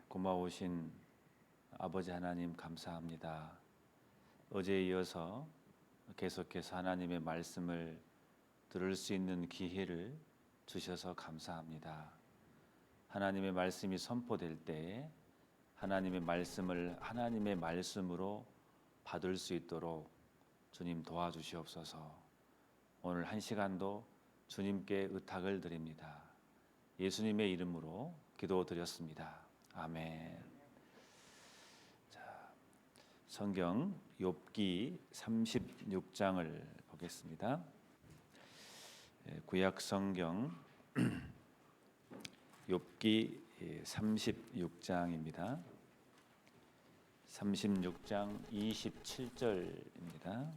고마우신 아버지 하나님 감사합니다. 어제에 이어서 계속해서 하나님의 말씀을 들을 수 있는 기회를 주셔서 감사합니다. 하나님의 말씀이 선포될 때에 하나님의 말씀을 하나님의 말씀으로 받을 수 있도록 주님 도와주시옵소서. 오늘 한 시간도 주님께 의탁을 드립니다. 예수님의 이름으로 기도드렸습니다. 아멘. 자, 성경 욥기 36장을 보겠습니다. 구약 성경 욥기 36장입니다. 36장 27절입니다.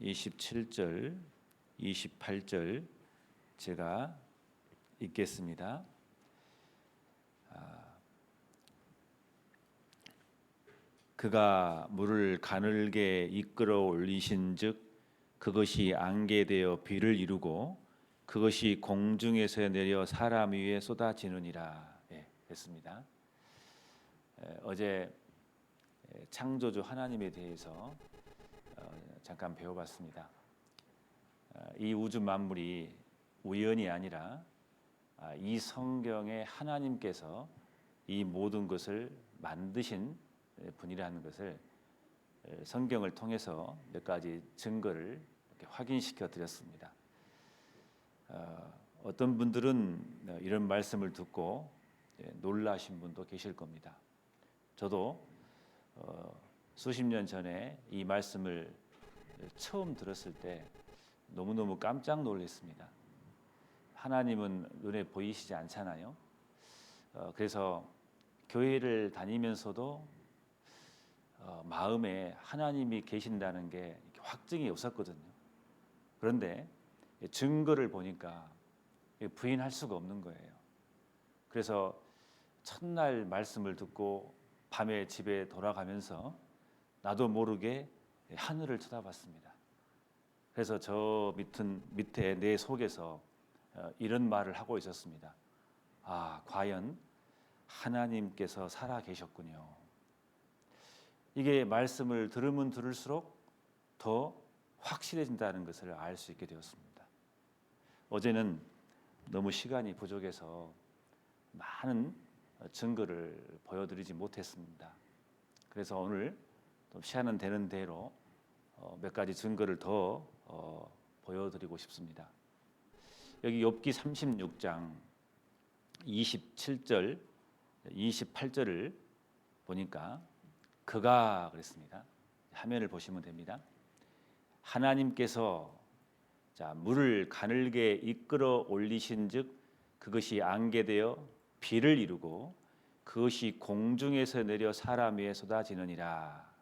27절, 28절 제가 읽겠습니다. 그가 물을 가늘게 이끌어 올리신즉 그것이 안개되어 비를 이루고 그것이 공중에서 내려 사람 위에 쏟아지느니라. 했습니다. 어제 창조주 하나님에 대해서 잠깐 배워봤습니다. 이 우주 만물이 우연이 아니라 이 성경에 하나님께서 이 모든 것을 만드신 분이라는 것을 성경을 통해서 몇 가지 증거를 이렇게 확인시켜 드렸습니다. 어떤 분들은 이런 말씀을 듣고 놀라신 분도 계실 겁니다. 저도 수십 년 전에 이 말씀을 처음 들었을 때 너무너무 깜짝 놀랐습니다. 하나님은 눈에 보이시지 않잖아요. 그래서 교회를 다니면서도 마음에 하나님이 계신다는 게 확증이 없었거든요. 그런데 증거를 보니까 부인할 수가 없는 거예요. 그래서 첫날 말씀을 듣고 밤에 집에 돌아가면서 나도 모르게 하늘을 쳐다봤습니다. 그래서 저 밑에 내 속에서 이런 말을 하고 있었습니다. 아, 과연 하나님께서 살아 계셨군요. 이게 말씀을 들으면 들을수록 더 확실해진다는 것을 알 수 있게 되었습니다. 어제는 너무 시간이 부족해서 많은 증거를 보여드리지 못했습니다. 그래서 오늘 좀 시간은 되는 대로 몇 가지 증거를 더 보여드리고 싶습니다. 여기 욥기 36장 27절, 28절을 보니까 그가 그랬습니다. 화면을 보시면 됩니다. 하나님께서 물을 가늘게 이끌어 올리신즉 그것이 안개되어 비를 이루고 그것이 공중에서 내려 사람 위에 쏟아지느니라.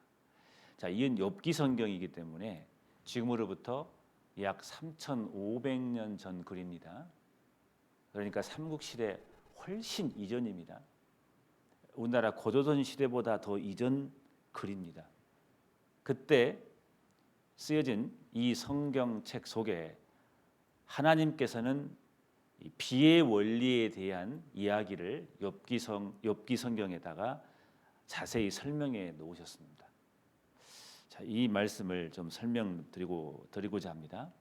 이은 욥기 성경이기 때문에 지금으로부터 약 3,500년 전 글입니다. 그러니까 삼국시대 훨씬 이전입니다. 우리나라 고조선 시대보다 더 이전 글입니다. 그때 쓰여진 이 성경책 속에 하나님께서는 비의 원리에 대한 이야기를 욥기 성경에다가 자세히 설명해 놓으셨습니다. 이 말씀을 좀 설명드리고자 합니다.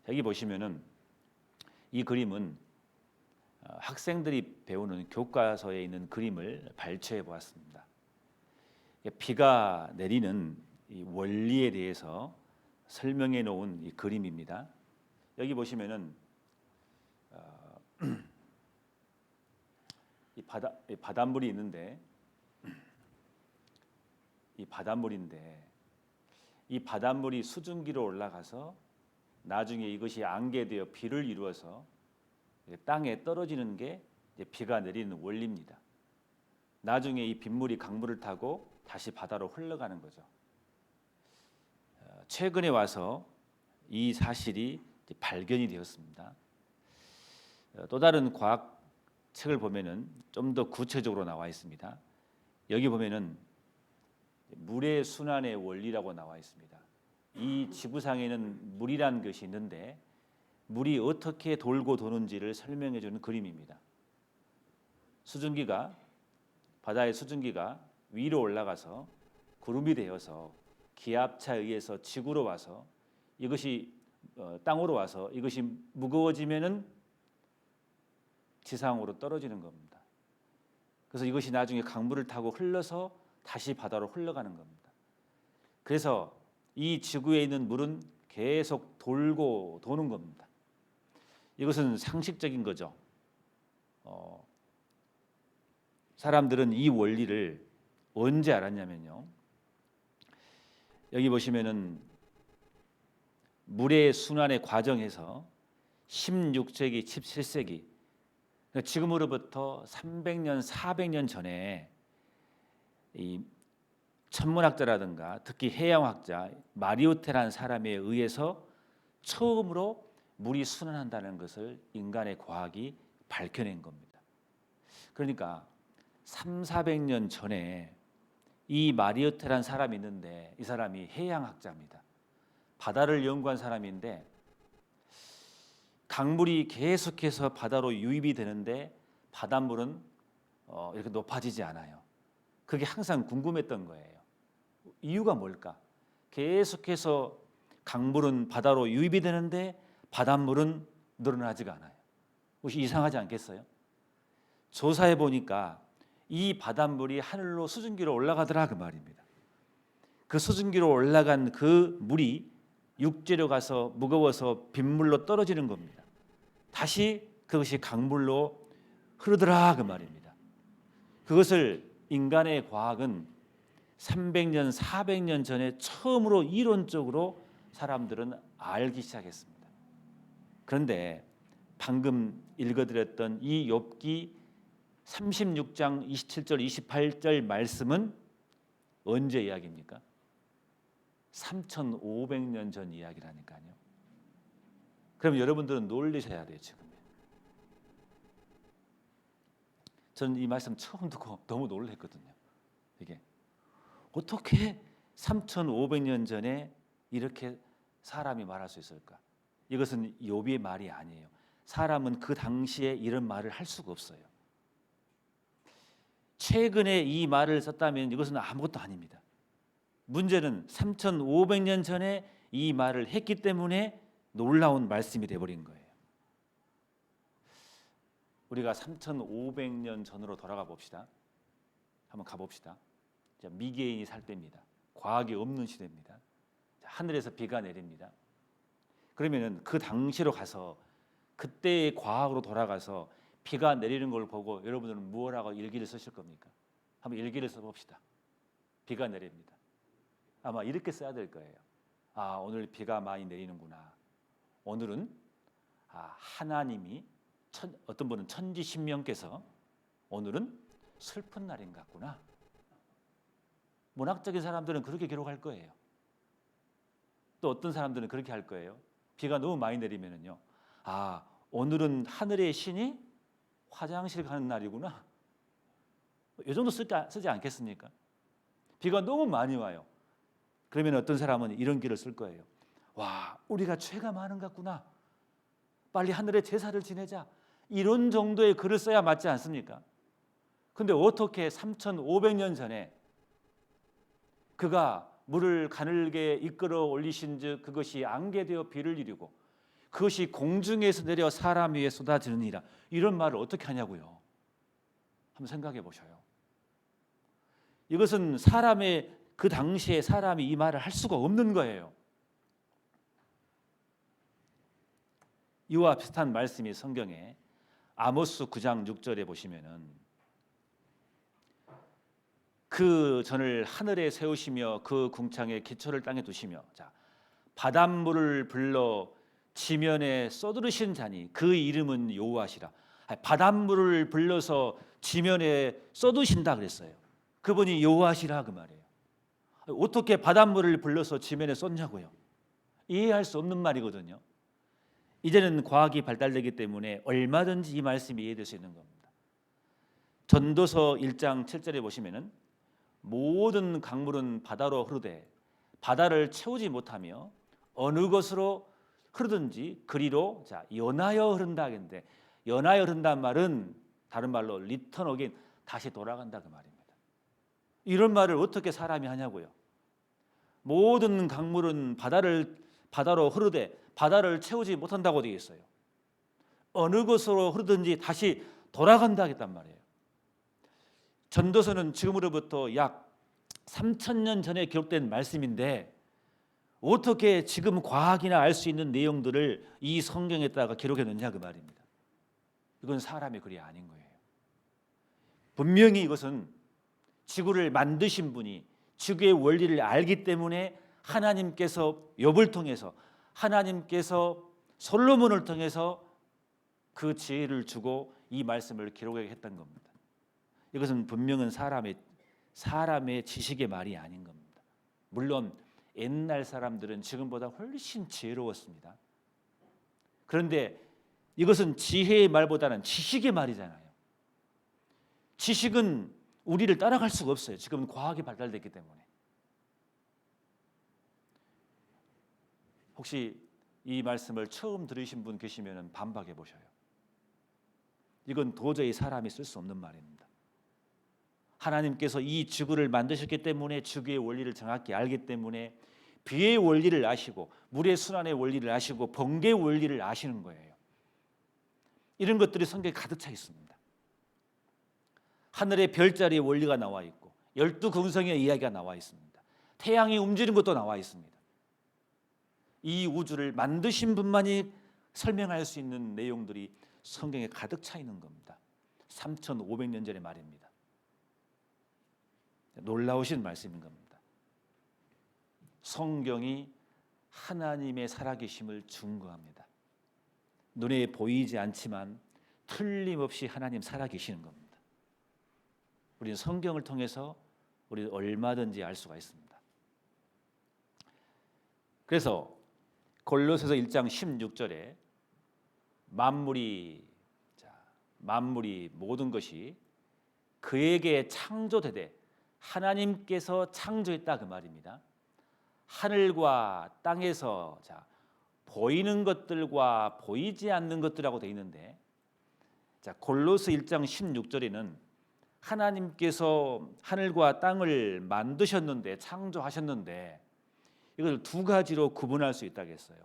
여기 보시면은 이 그림은 학생들이 배우는 교과서에 있는 그림을 발췌해 보았습니다. 비가 내리는 이 원리에 대해서 설명해 놓은 이 그림입니다. 여기 보시면은 이 바닷물이 있는데 이 바닷물이 수증기로 올라가서 나중에 이것이 안개되어 비를 이루어서 땅에 떨어지는 게 비가 내리는 원리입니다. 나중에 이 빗물이 강물을 타고 다시 바다로 흘러가는 거죠. 최근에 와서 이 사실이 발견이 되었습니다. 또 다른 과학 책을 보면은 좀 더 구체적으로 나와 있습니다. 여기 보면은 물의 순환의 원리라고 나와 있습니다. 이 지구상에는 물이란 것이 있는데 물이 어떻게 돌고 도는지를 설명해 주는 그림입니다. 수증기가 바다의 수증기가 위로 올라가서 구름이 되어서 기압차에 의해서 지구로 와서 이것이 땅으로 와서 이것이 무거워지면은 지상으로 떨어지는 겁니다. 그래서 이것이 나중에 강물을 타고 흘러서 다시 바다로 흘러가는 겁니다. 그래서 이 지구에 있는 물은 계속 돌고 도는 겁니다. 이것은 상식적인 거죠. 사람들은 이 원리를 언제 알았냐면요. 여기 보시면은 물의 순환의 과정에서 16세기, 17세기, 그러니까 지금으로부터 300년, 400년 전에 이 천문학자라든가 특히 해양학자 마리오테라는 사람에 의해서 처음으로 물이 순환한다는 것을 인간의 과학이 밝혀낸 겁니다. 그러니까 300~400년 전에 이 마리오테라는 사람이 있는데 이 사람이 해양학자입니다. 바다를 연구한 사람인데 강물이 계속해서 바다로 유입이 되는데 바닷물은 이렇게 높아지지 않아요. 그게 항상 궁금했던 거예요. 이유가 뭘까? 계속해서 강물은 바다로 유입이 되는데 바닷물은 늘어나지가 않아요. 혹시 이상하지 않겠어요? 조사해 보니까 이 바닷물이 하늘로 수증기로 올라가더라 그 말입니다. 그 수증기로 올라간 그 물이 육지로 가서 무거워서 빗물로 떨어지는 겁니다. 다시 그것이 강물로 흐르더라 그 말입니다. 그것을 인간의 과학은 300년, 400년 전에 처음으로 이론적으로 사람들은 알기 시작했습니다. 그런데 방금 읽어드렸던 이 욥기 36장 27절, 28절 말씀은 언제 이야기입니까? 3,500년 전 이야기라니까요. 그럼 여러분들은 놀라셔야 돼요. 지금 저는 이 말씀 처음 듣고 너무 놀랐거든요. 이게 어떻게 3,500년 전에 이렇게 사람이 말할 수 있을까? 이것은 욥의 말이 아니에요. 사람은 그 당시에 이런 말을 할 수가 없어요. 최근에 이 말을 썼다면 이것은 아무것도 아닙니다. 문제는 3,500년 전에 이 말을 했기 때문에 놀라운 말씀이 되어버린 거예요. 우리가 3,500년 전으로 돌아가 봅시다. 한번 가봅시다. 미개인이 살 때입니다. 과학이 없는 시대입니다. 하늘에서 비가 내립니다. 그러면은 그 당시로 가서 그때의 과학으로 돌아가서 비가 내리는 걸 보고 여러분들은 무엇라고 일기를 쓰실 겁니까? 한번 일기를 써봅시다. 비가 내립니다. 아마 이렇게 써야 될 거예요. 아, 오늘 비가 많이 내리는구나. 오늘은 하나님이 어떤 분은 천지신명께서 오늘은 슬픈 날인 것 같구나. 문학적인 사람들은 그렇게 기록할 거예요. 또 어떤 사람들은 그렇게 할 거예요. 비가 너무 많이 내리면은요. 아, 오늘은 하늘의 신이 화장실 가는 날이구나. 이 정도 쓰지 않겠습니까? 비가 너무 많이 와요. 그러면 어떤 사람은 이런 글을 쓸 거예요. 와, 우리가 죄가 많은 것 같구나. 빨리 하늘에 제사를 지내자. 이런 정도의 글을 써야 맞지 않습니까? 근데 어떻게 3,500년 전에 그가 물을 가늘게 이끌어 올리신즉 그것이 안개되어 비를 이루고 그것이 공중에서 내려 사람 위에 쏟아지느니라. 이런 말을 어떻게 하냐고요. 한번 생각해 보셔요. 이것은 사람의 그 당시에 사람이 이 말을 할 수가 없는 거예요. 이와 비슷한 말씀이 성경에 아모스 9장 6절에 보시면은 그 전을 하늘에 세우시며 그 궁창에 기초를 땅에 두시며 자, 바닷물을 불러 지면에 쏟으신 자니 그 이름은 여호와시라. 바닷물을 불러서 지면에 쏟으신다 그랬어요. 그분이 여호와시라 그 말이에요. 어떻게 바닷물을 불러서 지면에 쏟냐고요. 이해할 수 없는 말이거든요. 이제는 과학이 발달되기 때문에 얼마든지 이 말씀이 이해될 수 있는 겁니다. 전도서 1장 7절에 보시면은 모든 강물은 바다로 흐르되 바다를 채우지 못하며 어느 곳으로 흐르든지 그리로 연하여 흐른다 하겠는데 연하여 흐른다는 말은 다른 말로 리턴 어게인, 다시 돌아간다 그 말입니다. 이런 말을 어떻게 사람이 하냐고요. 모든 강물은 바다로 흐르되 바다를 채우지 못한다고 되어 있어요. 어느 곳으로 흐르든지 다시 돌아간다 했단 말이에요. 전도서는 지금으로부터 약 3,000년 전에 기록된 말씀인데 어떻게 지금 과학이나 알 수 있는 내용들을 이 성경에다가 기록했느냐 그 말입니다. 이건 사람의 글이 아닌 거예요. 분명히 이것은 지구를 만드신 분이 지구의 원리를 알기 때문에 하나님께서 욥을 통해서, 하나님께서 솔로몬을 통해서 그 지혜를 주고 이 말씀을 기록했던 겁니다. 이것은 분명한 사람의 지식의 말이 아닌 겁니다. 물론 옛날 사람들은 지금보다 훨씬 지혜로웠습니다. 그런데 이것은 지혜의 말보다는 지식의 말이잖아요. 지식은 우리를 따라갈 수가 없어요. 지금은 과학이 발달됐기 때문에. 혹시 이 말씀을 처음 들으신 분 계시면 반박해 보셔요. 이건 도저히 사람이 쓸 수 없는 말입니다. 하나님께서 이 지구를 만드셨기 때문에 지구의 원리를 정확히 알기 때문에 비의 원리를 아시고 물의 순환의 원리를 아시고 번개의 원리를 아시는 거예요. 이런 것들이 성경에 가득 차 있습니다. 하늘의 별자리의 원리가 나와 있고 12금성의 이야기가 나와 있습니다. 태양이 움직이는 것도 나와 있습니다. 이 우주를 만드신 분만이 설명할 수 있는 내용들이 성경에 가득 차 있는 겁니다. 3,500년 전의 말입니다. 놀라우신 말씀인 겁니다. 성경이 하나님의 살아계심을 증거합니다. 눈에 보이지 않지만 틀림없이 하나님 살아계시는 겁니다. 우리는 성경을 통해서 우리는 얼마든지 알 수가 있습니다. 그래서 골로새서 1장 16절에 만물이 모든 것이 그에게 창조되되 하나님께서 창조했다 그 말입니다. 하늘과 땅에서 보이는 것들과 보이지 않는 것들이라고 되어 있는데 골로새 1장 16절에는 하나님께서 하늘과 땅을 만드셨는데 창조하셨는데 이걸 두 가지로 구분할 수 있다고 했어요.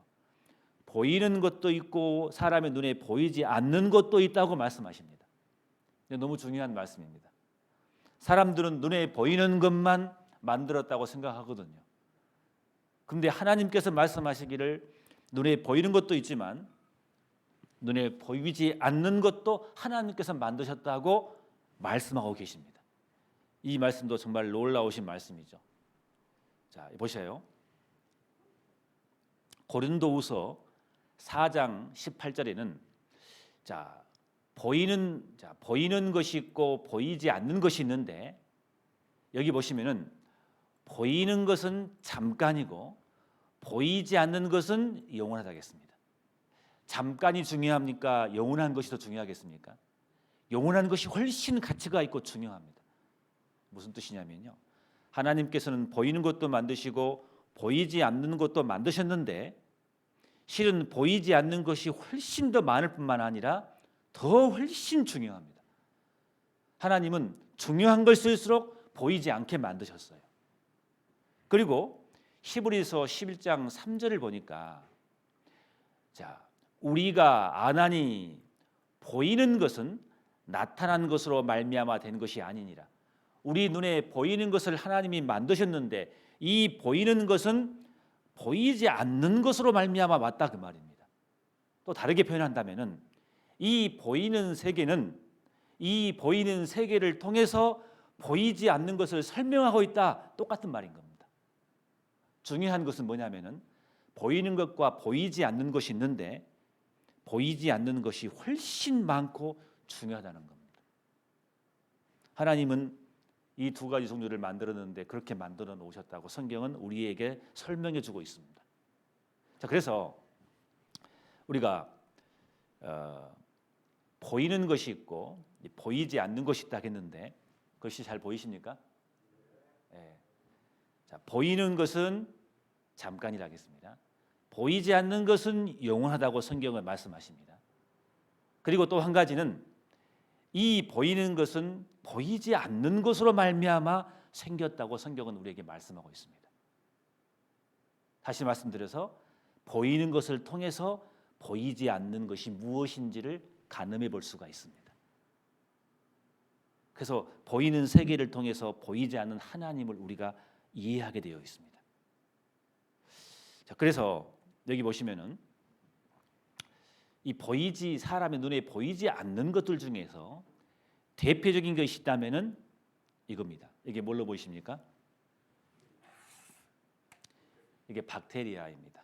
보이는 것도 있고 사람의 눈에 보이지 않는 것도 있다고 말씀하십니다. 너무 중요한 말씀입니다. 사람들은 눈에 보이는 것만 만들었다고 생각하거든요. 그런데 하나님께서 말씀하시기를 눈에 보이는 것도 있지만 눈에 보이지 않는 것도 하나님께서 만드셨다고 말씀하고 계십니다. 이 말씀도 정말 놀라우신 말씀이죠. 자, 보세요. 고린도후서 4장 18절에는 보이는 것이 있고 보이지 않는 것이 있는데 여기 보시면은 보이는 것은 잠깐이고 보이지 않는 것은 영원하다겠습니다. 잠깐이 중요합니까? 영원한 것이 더 중요하겠습니까? 영원한 것이 훨씬 가치가 있고 중요합니다. 무슨 뜻이냐면요. 하나님께서는 보이는 것도 만드시고 보이지 않는 것도 만드셨는데 실은 보이지 않는 것이 훨씬 더 많을 뿐만 아니라 더 훨씬 중요합니다. 하나님은 중요한 걸 쓸수록 보이지 않게 만드셨어요. 그리고 히브리서 11장 3절을 보니까 우리가 아나니 보이는 것은 나타난 것으로 말미암아 된 것이 아니니라. 우리 눈에 보이는 것을 하나님이 만드셨는데 이 보이는 것은 보이지 않는 것으로 말미암아 왔다 그 말입니다. 또 다르게 표현한다면은 이 보이는 세계는 이 보이는 세계를 통해서 보이지 않는 것을 설명하고 있다. 똑같은 말인 겁니다. 중요한 것은 뭐냐면은 보이는 것과 보이지 않는 것이 있는데 보이지 않는 것이 훨씬 많고 중요하다는 겁니다. 하나님은 이 두 가지 종류를 만들었는데 그렇게 만들어 놓으셨다고 성경은 우리에게 설명해 주고 있습니다. 자, 그래서 우리가 보이는 것이 있고 보이지 않는 것이 있다 했는데 그것이 잘 보이십니까? 네. 자, 보이는 것은 잠깐이라겠습니다. 보이지 않는 것은 영원하다고 성경은 말씀하십니다. 그리고 또 한 가지는 이 보이는 것은 보이지 않는 것으로 말미암아 생겼다고 성경은 우리에게 말씀하고 있습니다. 다시 말씀드려서 보이는 것을 통해서 보이지 않는 것이 무엇인지를 가늠해 볼 수가 있습니다. 그래서 보이는 세계를 통해서 보이지 않는 하나님을 우리가 이해하게 되어 있습니다. 자, 그래서 여기 보시면은 이 사람의 눈에 보이지 않는 것들 중에서 대표적인 것이 있다면은 이겁니다. 이게 뭘로 보이십니까? 이게 박테리아입니다.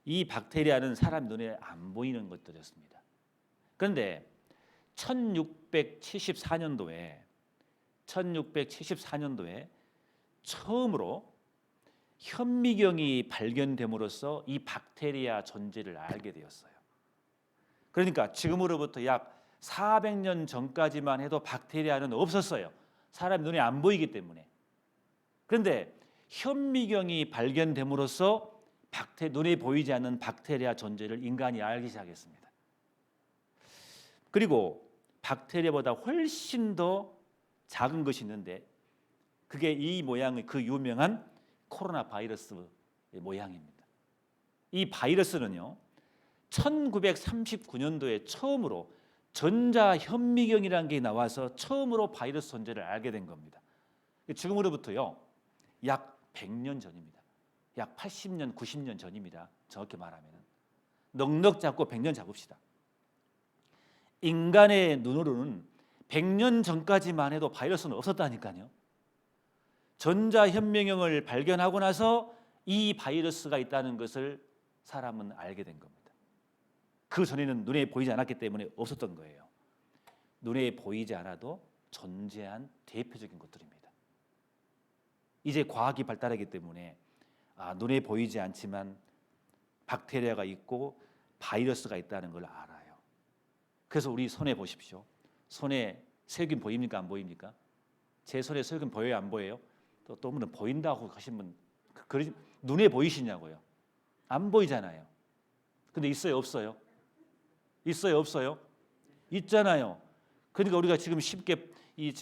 이 박테리아는 사람 눈에 안 보이는 것들이었습니다. 그런데 1674년도에 처음으로 현미경이 발견됨으로써 이 박테리아 존재를 알게 되었어요. 그러니까 지금으로부터 약 400년 전까지만 해도 박테리아는 없었어요. 사람 눈에 안 보이기 때문에. 그런데 현미경이 발견됨으로써 눈에 보이지 않는 박테리아 존재를 인간이 알기 시작했습니다. 그리고 박테리아보다 훨씬 더 작은 것이 있는데 그게 이 모양의 그 유명한 코로나 바이러스의 모양입니다. 이 바이러스는요 1939년도에 처음으로 전자현미경이라는 게 나와서 처음으로 바이러스 존재를 알게 된 겁니다. 지금으로부터요 약 100년 전입니다. 약 80년, 90년 전입니다. 정확히 말하면 넉넉 잡고 100년 잡읍시다. 인간의 눈으로는 100년 전까지만 해도 바이러스는 없었다니까요. 전자현미경을 발견하고 나서 이 바이러스가 있다는 것을 사람은 알게 된 겁니다. 그 전에는 눈에 보이지 않았기 때문에 없었던 거예요. 눈에 보이지 않아도 존재한 대표적인 것들입니다. 이제 과학이 발달하기 때문에 눈에 보이지 않지만 박테리아가 있고 바이러스가 있다는 걸 알아요. 그래서 우리 손에 보십시오. 손에 세균 보입니까? 안 보입니까? 제 손에 세균 보여요? 안 보여요? 또 분은 보인다고 하시면 눈에 보이시냐고요? 안 보이잖아요. 근데 있어요? 없어요? 있어요? 없어요? 있잖아요. 그러니까 우리가 지금 쉽게 이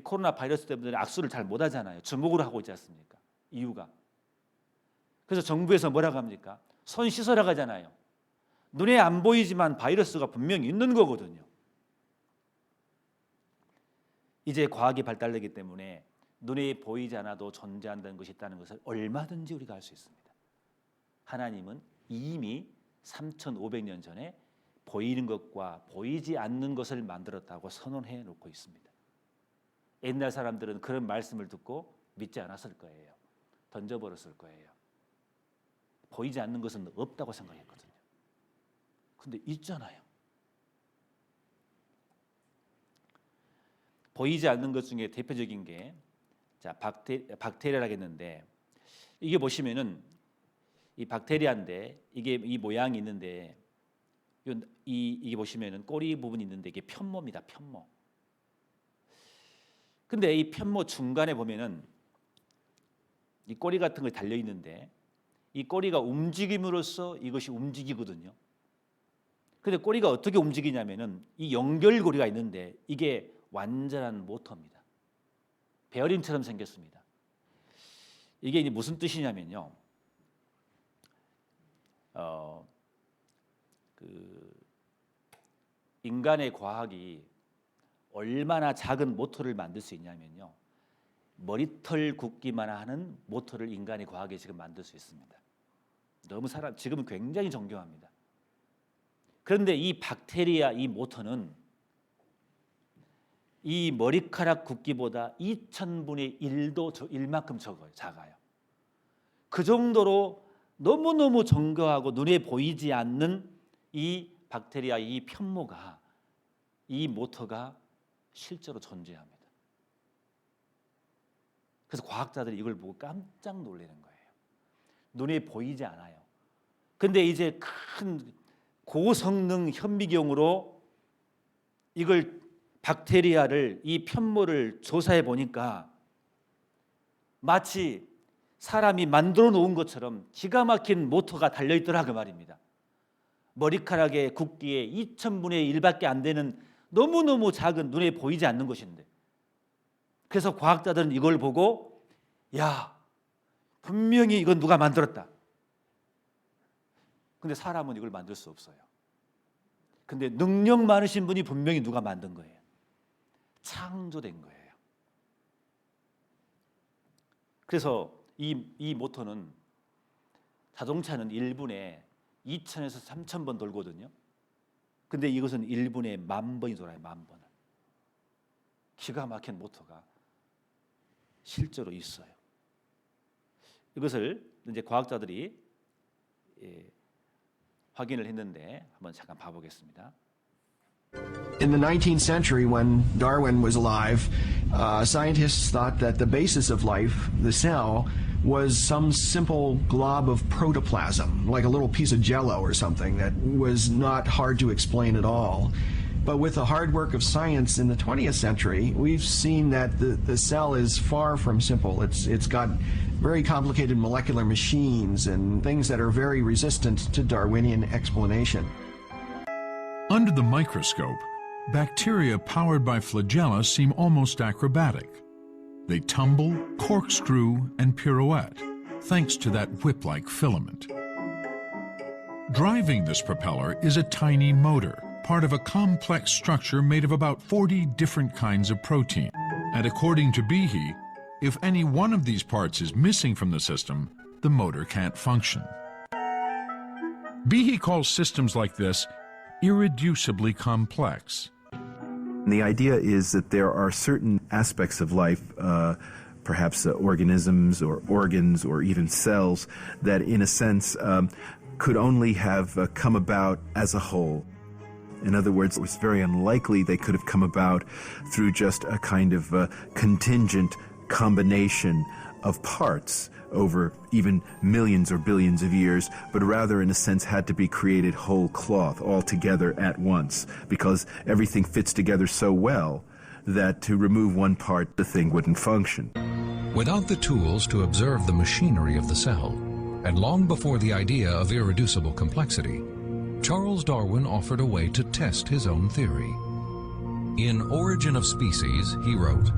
코로나 바이러스 때문에 악수를 잘 못하잖아요. 주먹으로 하고 있지 않습니까? 이유가. 그래서 정부에서 뭐라고 합니까? 손 씻으라고 하잖아요. 눈에 안 보이지만 바이러스가 분명히 있는 거거든요. 이제 과학이 발달되기 때문에 눈에 보이지 않아도 존재한다는 것이 있다는 것을 얼마든지 우리가 알 수 있습니다. 하나님은 이미 3,500년 전에 보이는 것과 보이지 않는 것을 만들었다고 선언해 놓고 있습니다. 옛날 사람들은 그런 말씀을 듣고 믿지 않았을 거예요. 던져버렸을 거예요. 보이지 않는 것은 없다고 생각했거든요. 근데 있잖아요. 보이지 않는 것 중에 대표적인 게 박테리아라겠는데 이게 보시면은 이 박테리아인데 이 모양이 있는데 이게 보시면은 꼬리 부분이 있는데 이게 편모입니다. 편모. 근데 이 편모 중간에 보면은 이 꼬리 같은 거 달려 있는데 이 꼬리가 움직임으로써 이것이 움직이거든요. 근데 꼬리가 어떻게 움직이냐면은 이 연결고리가 있는데 이게 완전한 모터입니다. 베어링처럼 생겼습니다. 이게 이제 무슨 뜻이냐면요. 인간의 과학이 얼마나 작은 모터를 만들 수 있냐면요. 머리털 굵기만 하는 모터를 인간의 과학이 지금 만들 수 있습니다. 지금은 굉장히 정교합니다. 그런데 이 박테리아 이 모터는 이 머리카락 굵기보다 2000분의 1만큼 작아요. 그 정도로 너무너무 정교하고 눈에 보이지 않는 이 박테리아 이 편모가 이 모터가 실제로 존재합니다. 그래서 과학자들이 이걸 보고 깜짝 놀라는 거예요. 눈에 보이지 않아요. 근데 이제 큰 고성능 현미경으로 이걸 박테리아를 이 편모를 조사해 보니까 마치 사람이 만들어 놓은 것처럼 기가 막힌 모터가 달려 있더라 그 말입니다. 머리카락의 굵기에 2000분의 1밖에 안 되는 너무너무 작은 눈에 보이지 않는 것인데, 그래서 과학자들은 이걸 보고 야, 분명히 이건 누가 만들었다. 근데 사람은 이걸 만들 수 없어요. 근데 능력 많으신 분이 분명히 누가 만든 거예요. 창조된 거예요. 그래서 이 모터는, 자동차는 1분에 2,000에서 3,000번 돌거든요. 근데 이것은 1분에 10,000번이 돌아요. 10,000번을. 기가 막힌 모터가 실제로 있어요. 이것을 이제 과학자들이 확인을 했는데 한번 잠깐 봐보겠습니다. In the 19th century, when Darwin was alive, scientists thought that the basis of life, the cell, was some simple glob of protoplasm, like a little piece of jello or something that was not hard to explain at all. But with the hard work of science in the 20th century, we've seen that the cell is far from simple. It's got very complicated molecular machines and things that are very resistant to Darwinian explanation. Under the microscope, bacteria powered by flagella seem almost acrobatic. They tumble, corkscrew, and pirouette, thanks to that whip-like filament. Driving this propeller is a tiny motor, part of a complex structure made of about 40 different kinds of protein. And according to Behe, if any one of these parts is missing from the system, the motor can't function. Behe calls systems like this irreducibly complex. The idea is that there are certain aspects of life, perhaps organisms or organs or even cells, that in a sense could only have come about as a whole. In other words, it was very unlikely they could have come about through just a kind of contingent combination of parts over even millions or billions of years, but rather in a sense had to be created whole cloth all together at once, because everything fits together so well that to remove one part, the thing wouldn't function. Without the tools to observe the machinery of the cell, and long before the idea of irreducible complexity, Charles Darwin offered a way to test his own theory. In Origin of Species, he wrote,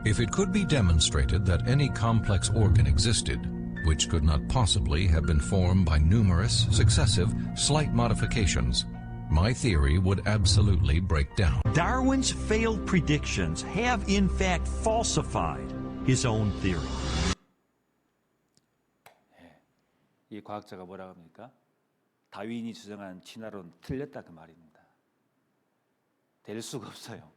"If it could be demonstrated that any complex organ existed, which could not possibly have been formed by numerous, successive, slight modifications, my theory would absolutely break down." Darwin's failed predictions have in fact falsified his own theory. 이 과학자가 뭐라고 합니까? 다윈이 주장한 진화론 틀렸다 그 말입니다. 될 수가 없어요.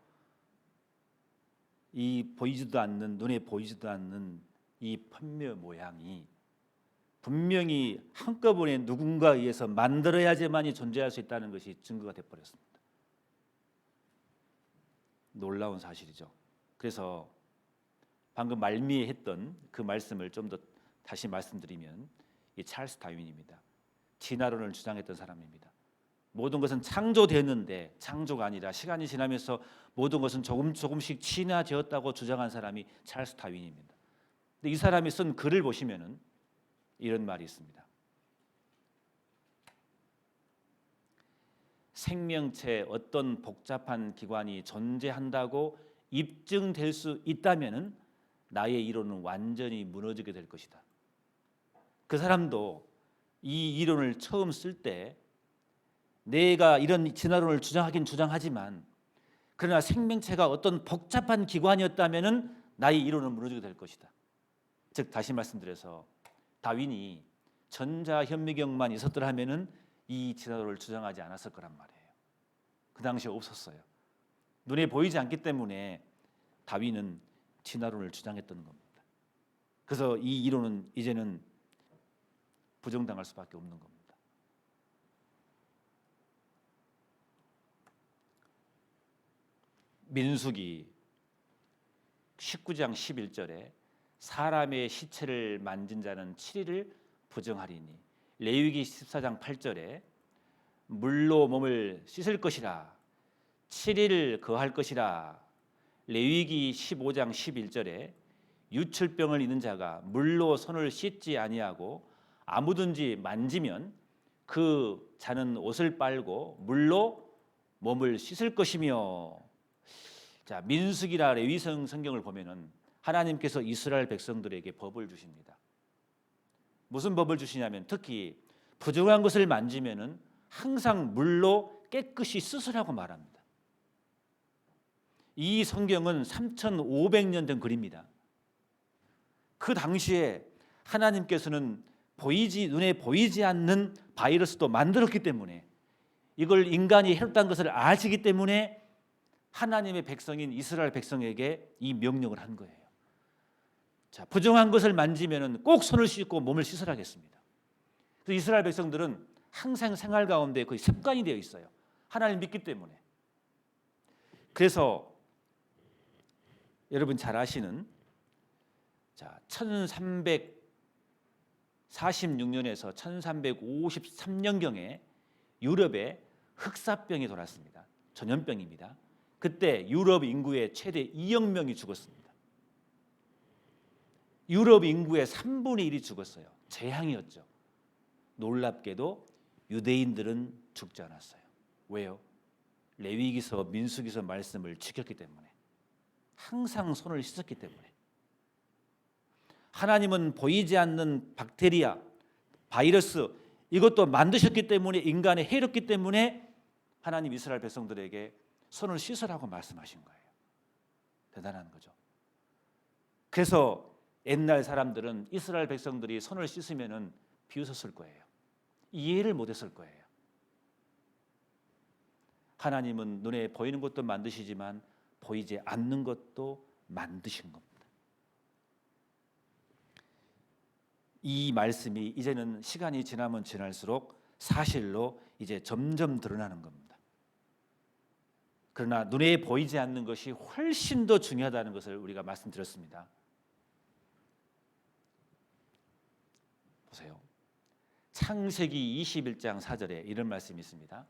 이 보이지도 않는, 눈에 보이지도 않는 이 판묘 모양이 분명히 한꺼번에 누군가에 의해서 만들어야지만이 존재할 수 있다는 것이 증거가 되어버렸습니다. 놀라운 사실이죠. 그래서 방금 말미에 했던 그 말씀을 좀 더 다시 말씀드리면, 이 찰스 다윈입니다. 진화론을 주장했던 사람입니다. 모든 것은 창조되었는데 창조가 아니라 시간이 지나면서 모든 것은 조금씩 진화되었다고 주장한 사람이 찰스 다윈입니다. 근데 이 사람이 쓴 글을 보시면은 이런 말이 있습니다. 생명체의 어떤 복잡한 기관이 존재한다고 입증될 수 있다면은 나의 이론은 완전히 무너지게 될 것이다. 그 사람도 이 이론을 처음 쓸 때 내가 이런 진화론을 주장하긴 주장하지만, 그러나 생명체가 어떤 복잡한 기관이었다면은 나의 이론은 무너지게 될 것이다. 즉 다시 말씀드려서 다윈이 전자현미경만 있었더라면은 이 진화론을 주장하지 않았을 거란 말이에요. 그 당시에 없었어요. 눈에 보이지 않기 때문에 다윈은 진화론을 주장했던 겁니다. 그래서 이 이론은 이제는 부정당할 수밖에 없는 겁니다. 민수기 19장 11절에 사람의 시체를 만진 자는 7일을 부정하리니, 레위기 14장 8절에 물로 몸을 씻을 것이라 7일 거할 것이라, 레위기 15장 11절에 유출병을 있는 자가 물로 손을 씻지 아니하고 아무든지 만지면 그 자는 옷을 빨고 물로 몸을 씻을 것이며. 자, 민수기나 레위성 성경을 보면은 하나님께서 이스라엘 백성들에게 법을 주십니다. 무슨 법을 주시냐면 특히 부정한 것을 만지면은 항상 물로 깨끗이 씻으라고 말합니다. 이 성경은 3,500년 된 글입니다. 그 당시에 하나님께서는 눈에 보이지 않는 바이러스도 만들었기 때문에 이걸 인간이 해롭다는 것을 아시기 때문에 하나님의 백성인 이스라엘 백성에게 이 명령을 한 거예요. 자, 부정한 것을 만지면은 꼭 손을 씻고 몸을 씻으라겠습니다. 그래서 이스라엘 백성들은 항상 생활 가운데 거의 습관이 되어 있어요. 하나님 믿기 때문에. 그래서 여러분 잘 아시는 1346년에서 1353년경에 유럽에 흑사병이 돌았습니다. 전염병입니다. 그때 유럽 인구의 최대 2억 명이 죽었습니다. 유럽 인구의 3분의 1이 죽었어요. 재앙이었죠. 놀랍게도 유대인들은 죽지 않았어요. 왜요? 레위기서, 민수기서 말씀을 지켰기 때문에. 항상 손을 씻었기 때문에. 하나님은 보이지 않는 박테리아, 바이러스 이것도 만드셨기 때문에 인간에 해롭기 때문에 하나님 이스라엘 백성들에게 손을 씻으라고 말씀하신 거예요. 대단한 거죠. 그래서 옛날 사람들은 이스라엘 백성들이 손을 씻으면은 비웃었을 거예요. 이해를 못했을 거예요. 하나님은 눈에 보이는 것도 만드시지만 보이지 않는 것도 만드신 겁니다. 이 말씀이 이제는 시간이 지나면 지날수록 사실로 이제 점점 드러나는 겁니다. 그러나 눈에 보이지 않는 것이 훨씬 더 중요하다는 것을 우리가 말씀드렸습니다. 보세요. 창세기 21장 4절에 이런 말씀이 있습니다.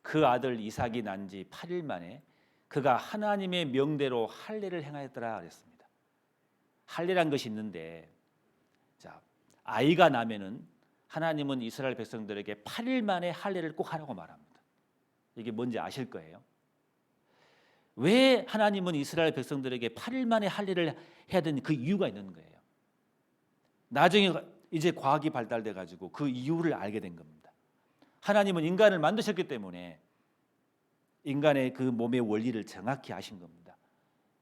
그 아들 이삭이 난 지 8일 만에 그가 하나님의 명대로 할례를 행하였더라 그랬습니다. 할례란 것이 있는데, 자, 아이가 나면은 하나님은 이스라엘 백성들에게 8일 만에 할례를 꼭 하라고 말합니다. 이게 뭔지 아실 거예요. 왜 하나님은 이스라엘 백성들에게 8일 만에 할례를 해야 되는 그 이유가 있는 거예요. 나중에 이제 과학이 발달돼 가지고 그 이유를 알게 된 겁니다. 하나님은 인간을 만드셨기 때문에 인간의 그 몸의 원리를 정확히 아신 겁니다.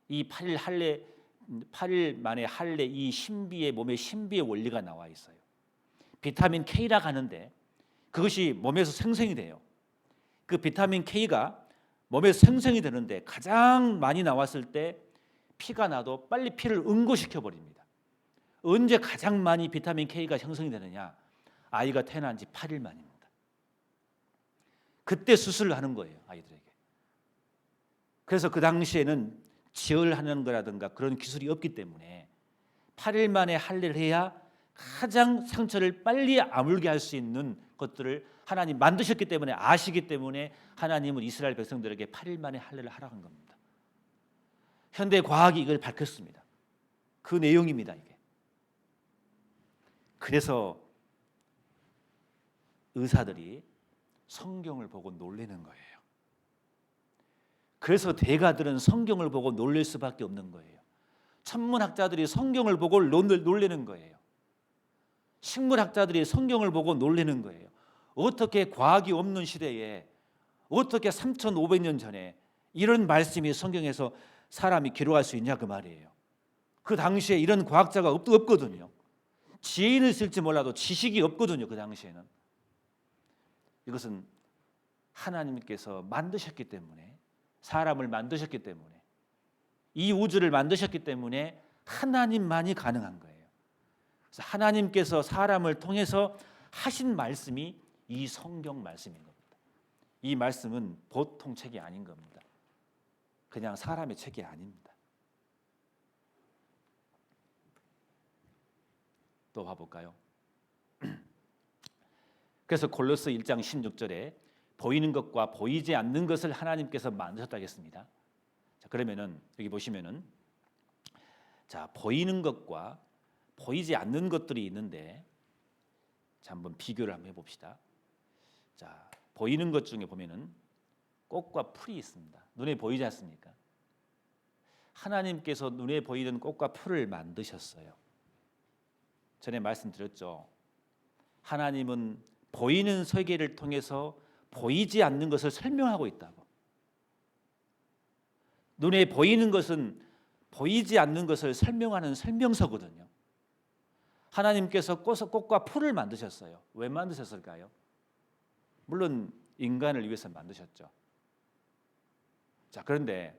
이 8일 만에 할례 이 신비의 몸의 신비의 원리가 나와 있어요. 비타민 K라고 하는데 그것이 몸에서 생성이 돼요. 그 비타민 K가 몸에서 생성이 되는데 가장 많이 나왔을 때 피가 나도 빨리 피를 응고시켜 버립니다. 언제 가장 많이 비타민 K가 형성이 되느냐? 아이가 태어난 지 8일 만입니다. 그때 수술을 하는 거예요, 아이들에게. 그래서 그 당시에는 지혈하는 거라든가 그런 기술이 없기 때문에 8일 만에 할례를 해야 가장 상처를 빨리 아물게 할 수 있는 것들을 하나님 만드셨기 때문에 아시기 때문에 하나님은 이스라엘 백성들에게 8일 만에 할례를 하라고 한 겁니다. 현대 과학이 이걸 밝혔습니다. 그 내용입니다, 이게. 그래서 의사들이 성경을 보고 놀라는 거예요. 그래서 대가들은 성경을 보고 놀랄 수밖에 없는 거예요. 천문학자들이 성경을 보고 놀라는 거예요. 식물학자들이 성경을 보고 놀라는 거예요. 어떻게 과학이 없는 시대에 어떻게 3,500년 전에 이런 말씀이 성경에서 사람이 기록할 수 있냐 그 말이에요. 그 당시에 이런 과학자가 없거든요. 지혜는 있을지 몰라도 지식이 없거든요. 그 당시에는. 이것은 하나님께서 만드셨기 때문에, 사람을 만드셨기 때문에, 이 우주를 만드셨기 때문에 하나님만이 가능한 거예요. 그래서 하나님께서 사람을 통해서 하신 말씀이 이 성경 말씀인 겁니다. 이 말씀은 보통 책이 아닌 겁니다. 그냥 사람의 책이 아닙니다. 또 봐볼까요? 그래서 골로새 1장 16절에 보이는 것과 보이지 않는 것을 하나님께서 만드셨다고 했습니다. 자, 그러면은 여기 보시면은 자, 보이는 것과 보이지 않는 것들이 있는데 자, 한번 비교를 한번 해봅시다. 자, 보이는 것 중에 보면은 꽃과 풀이 있습니다. 눈에 보이지 않습니까? 하나님께서 눈에 보이는 꽃과 풀을 만드셨어요. 전에 말씀드렸죠. 하나님은 보이는 세계를 통해서 보이지 않는 것을 설명하고 있다고. 눈에 보이는 것은 보이지 않는 것을 설명하는 설명서거든요. 하나님께서 꽃과 풀을 만드셨어요. 왜 만드셨을까요? 물론 인간을 위해서 만드셨죠. 자, 그런데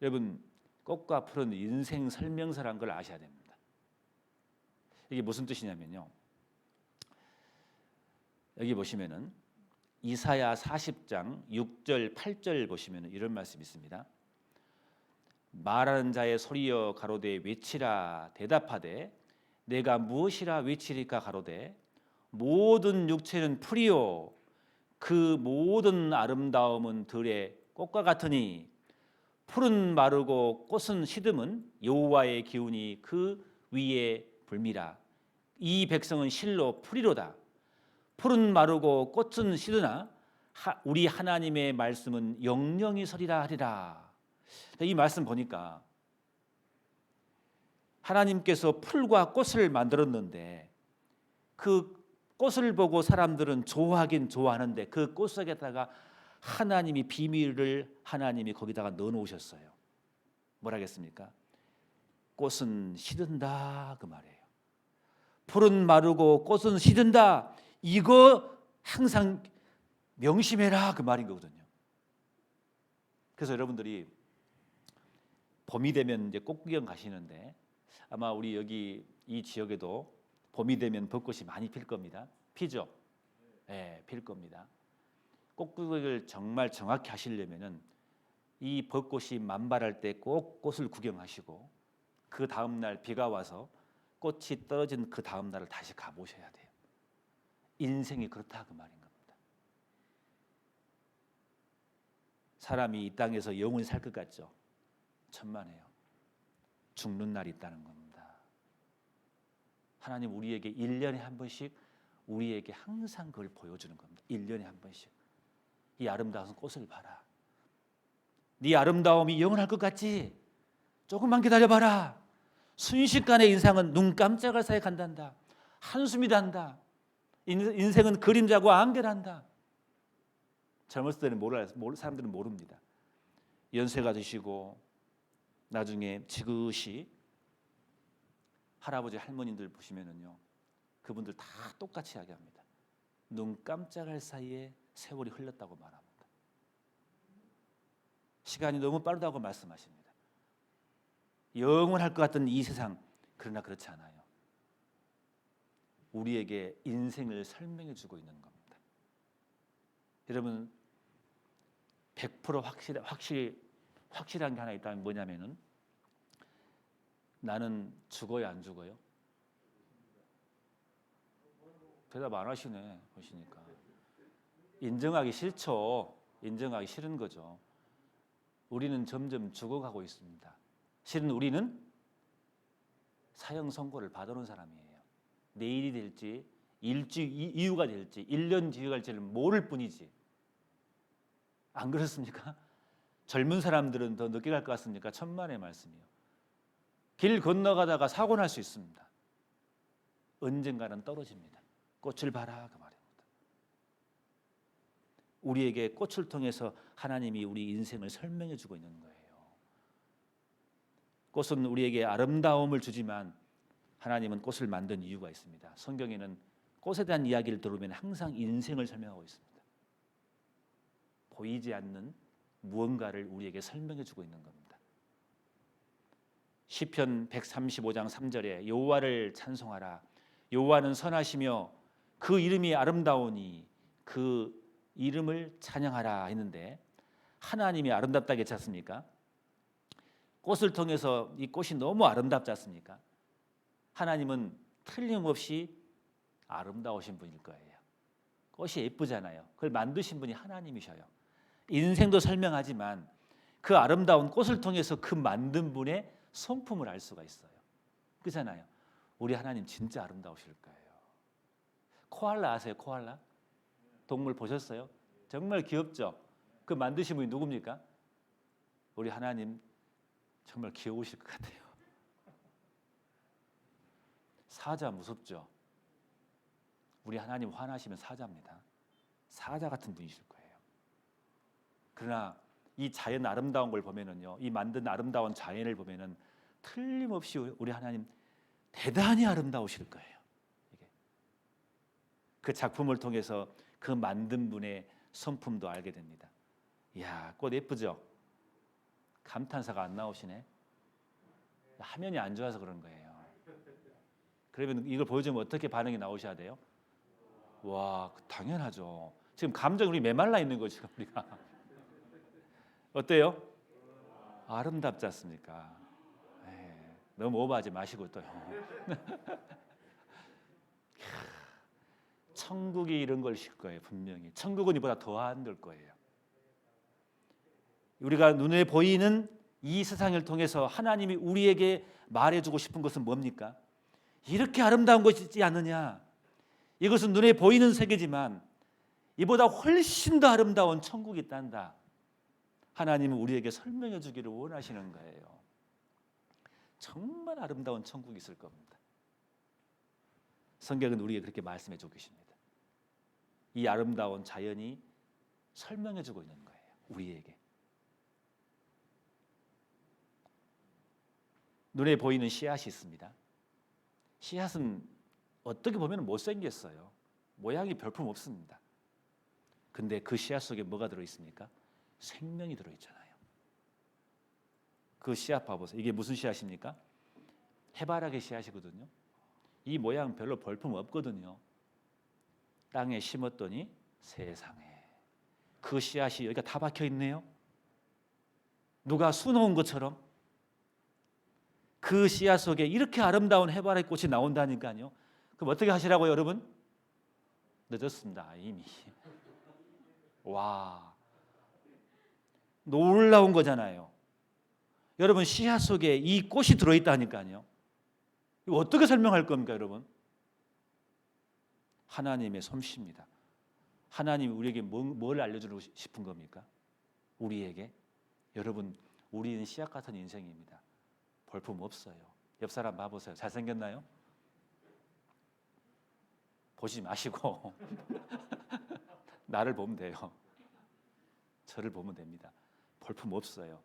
여러분, 꽃과 풀은 인생 설명서라는 걸 아셔야 됩니다. 이게 무슨 뜻이냐면요. 여기 보시면은 이사야 40장 6절 8절 보시면은 이런 말씀이 있습니다. 말하는 자의 소리여 가로되 외치라 대답하되 내가 무엇이라 외치리까 가로되 모든 육체는 풀이요 그 모든 아름다움은 들의 꽃과 같으니 풀은 마르고 꽃은 시듬은 여호와의 기운이 그 위에 불미라. 이 백성은 실로 풀이로다. 풀은 마르고 꽃은 시드나 우리 하나님의 말씀은 영영이 서리라 하리라. 이 말씀 보니까 하나님께서 풀과 꽃을 만들었는데 그 꽃을 보고 사람들은 좋아하긴 좋아하는데 그 꽃 속에다가 하나님이 비밀을 하나님이 거기다가 넣어놓으셨어요. 뭐라겠습니까? 꽃은 시든다 그 말이에요. 풀은 마르고 꽃은 시든다. 이거 항상 명심해라 그 말인 거거든요. 그래서 여러분들이 봄이 되면 이제 꽃 구경 가시는데 아마 우리 여기 이 지역에도 봄이 되면 벚꽃이 많이 필 겁니다. 피죠? 네, 필 겁니다. 꽃 구경을 정말 정확히 하시려면은 이 벚꽃이 만발할 때 꼭 꽃을 구경하시고 그 다음 날 비가 와서 꽃이 떨어진 그 다음 날을 다시 가보셔야 돼요. 인생이 그렇다 그 말인 겁니다. 사람이 이 땅에서 영원히 살 것 같죠? 천만에요. 죽는 날이 있다는 겁니다. 하나님 우리에게 1년에 한 번씩 우리에게 항상 그걸 보여주는 겁니다. 1년에 한 번씩. 이 아름다운 꽃을 봐라. 네 아름다움이 영원할 것 같지? 조금만 기다려봐라. 순식간에 인생은 눈 깜짝할 사이에 간단다. 한숨이 단다. 인생은 그림자고 안개란다. 젊었을 때는 사람들은 모릅니다. 연세가 드시고 나중에 지그시 할아버지 할머니들 보시면은요, 그분들 다 똑같이 이야기합니다. 눈 깜짝할 사이에 세월이 흘렀다고 말합니다. 시간이 너무 빠르다고 말씀하십니다. 영원할 것 같던 이 세상, 그러나 그렇지 않아요. 우리에게 인생을 설명해 주고 있는 겁니다. 여러분 100% 확실한 게 하나 있다면 뭐냐면은 나는 죽어요 안 죽어요? 대답 안 하시네 보시니까. 인정하기 싫죠. 인정하기 싫은 거죠. 우리는 점점 죽어가고 있습니다. 실은 우리는 사형 선고를 받아놓은 사람이에요. 내일이 될지 일주 이후가 될지 1년 뒤가 될지를 모를 뿐이지. 안 그렇습니까? 젊은 사람들은 더 늦게 갈 것 같습니까? 천만의 말씀이요. 길 건너가다가 사고 날 수 있습니다. 언젠가는 떨어집니다. 꽃을 봐라 그 말입니다. 우리에게 꽃을 통해서 하나님이 우리 인생을 설명해 주고 있는 거예요. 꽃은 우리에게 아름다움을 주지만 하나님은 꽃을 만든 이유가 있습니다. 성경에는 꽃에 대한 이야기를 들으면 항상 인생을 설명하고 있습니다. 보이지 않는 무언가를 우리에게 설명해 주고 있는 겁니다. 시편 135장 3절에 여호와를 찬송하라. 여호와는 선하시며 그 이름이 아름다우니 그 이름을 찬양하라 했는데 하나님이 아름답다고 했지 않습니까? 꽃을 통해서 이 꽃이 너무 아름답지 않습니까? 하나님은 틀림없이 아름다우신 분일 거예요. 꽃이 예쁘잖아요. 그걸 만드신 분이 하나님이셔요. 인생도 설명하지만 그 아름다운 꽃을 통해서 그 만든 분의 성품을 알 수가 있어요. 그렇잖아요. 우리 하나님 진짜 아름다우실 거예요. 코알라 아세요? 코알라? 동물 보셨어요? 정말 귀엽죠? 그 만드신 분이 누굽니까? 우리 하나님 정말 귀여우실 것 같아요. 사자 무섭죠? 우리 하나님 화나시면 사자입니다. 사자 같은 분이실 거예요. 그러나 이 자연 아름다운 걸 보면은요, 이 만든 아름다운 자연을 보면은 틀림없이 우리 하나님 대단히 아름다우실 거예요. 이게. 그 작품을 통해서 그 만든 분의 성품도 알게 됩니다. 이야, 꽃 예쁘죠? 감탄사가 안 나오시네. 화면이 안 좋아서 그런 거예요. 그러면 이걸 보여주면 어떻게 반응이 나오셔야 돼요? 와, 당연하죠. 지금 감정이 우리 메말라 있는 거죠, 우리가. 어때요? 아름답지 않습니까? 에이, 너무 오버하지 마시고 또요. 천국이 이런 걸 실 거예요, 분명히. 천국은 이보다 더 안 될 거예요. 우리가 눈에 보이는 이 세상을 통해서 하나님이 우리에게 말해주고 싶은 것은 뭡니까? 이렇게 아름다운 것이 있지 않느냐? 이것은 눈에 보이는 세계지만 이보다 훨씬 더 아름다운 천국이 있단다. 하나님은 우리에게 설명해 주기를 원하시는 거예요. 정말 아름다운 천국이 있을 겁니다. 성경은 우리에게 그렇게 말씀해 주고 계십니다. 이 아름다운 자연이 설명해 주고 있는 거예요, 우리에게. 눈에 보이는 씨앗이 있습니다. 씨앗은 어떻게 보면 못생겼어요. 모양이 별품 없습니다. 근데 그 씨앗 속에 뭐가 들어있습니까? 생명이 들어있잖아요. 그 씨앗 봐보세요. 이게 무슨 씨앗입니까? 해바라기 씨앗이거든요. 이 모양 별로 볼품 없거든요. 땅에 심었더니 세상에 그 씨앗이 여기가 다 박혀 있네요. 누가 수놓은 것처럼 그 씨앗 속에 이렇게 아름다운 해바라기 꽃이 나온다니까요. 그럼 어떻게 하시라고요, 여러분? 늦었습니다, 이미. 와, 놀라운 거잖아요. 여러분, 씨앗 속에 이 꽃이 들어있다니까요. 이거 어떻게 설명할 겁니까, 여러분? 하나님의 솜씨입니다. 하나님이 우리에게 뭘 알려주고 싶은 겁니까? 우리에게? 여러분, 우리는 씨앗 같은 인생입니다. 볼품 없어요. 옆 사람 봐보세요. 잘생겼나요? 보지 마시고 나를 보면 돼요. 저를 보면 됩니다. 볼품 없어요.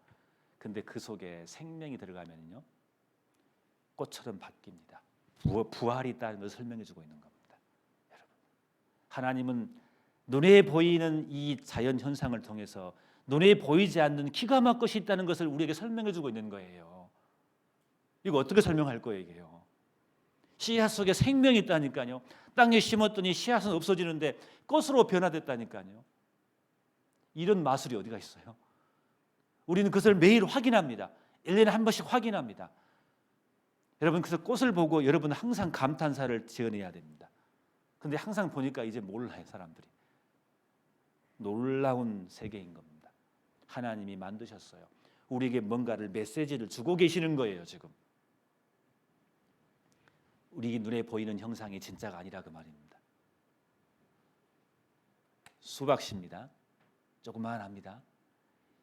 근데 그 속에 생명이 들어가면요, 꽃처럼 바뀝니다. 부활이 있다는 것을 설명해 주고 있는 겁니다. 여러분, 하나님은 눈에 보이는 이 자연 현상을 통해서 눈에 보이지 않는 기가 막힐 것이 있다는 것을 우리에게 설명해 주고 있는 거예요. 이거 어떻게 설명할 거예요, 이게요? 씨앗 속에 생명이 있다니까요. 땅에 심었더니 씨앗은 없어지는데 꽃으로 변화됐다니까요. 이런 마술이 어디가 있어요? 우리는 그것을 매일 확인합니다. 1년에 한 번씩 확인합니다. 여러분, 그래서 꽃을 보고 여러분은 항상 감탄사를 지어내야 됩니다. 근데 항상 보니까 이제 몰라요, 사람들이. 놀라운 세계인 겁니다. 하나님이 만드셨어요. 우리에게 뭔가를 메시지를 주고 계시는 거예요, 지금. 우리 눈에 보이는 형상이 진짜가 아니라 그 말입니다. 수박씨입니다. 조그만합니다.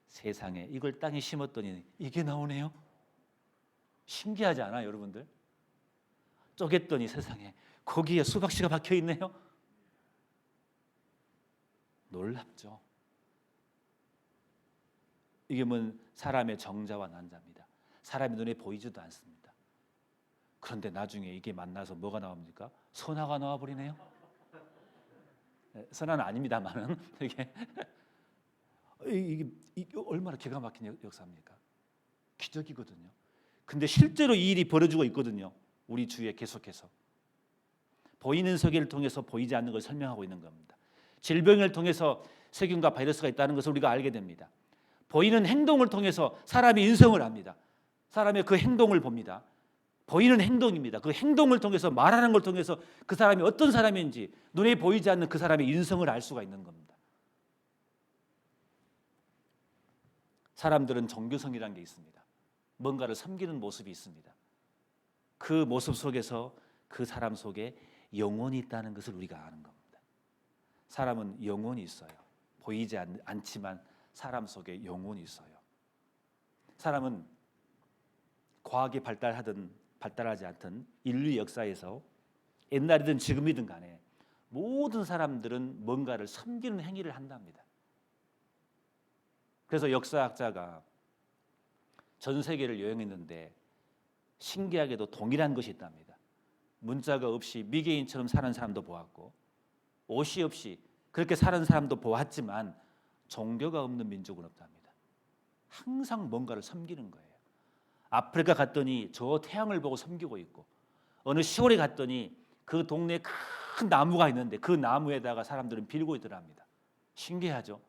세상에 이걸 땅에 심었더니 이게 나오네요. 신기하지 않아요, 여러분들? 쪼갰더니 세상에 거기에 수박씨가 박혀 있네요. 놀랍죠? 이게 뭔 사람의 정자와 난자입니다. 사람의 눈에 보이지도 않습니다. 그런데 나중에 이게 만나서 뭐가 나옵니까? 선화가 나와버리네요. 선화는 아닙니다만은 이게 얼마나 기가 막힌 역사입니까? 기적이거든요. 근데 실제로 이 일이 벌어지고 있거든요. 우리 주위에 계속해서. 보이는 세계를 통해서 보이지 않는 걸 설명하고 있는 겁니다. 질병을 통해서 세균과 바이러스가 있다는 것을 우리가 알게 됩니다. 보이는 행동을 통해서 사람이 인성을 합니다. 사람의 그 행동을 봅니다. 보이는 행동입니다. 그 행동을 통해서, 말하는 걸 통해서 그 사람이 어떤 사람인지, 눈에 보이지 않는 그 사람의 인성을 알 수가 있는 겁니다. 사람들은 종교성이라는 게 있습니다. 뭔가를 섬기는 모습이 있습니다. 그 모습 속에서 그 사람 속에 영혼이 있다는 것을 우리가 아는 겁니다. 사람은 영혼이 있어요. 보이지 않지만 사람 속에 영혼이 있어요. 사람은 과학이 발달하든 발달하지 않든 인류 역사에서 옛날이든 지금이든 간에 모든 사람들은 뭔가를 섬기는 행위를 한답니다. 그래서 역사학자가 전 세계를 여행했는데 신기하게도 동일한 것이 있답니다. 문자가 없이 미개인처럼 사는 사람도 보았고 옷이 없이 그렇게 사는 사람도 보았지만 종교가 없는 민족은 없답니다. 항상 뭔가를 섬기는 거예요. 아프리카 갔더니 저 태양을 보고 섬기고 있고 어느 시골에 갔더니 그 동네에 큰 나무가 있는데 그 나무에다가 사람들은 빌고 있더랍니다. 신기하죠?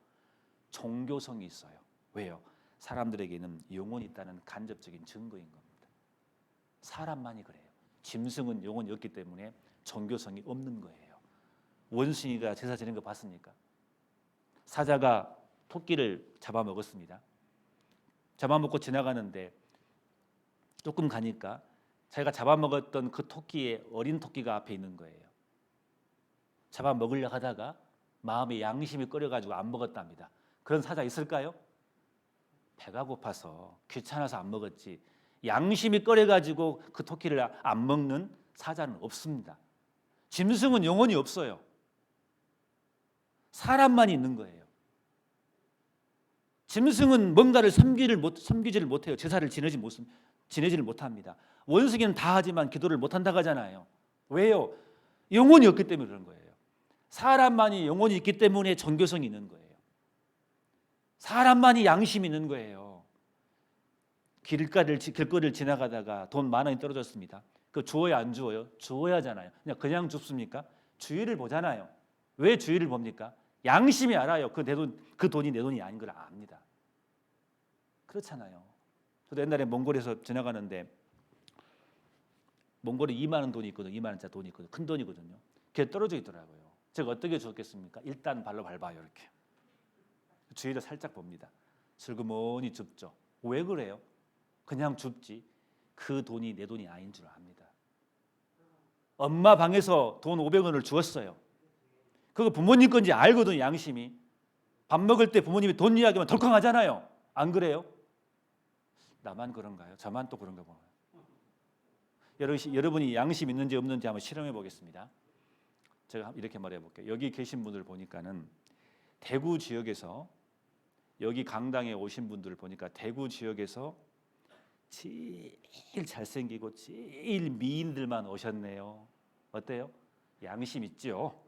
종교성이 있어요. 왜요? 사람들에게는 영혼이 있다는 간접적인 증거인 겁니다. 사람만이 그래요. 짐승은 영혼이 없기 때문에 종교성이 없는 거예요. 원숭이가 제사 지낸 거 봤습니까? 사자가 토끼를 잡아먹었습니다. 잡아먹고 지나가는데 조금 가니까 자기가 잡아먹었던 그 토끼의 어린 토끼가 앞에 있는 거예요. 잡아먹으려고 하다가 마음에 양심이 끓여가지고 안 먹었답니다. 그런 사자 있을까요? 배가 고파서 귀찮아서 안 먹었지 양심이 끓여가지고 그 토끼를 안 먹는 사자는 없습니다. 짐승은 영혼이 없어요. 사람만 있는 거예요. 짐승은 뭔가를 섬기지를 못해요. 제사를 지내지를 못합니다. 원숭이는 다 하지만 기도를 못한다고 하잖아요. 왜요? 영혼이 없기 때문에 그런 거예요. 사람만이 영혼이 있기 때문에 종교성이 있는 거예요. 사람만이 양심이 있는 거예요. 길거리를 지나가다가 돈 10,000원이 떨어졌습니다. 그거 주어야 안 주어요? 주어야 하잖아요. 그냥 줍습니까? 주의를 보잖아요. 왜 주의를 봅니까? 양심이 알아요. 그 돈이 내 돈이 아닌 걸 압니다. 그렇잖아요. 저도 옛날에 몽골에서 지나가는데 몽골에 20,000원 돈이 있거든요. 20,000원짜리 돈이 있거든요. 큰 돈이거든요. 그게 떨어져 있더라고요. 제가 어떻게 주었겠습니까? 일단 발로 밟아요. 이렇게. 주위를 살짝 봅니다. 슬그머니 줍죠. 왜 그래요? 그냥 줍지. 그 돈이 내 돈이 아닌 줄 압니다. 엄마 방에서 돈 500원을 주었어요. 그거 부모님 건지 알거든요. 양심이. 밥 먹을 때 부모님이 돈 이야기하면 덜컹하잖아요. 안 그래요? 나만 그런가요? 저만 또 그런가 보나요? 여러분이 양심 있는지 없는지 한번 실험해 보겠습니다. 제가 이렇게 말해 볼게요. 여기 계신 분들 보니까는 대구 지역에서 여기 강당에 오신 분들을 보니까 대구 지역에서 제일 잘생기고 제일 미인들만 오셨네요. 어때요? 양심 있죠?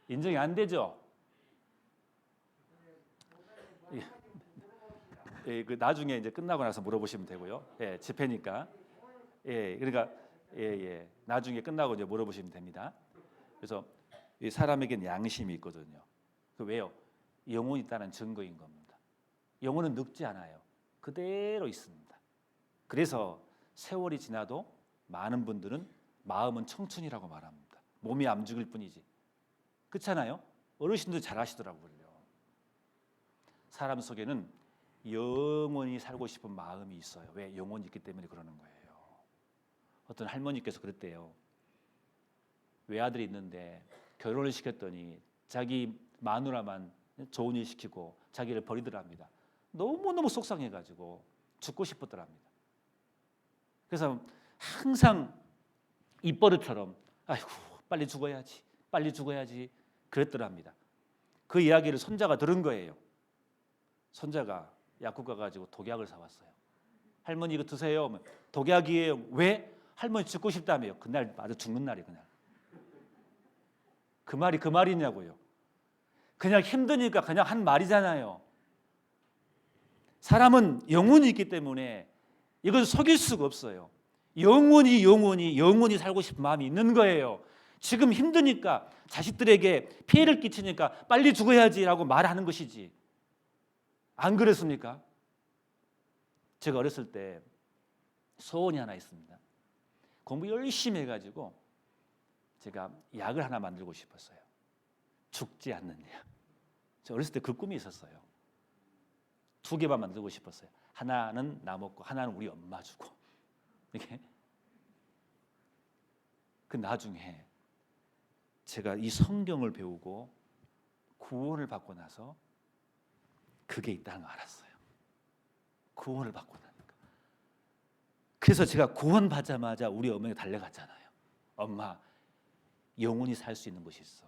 인정이 안 되죠? 그 나중에 이제 끝나고 나서 물어보시면 되고요. 집회니까. 그러니까 나중에 끝나고 이제 물어보시면 됩니다. 그래서 이 사람에게는 양심이 있거든요. 그 왜요? 영혼이 있다는 증거인 겁니다. 영혼은 늙지 않아요. 그대로 있습니다. 그래서 세월이 지나도 많은 분들은 마음은 청춘이라고 말합니다. 몸이 안 죽을 뿐이지. 그렇잖아요? 어르신들 잘 아시더라고요. 사람 속에는 영원히 살고 싶은 마음이 있어요. 왜? 영혼이 있기 때문에 그러는 거예요. 어떤 할머니께서 그랬대요. 외아들이 있는데 결혼을 시켰더니 자기 마누라만 좋은 일 시키고 자기를 버리더랍니다. 너무너무 속상해가지고 죽고 싶었더랍니다. 그래서 항상 입버릇처럼 아이고 빨리 죽어야지 그랬더랍니다. 그 이야기를 손자가 들은 거예요. 손자가 약국 가가지고 독약을 사왔어요. 할머니 이거 드세요. 독약이에요. 왜? 할머니 죽고 싶다며요. 그날 아주 죽는 날이 그날. 그 말이 그 말이냐고요. 그냥 힘드니까 그냥 한 말이잖아요. 사람은 영혼이 있기 때문에 이건 속일 수가 없어요. 영혼이 살고 싶은 마음이 있는 거예요. 지금 힘드니까 자식들에게 피해를 끼치니까 빨리 죽어야지라고 말하는 것이지. 안 그랬습니까? 제가 어렸을 때 소원이 하나 있습니다. 공부 열심히 해가지고 제가 약을 하나 만들고 싶었어요. 죽지 않는 약. 저 어렸을 때 그 꿈이 있었어요. 2개만 만들고 싶었어요. 하나는 나 먹고 하나는 우리 엄마 주고. 이렇게. 그 나중에 제가 이 성경을 배우고 구원을 받고 나서 그게 있다는 걸 알았어요. 구원을 받고 나니까. 그래서 제가 구원받자마자 우리 어머니가 달려갔잖아요. 엄마, 영원히 살 수 있는 것이 있어.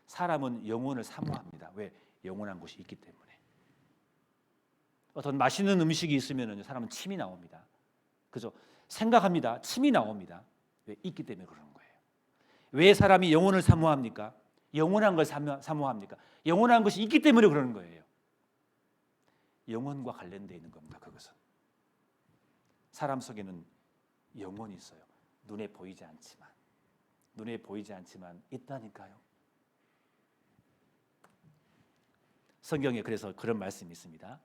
사람은 영혼을 사모합니다. 왜? 영원한 것이 있기 때문에. 어떤 맛있는 음식이 있으면 사람은 침이 나옵니다. 그죠? 생각합니다. 침이 나옵니다. 왜? 있기 때문에 그러는 거예요. 왜 사람이 영혼을 사모합니까? 영원한 걸 사모합니까? 영원한 것이 있기 때문에 그러는 거예요. 영혼과 관련되어 있는 겁니다. 그것은. 사람 속에는 영혼이 있어요. 눈에 보이지 않지만 있다니까요. 성경에 그래서 그런 말씀이 있습니다.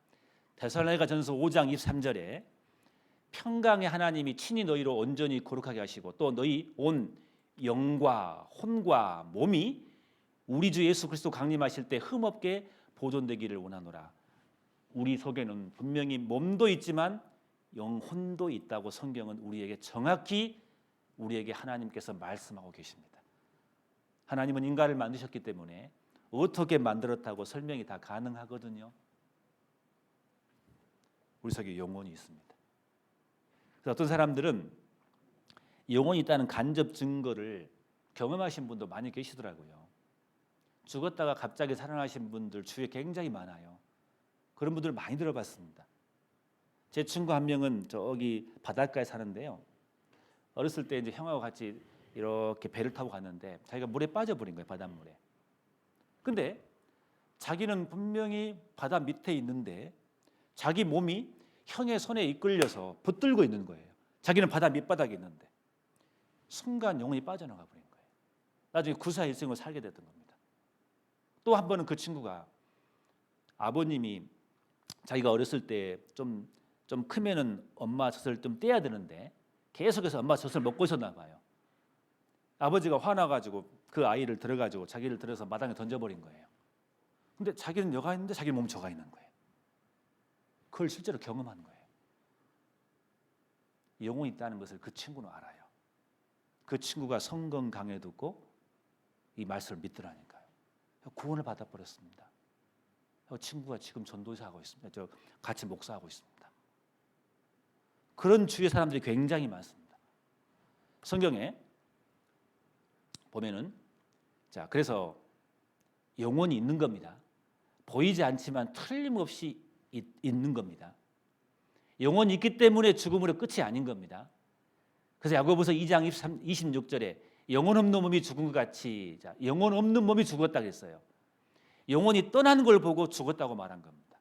데살로니가전서 5장 23절에 평강의 하나님이 친히 너희로 온전히 거룩하게 하시고 또 너희 온 영과 혼과 몸이 우리 주 예수 그리스도 강림하실 때 흠없게 보존되기를 원하노라. 우리 속에는 분명히 몸도 있지만 영혼도 있다고 성경은 우리에게 정확히 우리에게 하나님께서 말씀하고 계십니다. 하나님은 인간을 만드셨기 때문에 어떻게 만들었다고 설명이 다 가능하거든요. 우리 속에 영혼이 있습니다. 그래서 어떤 사람들은 영혼이 있다는 간접 증거를 경험하신 분도 많이 계시더라고요. 죽었다가 갑자기 살아나신 분들 주위에 굉장히 많아요. 그런 분들 많이 들어봤습니다. 제 친구 한 명은 저기 바닷가에 사는데요. 어렸을 때 이제 형하고 같이 이렇게 배를 타고 갔는데 자기가 물에 빠져버린 거예요. 바닷물에. 근데 자기는 분명히 바다 밑에 있는데 자기 몸이 형의 손에 이끌려서 붙들고 있는 거예요. 자기는 바다 밑바닥에 있는데 순간 영혼이 빠져나가 버린 거예요. 나중에 구사일생을 살게 됐던 겁니다. 또 한 번은 그 친구가 아버님이 자기가 어렸을 때 좀 크면은 엄마 젖을 좀 떼야 되는데 계속해서 엄마 젖을 먹고 있었나 봐요. 아버지가 화나가지고 그 아이를 들어가지고 자기를 들어서 마당에 던져버린 거예요. 근데 자기는 여가 있는데 자기 몸은 저가 있는 거예요. 그걸 실제로 경험한 거예요. 영혼이 있다는 것을 그 친구는 알아요. 그 친구가 성경 강해 듣고 이 말씀을 믿더라니까요. 구원을 받아버렸습니다. 친구가 지금 전도사하고 있습니다. 같이 목사하고 있습니다. 그런 주위의 사람들이 굉장히 많습니다. 성경에 보면은 자 그래서 영혼이 있는 겁니다. 보이지 않지만 틀림없이 있는 겁니다. 영혼이 있기 때문에 죽음으로 끝이 아닌 겁니다. 그래서 야고보서 2장 26절에 영혼 없는 몸이 죽은 것 같이 영혼 없는 몸이 죽었다 그랬어요. 영혼이 떠난 걸 보고 죽었다고 말한 겁니다.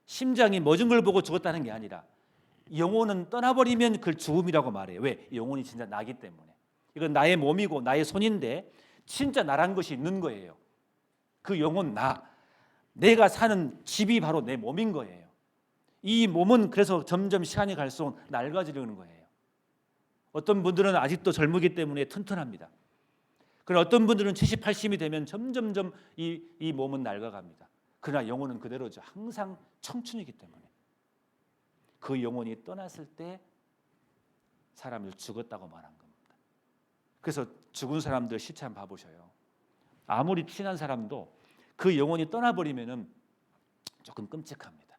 심장이 멎은 걸 보고 죽었다는 게 아니라 영혼은 떠나버리면 그걸 죽음이라고 말해요. 왜? 영혼이 진짜 나기 때문에. 이건 나의 몸이고 나의 손인데 진짜 나란 것이 있는 거예요. 그 영혼 내가 사는 집이 바로 내 몸인 거예요. 이 몸은 그래서 점점 시간이 갈수록 낡아지려는 거예요. 어떤 분들은 아직도 젊기 때문에 튼튼합니다. 그러나 어떤 분들은 70, 80이 되면 점점점 이 몸은 낡아갑니다. 그러나 영혼은 그대로죠. 항상 청춘이기 때문에. 그 영혼이 떠났을 때 사람을 죽었다고 말한 겁니다. 그래서 죽은 사람들 시체 한번 봐보셔요. 아무리 친한 사람도 그 영혼이 떠나버리면 조금 끔찍합니다.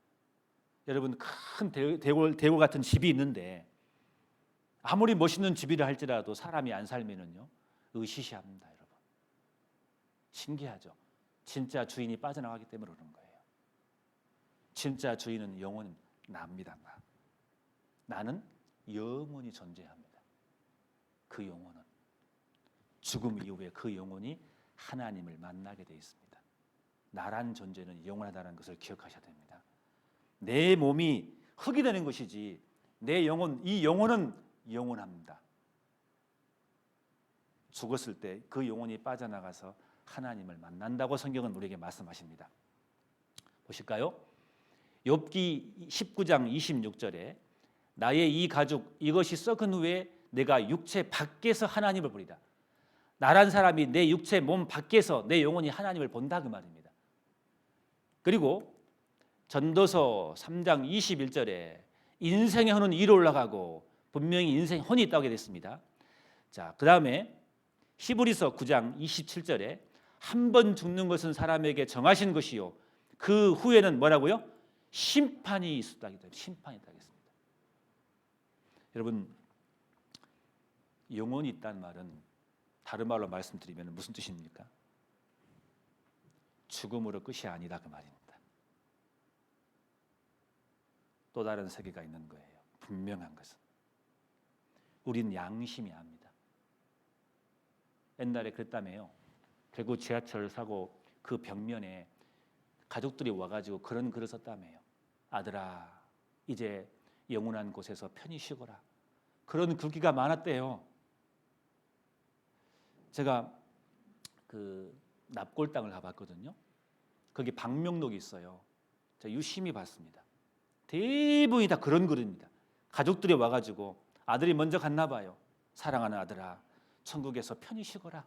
여러분 큰 대골 같은 집이 있는데 아무리 멋있는 집이라 할지라도 사람이 안 살면은요 으시시합니다, 여러분. 신기하죠. 진짜 주인이 빠져나가기 때문에 그런 거예요. 진짜 주인은 영혼은 나입니다. 나는 영원히 존재합니다. 그 영혼은 죽음 이후에 그 영혼이 하나님을 만나게 되어 있습니다. 나란 존재는 영원하다는 것을 기억하셔야 됩니다. 내 몸이 흙이 되는 것이지 내 영혼, 이 영혼은 영원합니다. 죽었을 때 그 영혼이 빠져나가서 하나님을 만난다고 성경은 우리에게 말씀하십니다. 보실까요? 욥기 19장 26절에 나의 이 가죽 이것이 썩은 후에 내가 육체 밖에서 하나님을 보리다. 나란 사람이 내 육체 몸 밖에서 내 영혼이 하나님을 본다 그 말입니다. 그리고 전도서 3장 21절에 인생의 혼은 위로 올라가고 분명히 인생 혼이 있다고 하게 됐습니다. 자, 그다음에 히브리서 9장 27절에 한 번 죽는 것은 사람에게 정하신 것이요 그 후에는 뭐라고요? 심판이 있었다. 심판이 있다 했습니다. 여러분, 영혼이 있다는 말은 다른 말로 말씀드리면 무슨 뜻입니까? 죽음으로 끝이 아니다 그 말입니다. 또 다른 세계가 있는 거예요. 분명한 것은 우린 양심이 압니다. 옛날에 그랬다며요. 대구 지하철 사고 그 벽면에 가족들이 와가지고 그런 글을 썼다며요. 아들아, 이제 영원한 곳에서 편히 쉬거라. 그런 글귀가 많았대요. 제가 그 납골당을 가봤거든요. 거기 방명록이 있어요. 제가 유심히 봤습니다. 대부분이 다 그런 글입니다. 가족들이 와가지고 아들이 먼저 갔나 봐요. 사랑하는 아들아, 천국에서 편히 쉬거라.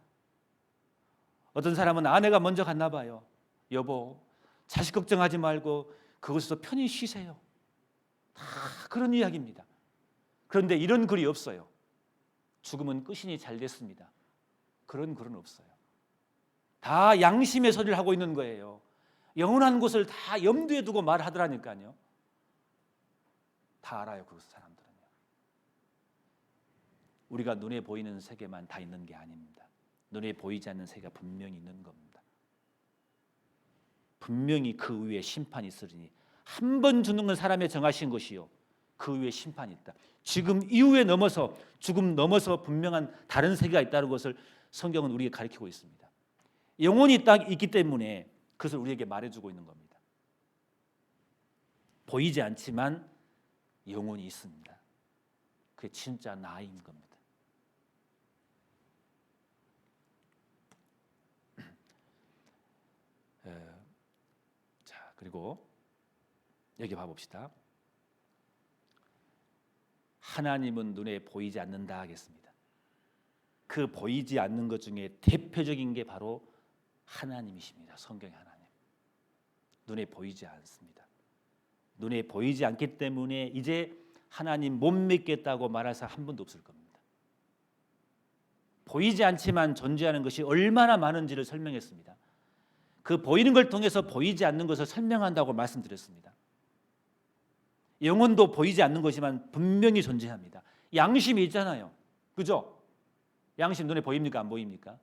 어떤 사람은 아내가 먼저 갔나 봐요. 여보, 자식 걱정하지 말고 그곳에서 편히 쉬세요. 다 그런 이야기입니다. 그런데 이런 글이 없어요. 죽음은 끝이니 잘 됐습니다. 그런 글은 없어요. 다 양심의 소리를 하고 있는 거예요. 영원한 곳을 다 염두에 두고 말하더라니까요. 다 알아요, 그 사람들은요. 우리가 눈에 보이는 세계만 다 있는 게 아닙니다. 눈에 보이지 않는 세계가 분명히 있는 겁니다. 분명히 그 위에 심판이 있으리니 한 번 죽는 건 사람의 정하신 것이요, 그 위에 심판이 있다. 지금 이후에 넘어서 죽음 넘어서 분명한 다른 세계가 있다는 것을 성경은 우리에게 가르치고 있습니다. 영혼이 딱 있기 때문에 그것을 우리에게 말해주고 있는 겁니다. 보이지 않지만 영혼이 있습니다. 그게 진짜 나인 겁니다. 자, 그리고 여기 봐봅시다. 하나님은 눈에 보이지 않는다 하겠습니다. 그 보이지 않는 것 중에 대표적인 게 바로 하나님이십니다. 성경의 하나님. 눈에 보이지 않습니다. 눈에 보이지 않기 때문에 이제 하나님 못 믿겠다고 말할 사람 한 분도 없을 겁니다. 보이지 않지만 존재하는 것이 얼마나 많은지를 설명했습니다. 그 보이는 걸 통해서 보이지 않는 것을 설명한다고 말씀드렸습니다. 영혼도 보이지 않는 것이지만 분명히 존재합니다. 양심이 있잖아요. 그죠? 양심 눈에 보입니까? 안 보입니까?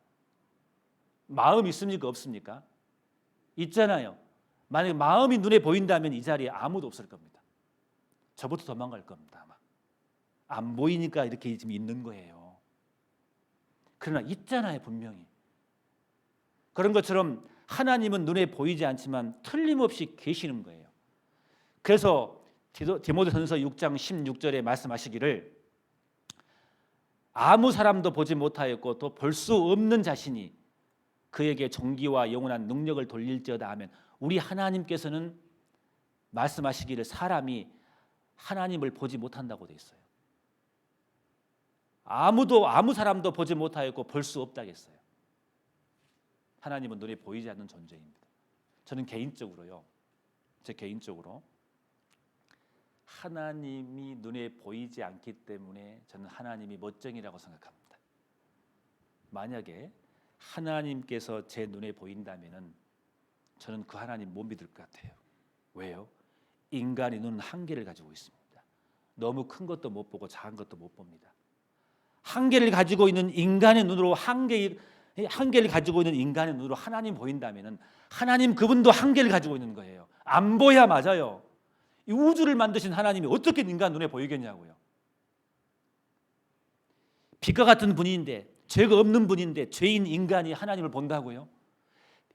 마음 있습니까? 없습니까? 있잖아요. 만약에 마음이 눈에 보인다면 이 자리에 아무도 없을 겁니다. 저부터 도망갈 겁니다. 아마. 안 보이니까 이렇게 지금 있는 거예요. 그러나 있잖아요, 분명히. 그런 것처럼 하나님은 눈에 보이지 않지만 틀림없이 계시는 거예요. 그래서 디모데전서 6장 16절에 말씀하시기를 아무 사람도 보지 못하였고 또 볼 수 없는 자신이 그에게 존귀와 영원한 능력을 돌릴지어다 하면, 우리 하나님께서는 말씀하시기를 사람이 하나님을 보지 못한다고 되어 있어요. 아무 사람도 보지 못하였고 볼 수 없다고 했어요. 하나님은 눈에 보이지 않는 존재입니다. 저는 개인적으로요, 제 개인적으로 하나님이 눈에 보이지 않기 때문에 저는 하나님이 멋쟁이라고 생각합니다. 만약에 하나님께서 제 눈에 보인다면은 저는 그 하나님 못 믿을 것 같아요. 왜요? 인간의 눈은 한계를 가지고 있습니다. 너무 큰 것도 못 보고 작은 것도 못 봅니다. 한계를 가지고 있는 인간의 눈으로 한계를 가지고 있는 인간의 눈으로 하나님 보인다면은 하나님 그분도 한계를 가지고 있는 거예요. 안 보야 맞아요. 이 우주를 만드신 하나님이 어떻게 인간 눈에 보이겠냐고요. 빛과 같은 분인데, 죄가 없는 분인데 죄인 인간이 하나님을 본다고요?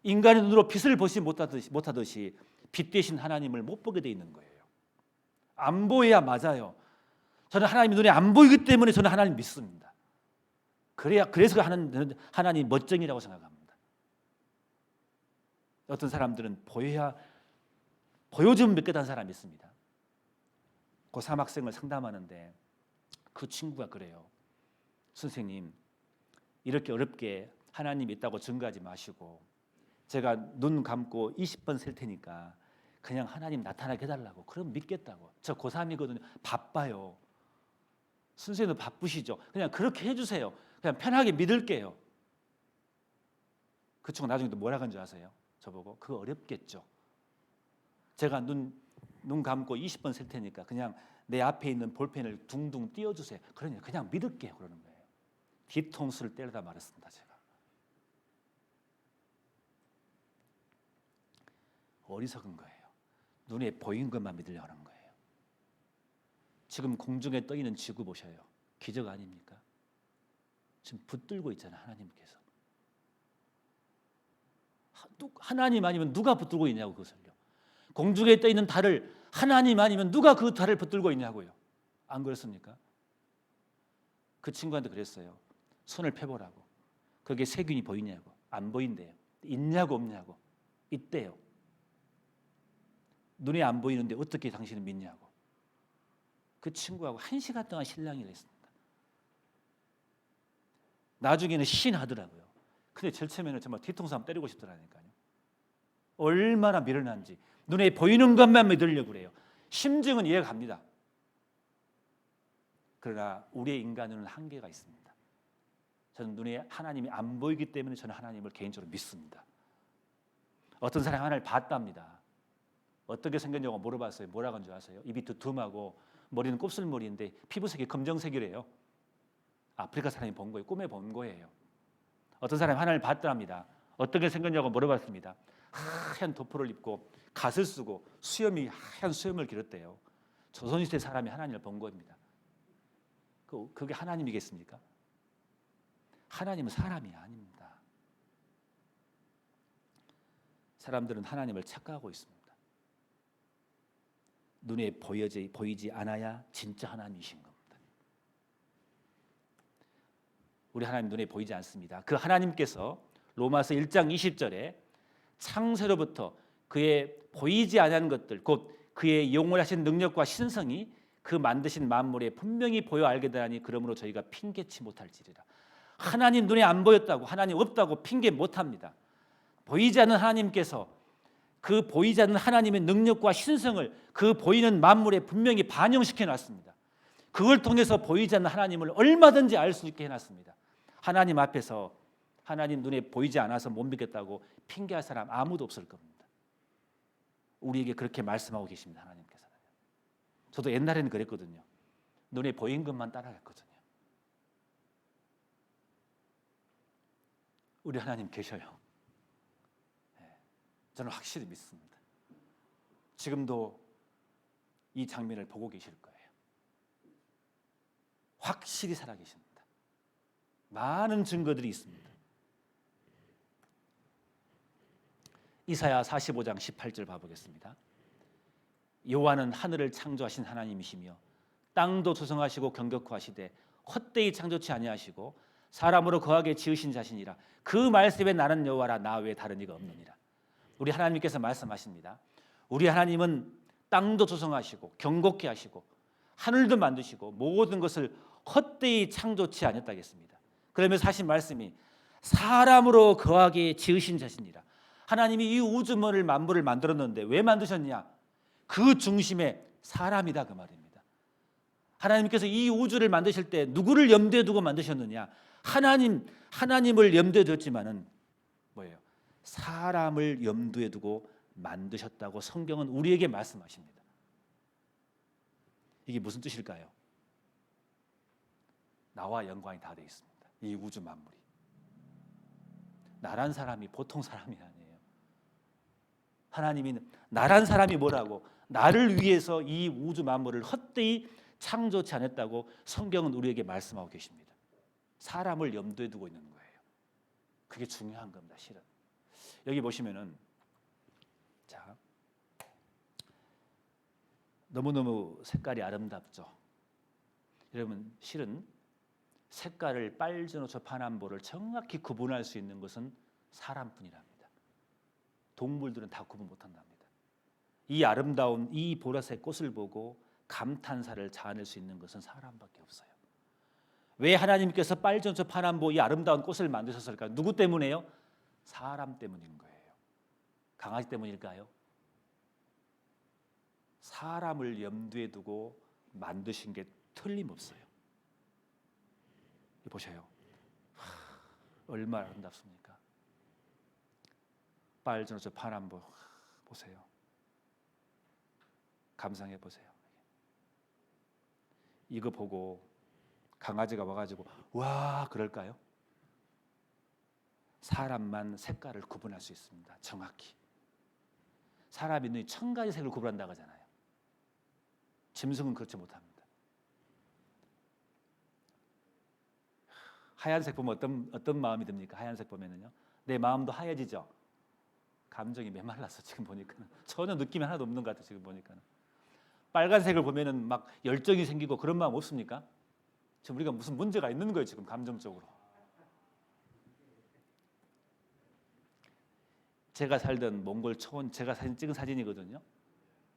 인간의 눈으로 빛을 보지 못하듯이 빛 대신 하나님을 못 보게 돼 있는 거예요. 안 보여야 맞아요. 저는 하나님 눈에 안 보이기 때문에 저는 하나님 믿습니다. 그래서 하나님 멋쟁이라고 생각합니다. 어떤 사람들은 보여주면 믿겠다는 사람이 있습니다. 고3 학생을 상담하는데 그 친구가 그래요. 선생님, 이렇게 어렵게 하나님 있다고 증거하지 마시고 제가 눈 감고 20번 셀 테니까 그냥 하나님 나타나게 해달라고. 그럼 믿겠다고. 저 고3이거든요. 바빠요. 선생님도 바쁘시죠. 그냥 그렇게 해주세요. 그냥 편하게 믿을게요. 그 친구 나중에 또 뭐라 그런 줄 아세요? 저보고 그거 어렵겠죠. 제가 눈 감고 20번 셀 테니까 그냥 내 앞에 있는 볼펜을 둥둥 띄워주세요. 그러니 그냥 믿을게요. 그러는 거예요. 뒤통수를 때리다 말았습니다. 제가. 어리석은 거예요. 눈에 보이는 것만 믿으려고 하는 거예요. 지금 공중에 떠 있는 지구 보셔요. 기적 아닙니까? 지금 붙들고 있잖아요. 하나님께서. 하나님 아니면 누가 붙들고 있냐고 그것을요. 공중에 떠 있는 달을 하나님 아니면 누가 그 달을 붙들고 있냐고요. 안 그렇습니까? 그 친구한테 그랬어요. 손을 펴보라고. 거기에 세균이 보이냐고. 안 보인대요. 있냐고 없냐고. 있대요. 눈에 안 보이는데 어떻게 당신은 믿냐고. 그 친구하고 1시간 동안 실랑이를 했습니다. 나중에는 시인하더라고요. 근데 제일 처음에는 정말 뒤통수 한번 때리고 싶더라니까요. 얼마나 미련한지. 눈에 보이는 것만 믿으려고 그래요. 심증은 이해가 갑니다. 그러나 우리의 인간은 한계가 있습니다. 저는 눈에 하나님이 안 보이기 때문에 저는 하나님을 개인적으로 믿습니다. 어떤 사람이 하나님을 봤답니다. 어떻게 생겼냐고 물어봤어요. 뭐라고 한 줄 아세요? 입이 두툼하고 머리는 곱슬머리인데 피부색이 검정색이래요. 아프리카 사람이 본 거예요. 꿈에 본 거예요. 어떤 사람이 하나님을 봤답니다. 어떻게 생겼냐고 물어봤습니다. 하얀 도포를 입고 갓을 쓰고 하얀 수염을 기렀대요. 조선시대 사람이 하나님을 본 겁니다. 그게 하나님이겠습니까? 하나님은 사람이 아닙니다. 사람들은 하나님을 착각하고 있습니다. 눈에 보이지 않아야 진짜 하나님이신 겁니다. 우리 하나님 눈에 보이지 않습니다. 그 하나님께서 로마서 1장 20절에 창세로부터 그의 보이지 않은 것들 곧 그의 영원하신 능력과 신성이 그 만드신 만물에 분명히 보여 알게 되나니 그러므로 저희가 핑계치 못할지리라. 하나님 눈에 안 보였다고 하나님 없다고 핑계 못합니다. 보이지 않는 하나님께서 그 보이지 않는 하나님의 능력과 신성을 그 보이는 만물에 분명히 반영시켜 놨습니다. 그걸 통해서 보이지 않는 하나님을 얼마든지 알 수 있게 해놨습니다. 하나님 앞에서 하나님 눈에 보이지 않아서 못 믿겠다고 핑계할 사람 아무도 없을 겁니다. 우리에게 그렇게 말씀하고 계십니다. 하나님께서는. 저도 옛날에는 그랬거든요. 눈에 보인 것만 따라갔거든요. 우리 하나님 계셔요. 저는 확실히 믿습니다. 지금도 이 장면을 보고 계실 거예요. 확실히 살아계십니다. 많은 증거들이 있습니다. 이사야 45장 18절 봐보겠습니다. 여호와는 하늘을 창조하신 하나님이시며 땅도 조성하시고 경격하시되 헛되이 창조치 아니하시고 사람으로 거하게 지으신 자신이라. 그 말씀에 나는 여호와라 나 외에 다른 이가 없느니라. 우리 하나님께서 말씀하십니다. 우리 하나님은 땅도 조성하시고 경곡케 하시고 하늘도 만드시고 모든 것을 헛되이 창조치 아니었다겠습니다. 그러면서 하신 말씀이 사람으로 거하게 지으신 자신이라. 하나님이 이 우주만을 만물을 만들었는데 왜 만드셨냐? 그 중심에 사람이다 그 말입니다. 하나님께서 이 우주를 만드실 때 누구를 염두에 두고 만드셨느냐? 하나님을 염두에 뒀지만은 뭐예요? 사람을 염두에 두고 만드셨다고 성경은 우리에게 말씀하십니다. 이게 무슨 뜻일까요? 나와 연관이 다 되어 있습니다. 이 우주 만물이. 나란 사람이 보통 사람이 아니에요. 하나님이 나란 사람이 뭐라고? 나를 위해서 이 우주 만물을 헛되이 창조치 않았다고 성경은 우리에게 말씀하고 계십니다. 사람을 염두에 두고 있는 거예요. 그게 중요한 겁니다. 실은. 여기 보시면은 자 너무너무 색깔이 아름답죠. 여러분 실은 색깔을 빨주노초 파남보를 정확히 구분할 수 있는 것은 사람뿐이랍니다. 동물들은 다 구분 못한답니다. 이 아름다운 이 보라색 꽃을 보고 감탄사를 자아낼 수 있는 것은 사람밖에 없어요. 왜 하나님께서 빨주노초 파남보 이 아름다운 꽃을 만드셨을까요? 누구 때문에요? 사람 때문인 거예요. 강아지 때문일까요? 사람을 염두에 두고 만드신 게 틀림없어요. 보세요. 얼마나 아름답습니까? 빨주노초 파남보 보세요. 감상해 보세요. 이거 보고 강아지가 와가지고 와 그럴까요? 사람만 색깔을 구분할 수 있습니다. 정확히. 사람이 눈이 1000가지 색을 구분한다고 하잖아요. 짐승은 그렇지 못합니다. 하얀색 보면 어떤 마음이 듭니까? 하얀색 보면은요. 내 마음도 하얘지죠. 감정이 메말라서 지금 보니까는 전혀 느낌이 하나도 없는 것 같아요. 지금 보니까는 빨간색을 보면은 막 열정이 생기고 그런 마음 없습니까? 지금 우리가 무슨 문제가 있는 거예요. 지금 감정적으로. 제가 살던 몽골 초원 제가 찍은 사진이거든요.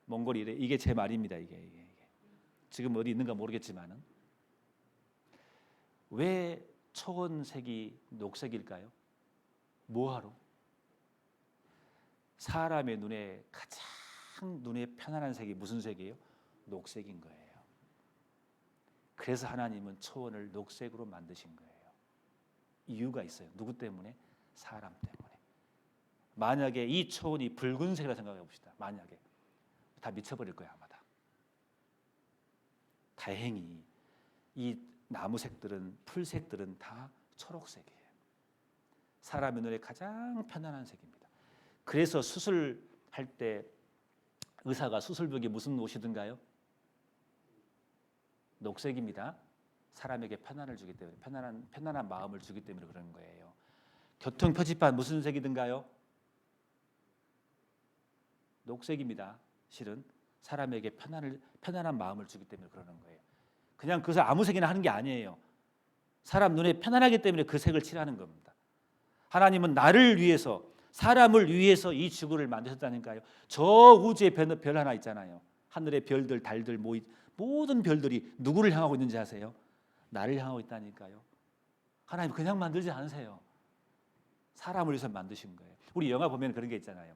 몽골이 이게 제 말입니다. 이게 지금 어디 있는가 모르겠지만은 왜 초원색이 녹색일까요? 뭐하러? 사람의 눈에 가장 눈에 편안한 색이 무슨 색이에요? 녹색인 거예요. 그래서 하나님은 초원을 녹색으로 만드신 거예요. 이유가 있어요. 누구 때문에? 사람 때문에. 만약에 이 초원이 붉은색이라 생각해 봅시다. 만약에 다 미쳐버릴 거야 아마 다. 다행히 이 나무색들은 풀색들은 다 초록색이에요. 사람의 눈에 가장 편안한 색입니다. 그래서 수술할 때 의사가 수술복이 무슨 옷이든가요? 녹색입니다. 사람에게 편안을 주기 때문에 편안한 마음을 주기 때문에 그런 거예요. 교통 표지판 무슨 색이든가요? 녹색입니다. 실은 사람에게 편안한 마음을 주기 때문에 그러는 거예요. 그냥 그것을 아무 색이나 하는 게 아니에요. 사람 눈에 편안하기 때문에 그 색을 칠하는 겁니다. 하나님은 나를 위해서 사람을 위해서 이 지구를 만드셨다니까요. 저 우주에 별 하나 있잖아요. 하늘의 별들, 달들, 모든 별들이 누구를 향하고 있는지 아세요? 나를 향하고 있다니까요. 하나님 그냥 만들지 않으세요. 사람을 위해서 만드신 거예요. 우리 영화 보면 그런 게 있잖아요.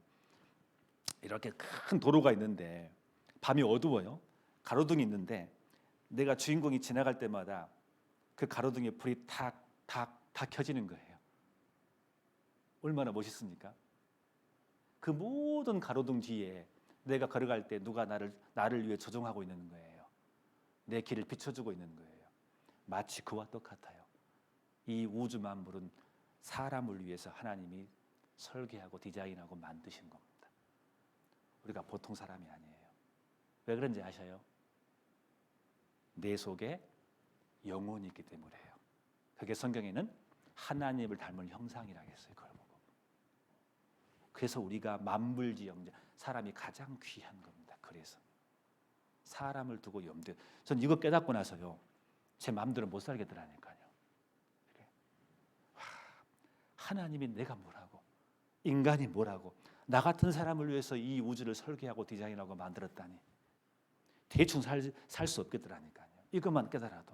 이렇게 큰 도로가 있는데 밤이 어두워요. 가로등이 있는데 내가 주인공이 지나갈 때마다 그 가로등에 불이 탁 켜지는 거예요. 얼마나 멋있습니까? 그 모든 가로등 뒤에 내가 걸어갈 때 누가 나를 위해 조종하고 있는 거예요. 내 길을 비춰주고 있는 거예요. 마치 그와 똑같아요. 이 우주 만물은 사람을 위해서 하나님이 설계하고 디자인하고 만드신 겁니다. 우리가 보통 사람이 아니에요. 왜 그런지 아셔요? 내 속에 영혼이 있기 때문에요. 그게 성경에는 하나님을 닮은 형상이라고 했어요. 그걸 보고. 그래서 우리가 만물지영자, 사람이 가장 귀한 겁니다. 그래서 사람을 두고 염두에, 전 이거 깨닫고 나서요, 제 마음대로 못 살겠더라니까요. 하나님이 내가 뭐라고, 인간이 뭐라고, 나 같은 사람을 위해서 이 우주를 설계하고 디자인하고 만들었다니 대충 살 수 없겠더라니까요. 이것만 깨달아도.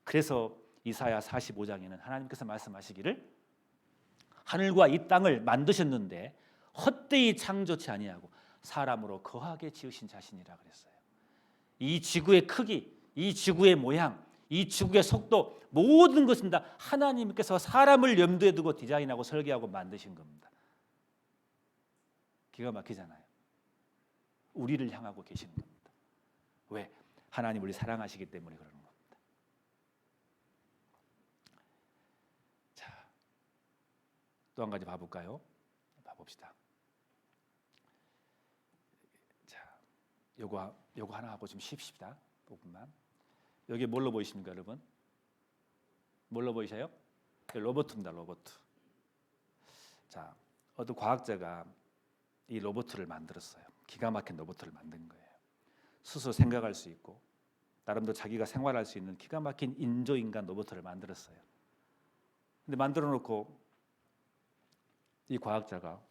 그래서 이사야 45장에는 하나님께서 말씀하시기를 하늘과 이 땅을 만드셨는데 헛되이 창조치 아니하고 사람으로 거하게 지으신 자신이라 그랬어요. 이 지구의 크기, 이 지구의 모양, 이 지구의 속도, 모든 것은 다 하나님께서 사람을 염두에 두고 디자인하고 설계하고 만드신 겁니다. 기가 막히잖아요. 우리를 향하고 계시는 겁니다. 왜? 하나님 우리 사랑하시기 때문에 그러는 겁니다. 자, 또 한 가지 봐볼까요? 봐봅시다. 자, 요거 하나 하고 좀 쉽시다. 5분만. 여기 뭘로 보이십니까, 여러분? 뭘로 보이셔요? 로봇입니다, 로봇. 자, 어떤 과학자가 이 로봇을 만들었어요. 기가 막힌 로봇을 만든 거예요. 스스로 생각할 수 있고 나름대로 자기가 생활할 수 있는 기가 막힌 인조인간 로봇을 만들었어요. 근데 만들어 놓고 이 과학자가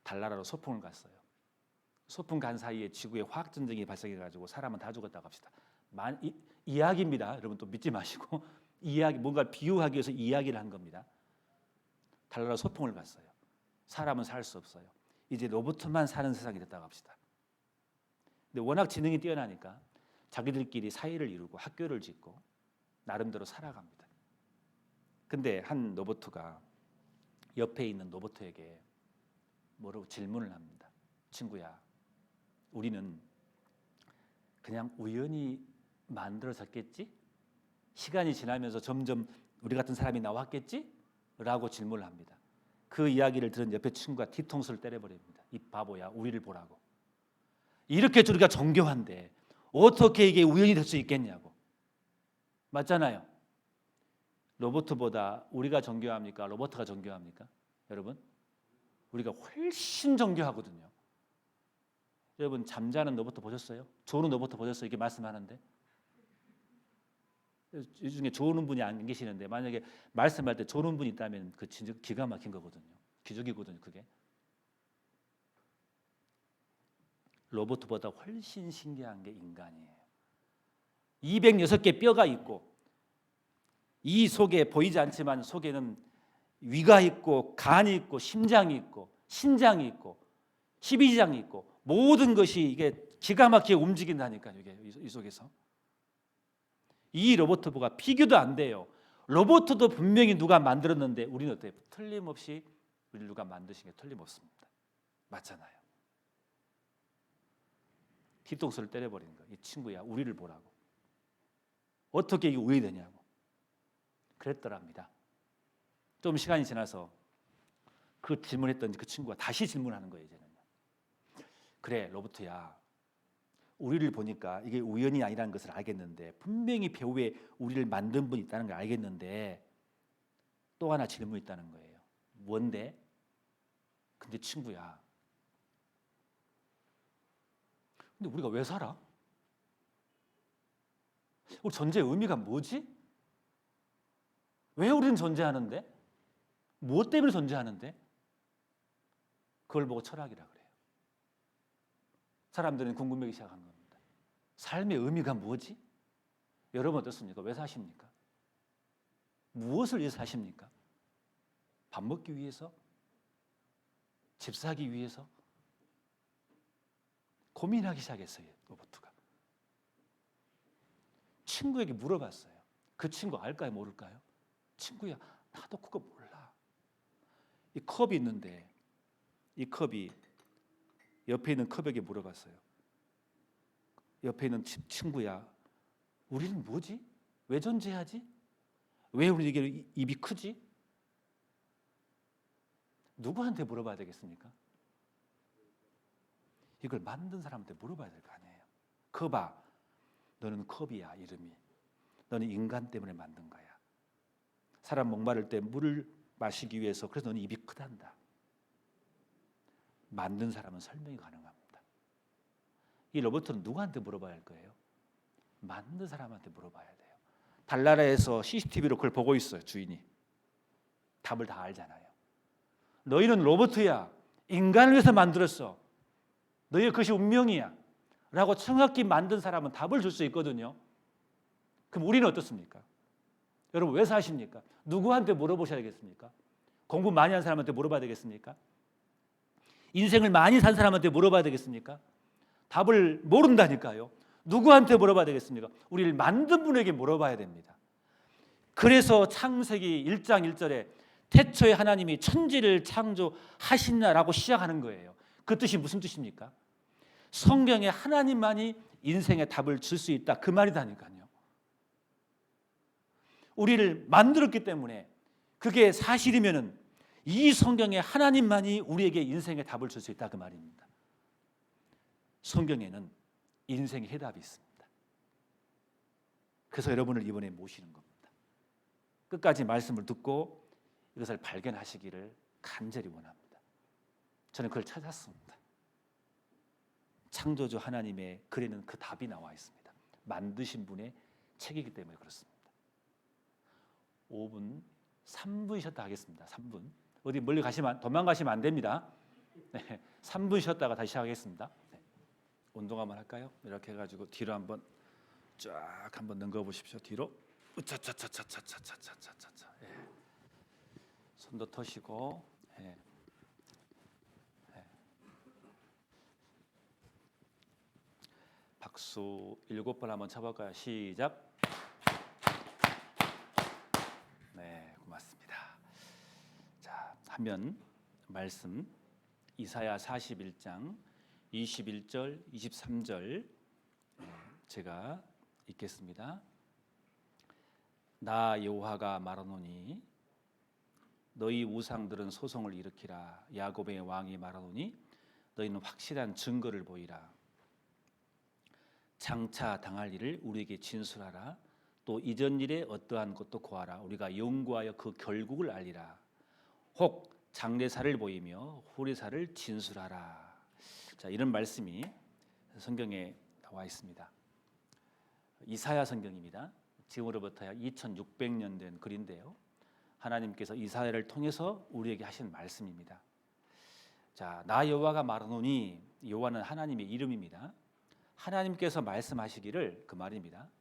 달나라로 소풍을 갔어요. 소풍 간 사이에 지구에 화학전쟁이 발생해가지고 사람은 다 죽었다고 합시다. 이야기입니다. 여러분 또 믿지 마시고 이야기, 뭔가 비유하기 위해서 이야기를 한 겁니다. 달나라 소풍을 갔어요. 사람은 살 수 없어요. 이제 로봇만 사는 세상이 됐다고 합시다. 근데 워낙 지능이 뛰어나니까 자기들끼리 사이를 이루고 학교를 짓고 나름대로 살아갑니다. 근데 한 로봇가 옆에 있는 로봇에게 뭐라고 질문을 합니다. 친구야, 우리는 그냥 우연히 만들어졌겠지? 시간이 지나면서 점점 우리 같은 사람이 나왔겠지? 라고 질문을 합니다. 그 이야기를 들은 옆에 친구가 뒤통수를 때려버립니다. 이 바보야, 우리를 보라고. 이렇게 우리가 정교한데 어떻게 이게 우연이 될 수 있겠냐고. 맞잖아요. 로봇보다 우리가 정교합니까? 로봇가 정교합니까? 여러분, 우리가 훨씬 정교하거든요. 여러분, 잠자는 로봇 보셨어요? 조는 로봇 보셨어요? 이렇게 말씀하는데 이 중에 조는 분이 안 계시는데 만약에 말씀할 때 조는 분이 있다면 그 진짜 기가 막힌 거거든요. 기적이거든요. 그게 로봇보다 훨씬 신기한 게 인간이에요. 206개 뼈가 있고 이 속에 보이지 않지만 속에는 위가 있고 간이 있고 심장이 있고 신장이 있고 십이지장이 있고 모든 것이 이게 기가 막히게 움직인다니까요. 이게 이 속에서 이 로봇가 비교도 안 돼요. 로봇도 분명히 누가 만들었는데 우리는 어때요? 틀림없이 우리 누가 만드신 게 틀림없습니다. 맞잖아요. 뒤통수를 때려버리는 거예요. 이 친구야, 우리를 보라고. 어떻게 이게 우연이 되냐고. 그랬더랍니다. 좀 시간이 지나서 그 질문했던 그 친구가 다시 질문하는 거예요. 이제는. 그래, 로봇야. 우리를 보니까 이게 우연이 아니라는 것을 알겠는데 분명히 배후에 우리를 만든 분이 있다는 걸 알겠는데 또 하나 질문이 있다는 거예요. 뭔데? 근데 친구야, 근데 우리가 왜 살아? 우리 존재의 의미가 뭐지? 왜 우리는 존재하는데? 무엇 때문에 존재하는데? 그걸 보고 철학이라 그래요. 사람들은 궁금해하기 시작한 겁니다. 삶의 의미가 뭐지? 여러분 어떻습니까? 왜 사십니까? 무엇을 위해서 사십니까? 밥 먹기 위해서? 집 사기 위해서? 고민하기 시작했어요. 로봇가. 친구에게 물어봤어요. 그 친구 알까요? 모를까요? 친구야, 나도 그거 몰라. 이 컵이 있는데 이 컵이 옆에 있는 컵에게 물어봤어요. 옆에 있는 친구야, 우리는 뭐지? 왜 존재하지? 왜 우리에게 입이 크지? 누구한테 물어봐야 되겠습니까? 이걸 만든 사람한테 물어봐야 될 거 아니에요. 컵아, 너는 컵이야, 이름이. 너는 인간 때문에 만든 거야. 사람 목마를 때 물을 마시기 위해서. 그래서 너는 입이 크단다. 만든 사람은 설명이 가능합니다. 이 로봇은 누구한테 물어봐야 할 거예요? 만든 사람한테 물어봐야 돼요. 달나라에서 CCTV로 그걸 보고 있어요. 주인이. 답을 다 알잖아요. 너희는 로봇이야. 인간을 위해서 만들었어. 너희의 것이 운명이야. 라고 정확히 만든 사람은 답을 줄 수 있거든요. 그럼 우리는 어떻습니까? 여러분 왜 사십니까? 누구한테 물어보셔야 되겠습니까? 공부 많이 한 사람한테 물어봐야 되겠습니까? 인생을 많이 산 사람한테 물어봐야 되겠습니까? 답을 모른다니까요. 누구한테 물어봐야 되겠습니까? 우리를 만든 분에게 물어봐야 됩니다. 그래서 창세기 1장 1절에 태초에 하나님이 천지를 창조하시나라고 시작하는 거예요. 그 뜻이 무슨 뜻입니까? 성경에 하나님만이 인생의 답을 줄 수 있다. 그 말이다니까요. 우리를 만들었기 때문에 그게 사실이면은 이 성경에 하나님만이 우리에게 인생의 답을 줄 수 있다. 그 말입니다. 성경에는 인생의 해답이 있습니다. 그래서 여러분을 이번에 모시는 겁니다. 끝까지 말씀을 듣고 이것을 발견하시기를 간절히 원합니다. 저는 그걸 찾았습니다. 창조주 하나님의 글에는 그 답이 나와 있습니다. 만드신 분의 책이기 때문에 그렇습니다. 5분, 3분 쉬었다 하겠습니다. 3분. 어디 멀리 가시면 도망가시면 안 됩니다. 네, 3분 쉬었다가 다시 시작하겠습니다. 네. 운동 한번 할까요? 이렇게 해가지고 뒤로 한번 쫙 한번 넘겨 보십시오. 뒤로. 으차차차차차차차차차. 예. 손도 터시고. 예. 예. 박수 7번 한번 쳐볼까요? 시작. 네, 고맙습니다. 자, 하면 말씀 이사야 41장 21절, 23절 제가 읽겠습니다. 나 여호와가 말하노니 너희 우상들은 소송을 일으키라. 야곱의 왕이 말하노니 너희는 확실한 증거를 보이라. 장차 당할 일을 우리에게 진술하라. 또 이전 일에 어떠한 것도 고하라. 우리가 연구하여 그 결국을 알리라. 혹 장례사를 보이며 후례사를 진술하라. 자, 이런 말씀이 성경에 나와 있습니다. 이사야 성경입니다. 지금으로부터 약 2600년 된 글인데요. 하나님께서 이사야를 통해서 우리에게 하신 말씀입니다. 자, 나 여호와가 말하노니, 여호와는 하나님의 이름입니다. 하나님께서 말씀하시기를 그 말입니다.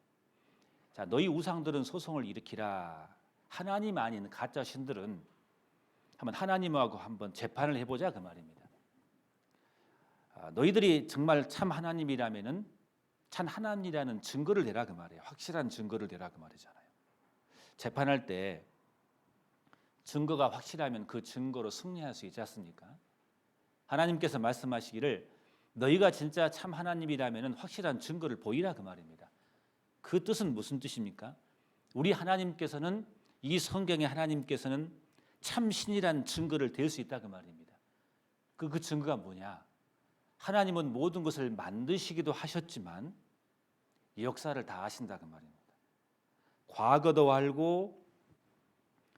자, 너희 우상들은 소송을 일으키라. 하나님 아닌 가짜 신들은 한번 하나님하고 한번 재판을 해보자 그 말입니다. 너희들이 정말 참 하나님이라면은 참 하나님이라는 증거를 대라 그 말이에요. 확실한 증거를 대라 그 말이잖아요. 재판할 때 증거가 확실하면 그 증거로 승리할 수 있지 않습니까? 하나님께서 말씀하시기를 너희가 진짜 참 하나님이라면은 확실한 증거를 보이라 그 말입니다. 그 뜻은 무슨 뜻입니까? 우리 하나님께서는, 이 성경의 하나님께서는 참 신이란 증거를 댈 수 있다 그 말입니다. 그 증거가 뭐냐? 하나님은 모든 것을 만드시기도 하셨지만 역사를 다 아신다 그 말입니다. 과거도 알고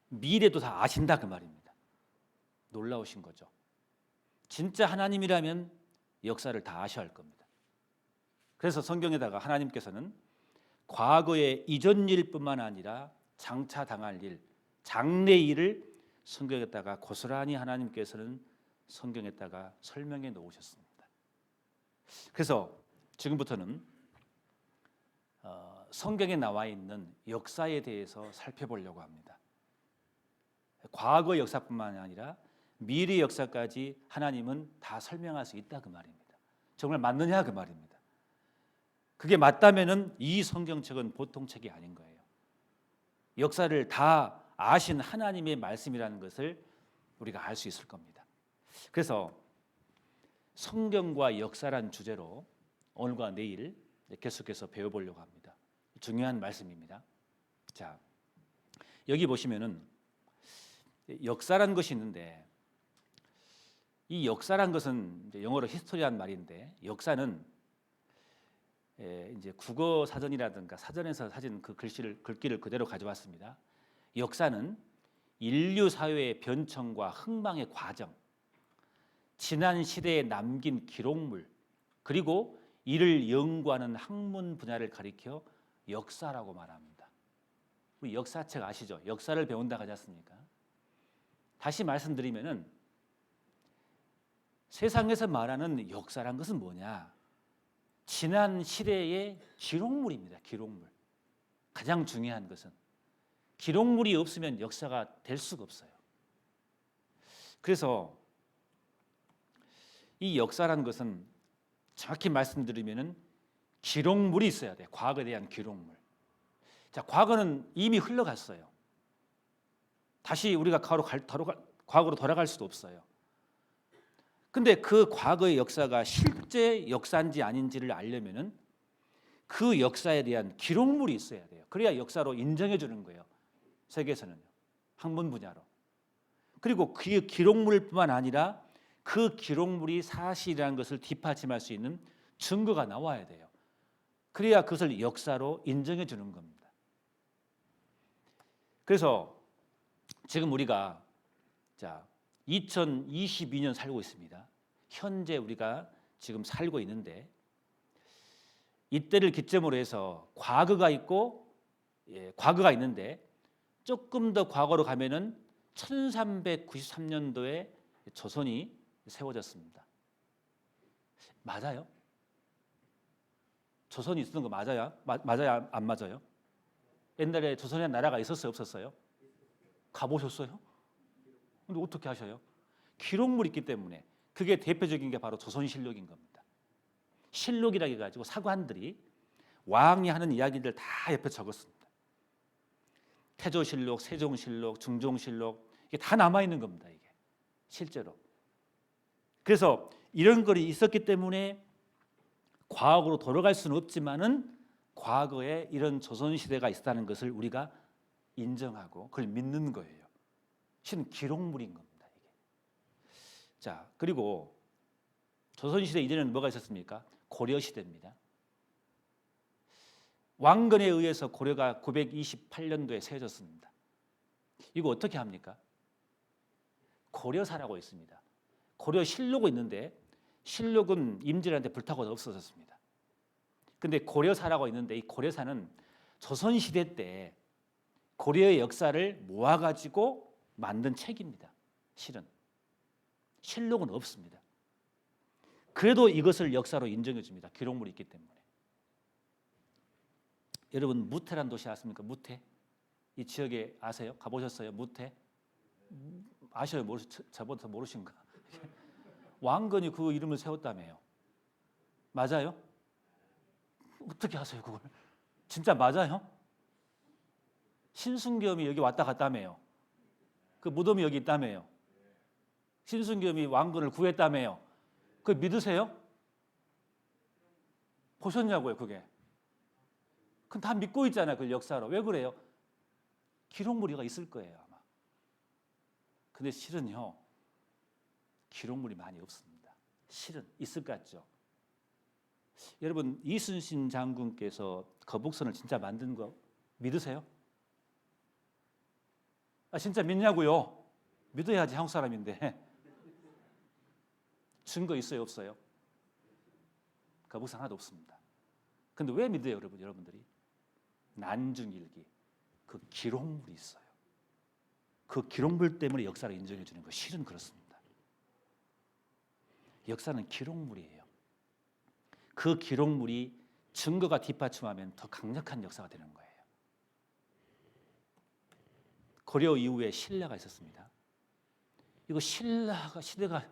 미래도 다 아신다 그 말입니다. 놀라우신 거죠. 진짜 하나님이라면 역사를 다 아셔야 할 겁니다. 그래서 성경에다가 하나님께서는 과거의 이전 일뿐만 아니라 장차 당할 일, 장래 일을 성경에다가 고스란히 하나님께서는 성경에다가 설명해 놓으셨습니다. 그래서 지금부터는 성경에 나와 있는 역사에 대해서 살펴보려고 합니다. 과거 역사뿐만 아니라 미래 역사까지 하나님은 다 설명할 수 있다 그 말입니다. 정말 맞느냐 그 말입니다. 그게 맞다면은 이 성경책은 보통 책이 아닌 거예요. 역사를 다 아신 하나님의 말씀이라는 것을 우리가 알 수 있을 겁니다. 그래서 성경과 역사란 주제로 오늘과 내일 계속해서 배워보려고 합니다. 중요한 말씀입니다. 자, 여기 보시면은 역사란 것이 있는데, 이 역사란 것은 이제 영어로 히스토리란 말인데, 역사는 이제 국어 사전이라든가 사전에서 사진 그 글귀를 그대로 가져왔습니다. 역사는 인류 사회의 변천과 흥망의 과정, 지난 시대에 남긴 기록물, 그리고 이를 연구하는 학문 분야를 가리켜 역사라고 말합니다. 우리 역사책 아시죠? 역사를 배운다 하지 않습니까? 다시 말씀드리면은 세상에서 말하는 역사란 것은 뭐냐? 지난 시대의 기록물입니다. 기록물. 가장 중요한 것은 기록물이 없으면 역사가 될 수가 없어요. 그래서 이 역사라는 것은 정확히 말씀드리면은 기록물이 있어야 돼요. 과거에 대한 기록물. 자, 과거는 이미 흘러갔어요. 다시 우리가 과거로 돌아갈 수도 없어요. 근데 그 과거의 역사가 실제 역사인지 아닌지를 알려면은 그 역사에 대한 기록물이 있어야 돼요. 그래야 역사로 인정해 주는 거예요. 세계에서는요. 학문 분야로. 그리고 그 기록물뿐만 아니라 그 기록물이 사실이라는 것을 뒷받침할 수 있는 증거가 나와야 돼요. 그래야 그것을 역사로 인정해 주는 겁니다. 그래서 지금 우리가 2022년 살고 있습니다. 현재 우리가 지금 살고 있는데, 이때를 기점으로 해서 과거가 있고, 과거가 있는데 조금 더 과거로 가면은 1393년도에 조선이 세워졌습니다. 맞아요? 조선이 있었던 거 맞아요? 맞아요? 안 맞아요? 옛날에 조선이라는 나라가 있었어요? 없었어요? 가보셨어요? 근데 어떻게 하셔요? 기록물이 있기 때문에. 그게 대표적인 게 바로 조선실록인 겁니다. 실록이라 해가지고 사관들이 왕이 하는 이야기들 다 옆에 적었습니다. 태조실록, 세종실록, 중종실록, 이게 다 남아있는 겁니다. 이게 실제로. 그래서 이런 것이 있었기 때문에 과거로 돌아갈 수는 없지만은 과거에 이런 조선시대가 있었다는 것을 우리가 인정하고 그걸 믿는 거예요. 실은 기록물인 겁니다. 이게. 자, 그리고 조선시대 이전에는 뭐가 있었습니까? 고려시대입니다. 왕건에 의해서 고려가 928년도에 세워졌습니다. 이거 어떻게 합니까? 고려사라고 있습니다. 고려실록이 있는데 실록은 임진왜란 때 불타고 없어졌습니다. 근데 고려사라고 있는데 이 고려사는 조선시대 때 고려의 역사를 모아가지고 만든 책입니다. 실은. 실록은 없습니다. 그래도 이것을 역사로 인정해 줍니다. 기록물이 있기 때문에. 여러분 무태란 도시 아십니까? 무태. 이 지역에 아세요? 가보셨어요? 무태? 아셔요? 저보다 모르신가? 왕건이 그 이름을 세웠다며요. 맞아요? 어떻게 아세요 그걸? 진짜 맞아요? 신순겸이 여기 왔다 갔다며요. 그 무덤이 여기 있다며요. 신순겸이 왕건을 구했다며요. 그거 믿으세요? 보셨냐고요 그게? 그건 다 믿고 있잖아요. 그 역사로. 왜 그래요? 기록물이가 있을 거예요 아마. 근데 실은요 기록물이 많이 없습니다. 실은 있을 것 같죠. 여러분 이순신 장군께서 거북선을 진짜 만든 거 믿으세요? 아 진짜 믿냐고요? 믿어야지 한국 사람인데. 증거 있어요 없어요? 거북선 하나도 없습니다. 근데 왜 믿어요 여러분들이? 난중일기 그 기록물이 있어요. 그 기록물 때문에 역사를 인정해 주는 거 실은 그렇습니다. 역사는 기록물이에요. 그 기록물이 증거가 뒷받침하면 더 강력한 역사가 되는 거예요. 고려 이후에 신라가 있었습니다. 이거 시대가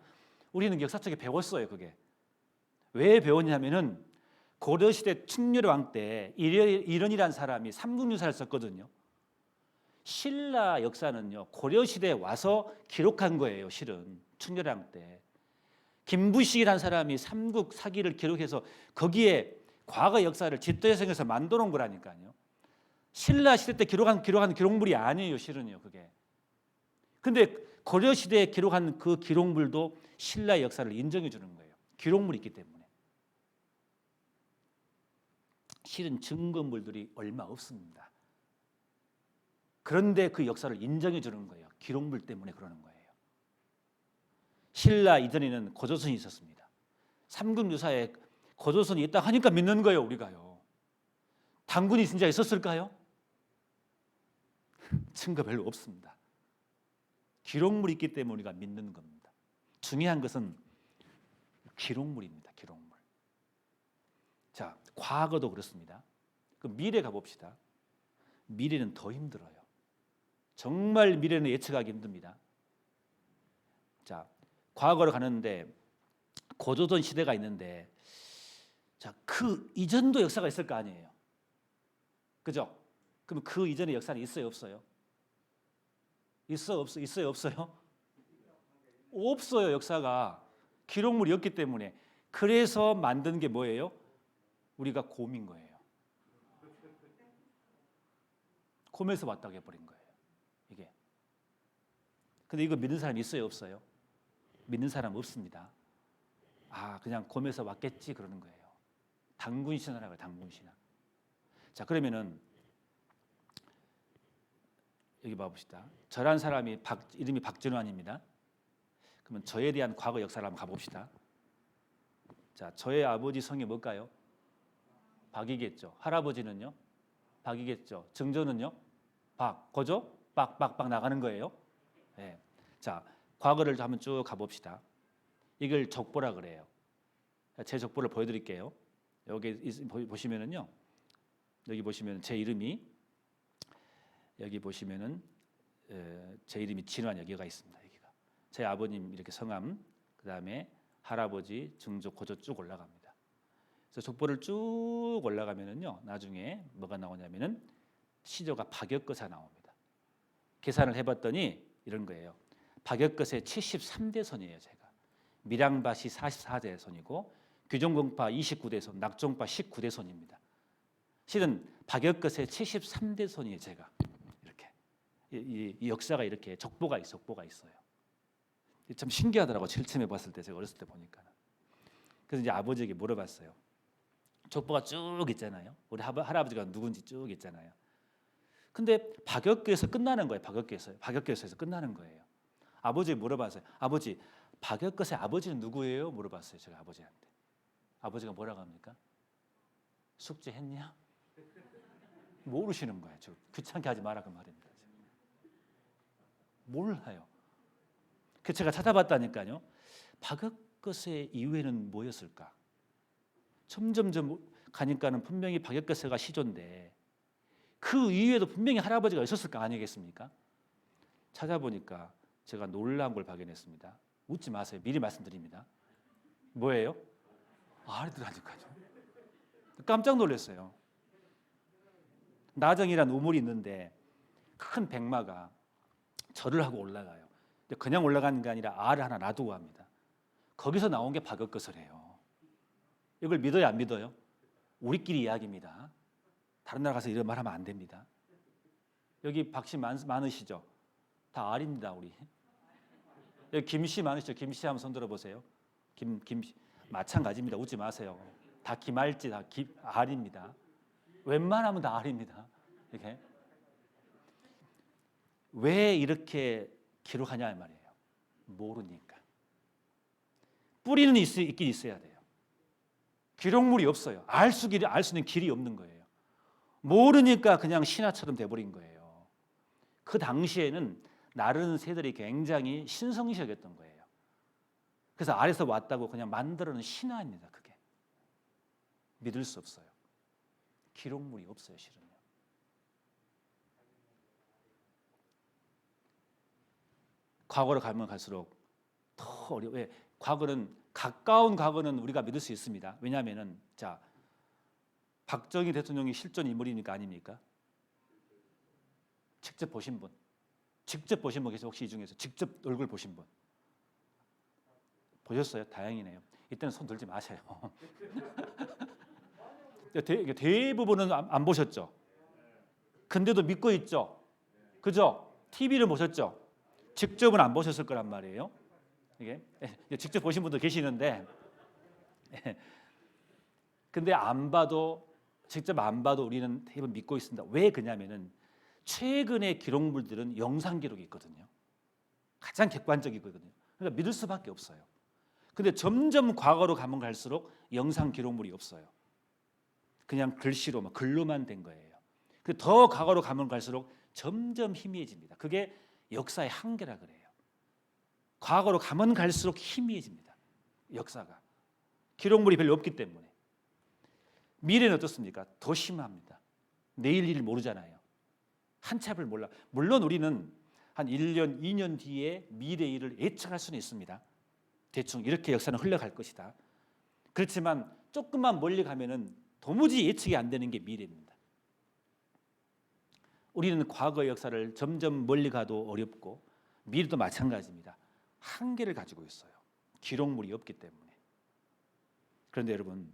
우리는 역사 쪽에 배웠어요. 그게 왜 배웠냐면은 고려시대 충렬왕 때 이런이라는 사람이 삼국유사를 썼거든요. 신라 역사는요 고려시대에 와서 기록한 거예요. 실은 충렬왕 때 김부식이라는 사람이 삼국 사기를 기록해서 거기에 과거 역사를 집도해석해서 만들어 놓은 거라니까요. 신라 시대 때 기록한 기록물이 아니에요. 실은요 그게. 근데 고려시대에 기록한 그 기록물도 신라의 역사를 인정해 주는 거예요. 기록물이 있기 때문에. 실은 증거물들이 얼마 없습니다. 그런데 그 역사를 인정해 주는 거예요. 기록물 때문에 그러는 거예요. 신라 이전에는 고조선이 있었습니다. 삼국유사에 고조선이 있다 하니까 믿는 거예요. 우리가요. 당군이 진짜 있었을까요? 증거 별로 없습니다. 기록물이 있기 때문에 우리가 믿는 겁니다. 중요한 것은 기록물입니다. 기록물. 자, 과거도 그렇습니다. 그럼 미래 가봅시다. 미래는 더 힘들어요. 정말 미래는 예측하기 힘듭니다. 자, 과거로 가는데 고조선 시대가 있는데 자, 그 이전도 역사가 있을 거 아니에요. 그죠? 그럼 그 이전의 역사는 있어요, 없어요? 있어요, 없어요? 없어요, 역사가. 기록물이 없기 때문에. 그래서 만든 게 뭐예요? 우리가 곰인 거예요. 곰에서 왔다고 해버린 거예요. 이게. 근데 이거 믿는 사람 있어요, 없어요? 믿는 사람 없습니다. 아, 그냥 곰에서 왔겠지 그러는 거예요. 당군신화라고 해요, 당군신화. 자, 그러면은 여기 봐봅시다. 저란 사람이 이름이 박진환입니다. 그러면 저에 대한 과거 역사를 한번 가봅시다. 자, 저의 아버지 성이 뭘까요? 박이겠죠. 할아버지는요? 박이겠죠. 증조는요? 박. 거죠? 빡빡빡 나가는 거예요. 네. 자, 과거를 한번 쭉 가봅시다. 이걸 족보라 그래요. 제 족보를 보여드릴게요. 여기 보시면은요. 여기 보시면 제 이름이 여기 보시면은 제 이름이 진환 여기가 있습니다. 여기가 제 아버님 이렇게 성함, 그 다음에 할아버지, 증조, 고조 쭉 올라갑니다. 그래서 족보를 쭉 올라가면은요, 나중에 뭐가 나오냐면은 시조가 박역거사 나옵니다. 계산을 해봤더니 이런 거예요. 박역거사의 73대손이에요. 제가 밀양밭이 44대손이고 규정공파 29대손, 낙종파 19대손입니다. 실은 박역것의 73대손이에요. 제가 이렇게 이 역사가 이렇게 족보가 있어요. 참 신기하더라고. 처음에 봤을 때 제가 어렸을 때 보니까. 그래서 이제 아버지에게 물어봤어요. 족보가 쭉 있잖아요. 우리 할아버지가 누군지 쭉 있잖아요. 근데 박역교에서 끝나는 거예요. 박역교에서 끝나는 거예요. 아버지에게 물어봤어요. 아버지, 박역것의 아버지는 누구예요? 물어봤어요. 제가 아버지한테. 아버지가 뭐라고 합니까? 숙제했냐? 모르시는 거예요. 저 귀찮게 하지 마라 그 말입니다. 몰라요. 그 제가 찾아봤다니까요. 박역것의 이후에는 뭐였을까? 점점점 가니까는 분명히 박역것세가 시조인데 그 이후에도 분명히 할아버지가 있었을 거 아니겠습니까? 찾아보니까 제가 놀라운 걸 발견했습니다. 웃지 마세요. 미리 말씀드립니다. 뭐예요? 아니더라니까요. 깜짝 놀랐어요. 나정이란 우물이 있는데 큰 백마가 절을 하고 올라가요. 근데 그냥 올라가는 게 아니라 알을 하나 놔두고 합니다. 거기서 나온 게 박역거설이에요. 이걸 믿어요, 안 믿어요? 우리끼리 이야기입니다. 다른 나라 가서 이런 말 하면 안 됩니다. 여기 박씨 많으시죠? 다 알입니다, 우리. 여기 김씨 많으시죠? 김씨 한번 손 들어보세요. 김씨 마찬가지입니다. 웃지 마세요. 다 김알지, 다 알입니다. 웬만하면 다 알입니다. 이렇게. 왜 이렇게 기록하냐 이 말이에요. 모르니까. 뿌리는 있긴 있어야 돼요. 기록물이 없어요. 알 수 있는 길이 없는 거예요. 모르니까 그냥 신화처럼 돼버린 거예요. 그 당시에는 나르는 새들이 굉장히 신성시 여겼던 거예요. 그래서 아래서 왔다고 그냥 만들어낸 신화입니다. 그게 믿을 수 없어요. 기록물이 없어요, 실은요. 과거로 가면 갈수록 더 어려워요. 왜? 가까운 과거는 우리가 믿을 수 있습니다. 왜냐하면은 자, 박정희 대통령이 실존 인물이니까 아닙니까? 직접 보신 분 계세요? 혹시 이 중에서 직접 얼굴 보신 분 보셨어요? 다행이네요. 이때는 손 들지 마세요. 대부분은 안 보셨죠. 근데도 믿고 있죠. 그죠? TV를 보셨죠. 직접은 안 보셨을 거란 말이에요. 이게 직접 보신 분도 계시는데, 근데 직접 안 봐도 우리는 대부분 믿고 있습니다. 왜 그러냐면은 최근의 기록물들은 영상 기록이 있거든요. 가장 객관적이거든요. 그러니까 믿을 수밖에 없어요. 근데 점점 과거로 가면 갈수록 영상 기록물이 없어요. 그냥 글씨로 글로만 된 거예요. 더 과거로 가면 갈수록 점점 희미해집니다. 그게 역사의 한계라 그래요. 과거로 가면 갈수록 희미해집니다. 역사가. 기록물이 별로 없기 때문에. 미래는 어떻습니까? 더 심합니다. 내일 일을 모르잖아요. 한치 앞을 몰라. 물론 우리는 한 1년, 2년 뒤에 미래 일을 예측할 수는 있습니다. 대충 이렇게 역사는 흘러갈 것이다. 그렇지만 조금만 멀리 가면은 도무지 예측이 안 되는 게 미래입니다. 우리는 과거의 역사를 점점 멀리 가도 어렵고 미래도 마찬가지입니다. 한계를 가지고 있어요. 기록물이 없기 때문에. 그런데 여러분,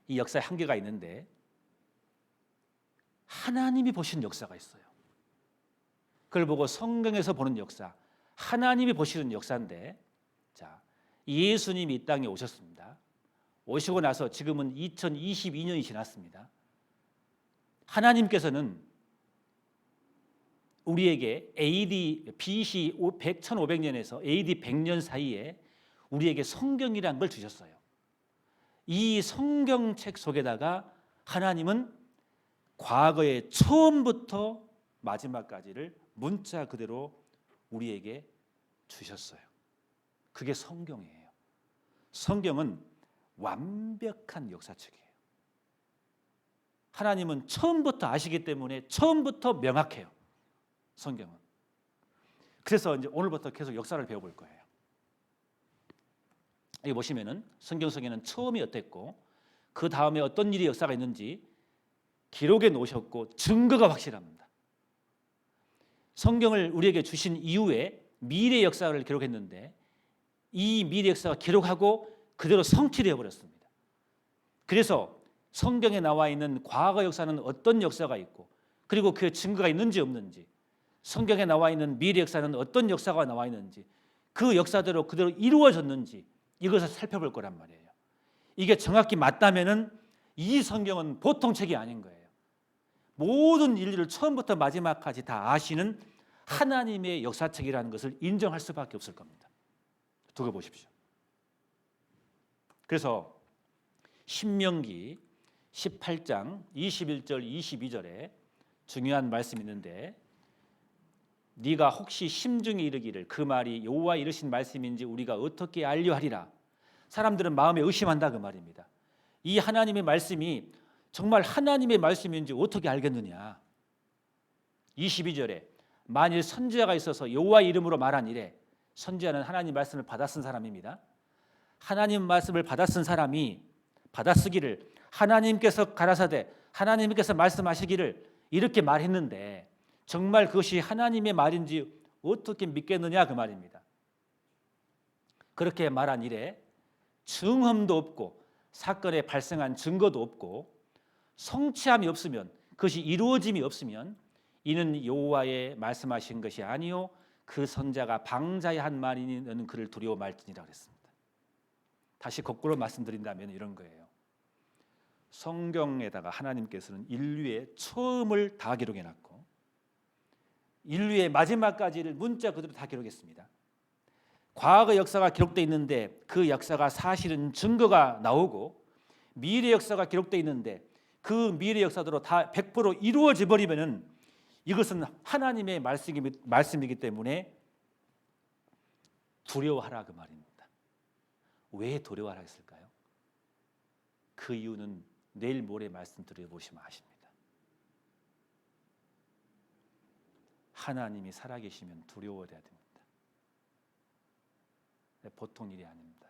이 역사에 한계가 있는데 하나님이 보시는 역사가 있어요. 그걸 보고 성경에서 보는 역사, 하나님이 보시는 역사인데, 자, 예수님이 이 땅에 오셨습니다. 오시고 나서 지금은 2022년이 지났습니다. 하나님께서는 우리에게 BC 1500년에서 AD 100년 사이에 우리에게 성경이라는 걸 주셨어요. 이 성경책 속에다가 하나님은 과거의 처음부터 마지막까지를 문자 그대로 우리에게 주셨어요. 그게 성경이에요. 성경은 완벽한 역사책이에요. 하나님은 처음부터 아시기 때문에 처음부터 명확해요. 성경은. 그래서 이제 오늘부터 계속 역사를 배워볼 거예요. 여기 보시면은 성경 속에는 처음이 어땠고 그 다음에 어떤 일이 역사가 있는지 기록해 놓으셨고 증거가 확실합니다. 성경을 우리에게 주신 이후에 미래 역사를 기록했는데 이 미래 역사가 기록하고 그대로 성취되어 버렸습니다. 그래서 성경에 나와 있는 과거 역사는 어떤 역사가 있고 그리고 그 증거가 있는지 없는지, 성경에 나와 있는 미래 역사는 어떤 역사가 나와 있는지, 그 역사대로 그대로 이루어졌는지 이것을 살펴볼 거란 말이에요. 이게 정확히 맞다면은 이 성경은 보통 책이 아닌 거예요. 모든 인류를 처음부터 마지막까지 다 아시는 하나님의 역사책이라는 것을 인정할 수밖에 없을 겁니다. 두고 보십시오. 그래서 신명기 18장 21절 22절에 중요한 말씀이 있는데, 네가 혹시 심중에 이르기를 그 말이 여호와 이르신 말씀인지 우리가 어떻게 알려하리라. 사람들은 마음에 의심한다 그 말입니다. 이 하나님의 말씀이 정말 하나님의 말씀인지 어떻게 알겠느냐. 22절에 만일 선지자가 있어서 여호와 이름으로 말한 이래, 선지자는 하나님 말씀을 받아쓴 사람입니다. 하나님 말씀을 받아쓴 사람이 받아쓰기를 하나님께서 가라사대 하나님께서 말씀하시기를 이렇게 말했는데 정말 그것이 하나님의 말인지 어떻게 믿겠느냐 그 말입니다. 그렇게 말한 이래 증언도 없고 사건에 발생한 증거도 없고 성취함이 없으면, 그것이 이루어짐이 없으면 이는 여호와의 말씀하신 것이 아니요 그 선자가 방자의 한 말이니 너는 그를 두려워 말지니라 그랬습니다. 다시 거꾸로 말씀드린다면 이런 거예요. 성경에다가 하나님께서는 인류의 처음을 다 기록해놨고 인류의 마지막까지를 문자 그대로 다 기록했습니다. 과거 역사가 기록되어 있는데 그 역사가 사실은 증거가 나오고 미래 역사가 기록되어 있는데 그 미래 역사대로 다 100% 이루어져 버리면은 이것은 하나님의 말씀이기 때문에 두려워하라 그 말입니다. 왜 두려워하라 했을까요? 그 이유는 내일 모레 말씀 드려보시면 아십니다. 하나님이 살아계시면 두려워해야 됩니다. 보통 일이 아닙니다.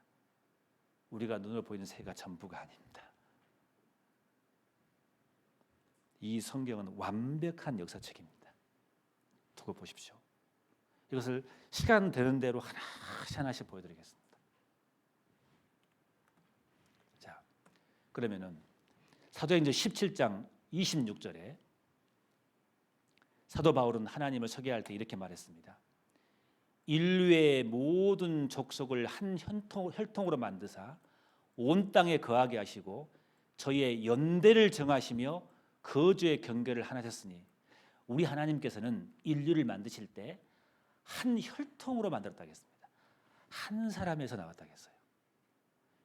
우리가 눈으로 보이는 세계가 전부가 아닙니다. 이 성경은 완벽한 역사책입니다. 두고 보십시오. 이것을 시간 되는 대로 하나씩 보여드리겠습니다. 자, 그러면은 사도행전 17장 26절에 사도 바울은 하나님을 소개할 때 이렇게 말했습니다. 인류의 모든 족속을 한 혈통으로 만드사 온 땅에 거하게 하시고 저희의 연대를 정하시며 거주의 경계를 하셨으니, 우리 하나님께서는 인류를 만드실 때 한 혈통으로 만들었다고 했습니다. 한 사람에서 나왔다고 했어요.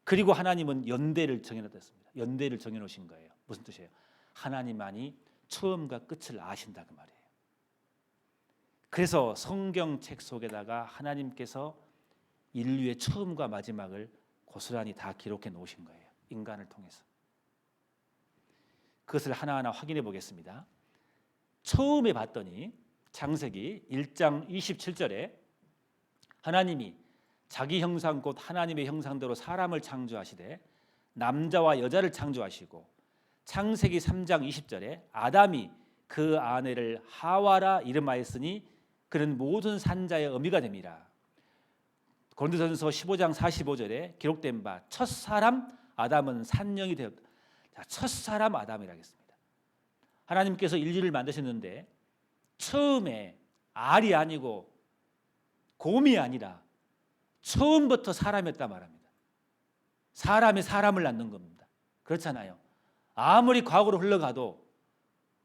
그리고 하나님은 연대를 정해놨다 했습니다. 연대를 정해놓으신 거예요. 무슨 뜻이에요? 하나님만이 처음과 끝을 아신다 그 말이에요. 그래서 성경책 속에다가 하나님께서 인류의 처음과 마지막을 고스란히 다 기록해 놓으신 거예요. 인간을 통해서. 그것을 하나하나 확인해 보겠습니다. 처음에 봤더니 창세기 1장 27절에 하나님이 자기 형상 곧 하나님의 형상대로 사람을 창조하시되 남자와 여자를 창조하시고, 창세기 3장 20절에 아담이 그 아내를 하와라 이름하였으니 그는 모든 산자의 어미가 됨이라. 고린도전서 15장 45절에 기록된 바 첫사람 아담은 산령이 되었다. 자, 첫사람 아담이라고 했습니다. 하나님께서 인류를 만드셨는데 처음에 알이 아니고 곰이 아니라 처음부터 사람이었다 말합니다. 사람이 사람을 낳는 겁니다. 그렇잖아요. 아무리 과거로 흘러가도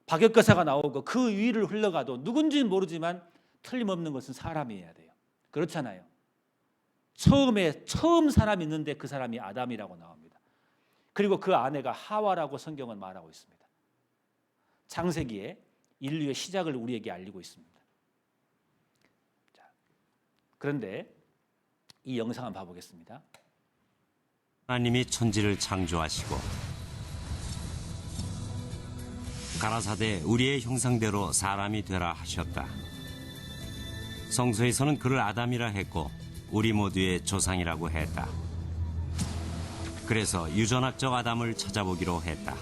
박역거사가 나오고 그 위를 흘러가도 누군지는 모르지만 틀림없는 것은 사람이어야 돼요. 그렇잖아요. 처음 사람이 있는데 그 사람이 아담이라고 나옵니다. 그리고 그 아내가 하와라고 성경은 말하고 있습니다. 창세기에 인류의 시작을 우리에게 알리고 있습니다. 자, 그런데 이 영상 한번 봐보겠습니다. 하나님이 천지를 창조하시고 가라사대 우리의 형상대로 사람이 되라 하셨다. 성서에서는 그를 아담이라 했고 우리 모두의 조상이라고 했다. 그래서 유전학적 아담을 찾아보기로 했다.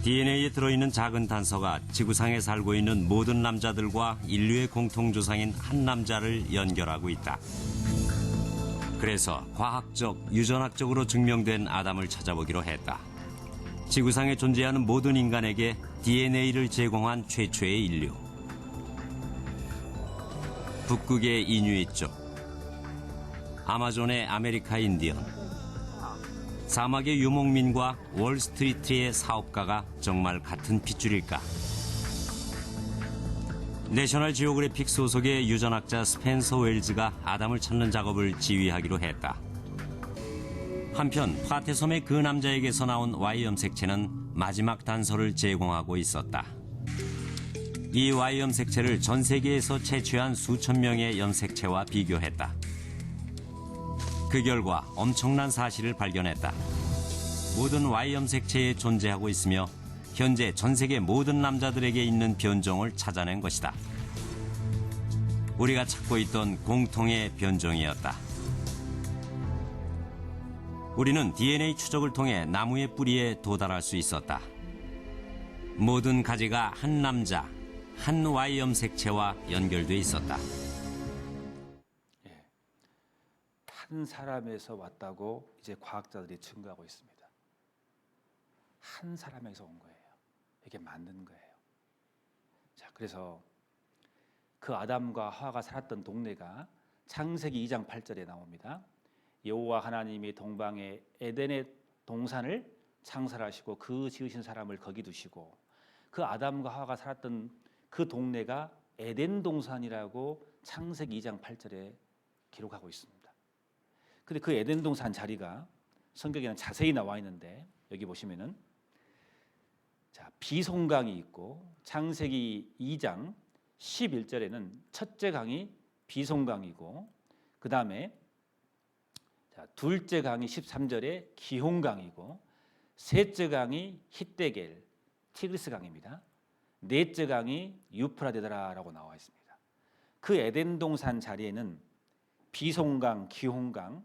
DNA에 들어있는 작은 단서가 지구상에 살고 있는 모든 남자들과 인류의 공통조상인 한 남자를 연결하고 있다. 그래서 과학적, 유전학적으로 증명된 아담을 찾아보기로 했다. 지구상에 존재하는 모든 인간에게 DNA를 제공한 최초의 인류. 북극의 이누이족, 아마존의 아메리카 인디언, 사막의 유목민과 월스트리트의 사업가가 정말 같은 핏줄일까? 내셔널 지오그래픽 소속의 유전학자 스펜서 웰즈가 아담을 찾는 작업을 지휘하기로 했다. 한편 파테섬의 그 남자에게서 나온 Y 염색체는 마지막 단서를 제공하고 있었다. 이 Y 염색체를 전 세계에서 채취한 수천 명의 염색체와 비교했다. 그 결과 엄청난 사실을 발견했다. 모든 Y 염색체에 존재하고 있으며 현재 전 세계 모든 남자들에게 있는 변종을 찾아낸 것이다. 우리가 찾고 있던 공통의 변종이었다. 우리는 DNA 추적을 통해 나무의 뿌리에 도달할 수 있었다. 모든 가지가 한 남자, 한 Y 염색체와 연결돼 있었다. 한 사람에서 왔다고 이제 과학자들이 증거하고 있습니다. 한 사람에서 온 거예요. 이게 맞는 거예요. 자, 그래서 그 아담과 하와가 살았던 동네가 창세기 2장 8절에 나옵니다. 여호와 하나님이 동방에 에덴의 동산을 창설하시고 그 지으신 사람을 거기 두시고, 그 아담과 하와가 살았던 그 동네가 에덴 동산이라고 창세기 2장 8절에 기록하고 있습니다. 근데 그 에덴 동산 자리가 성경에는 자세히 나와 있는데, 여기 보시면은 자, 비송강이 있고 창세기 2장 11절에는 첫째 강이 비송강이고, 그 다음에 둘째 강이 13절에 기홍강이고, 셋째 강이 히데겔 티그리스 강입니다. 넷째 강이 유프라데라고 나와 있습니다. 그 에덴 동산 자리에는 비송강, 기홍강,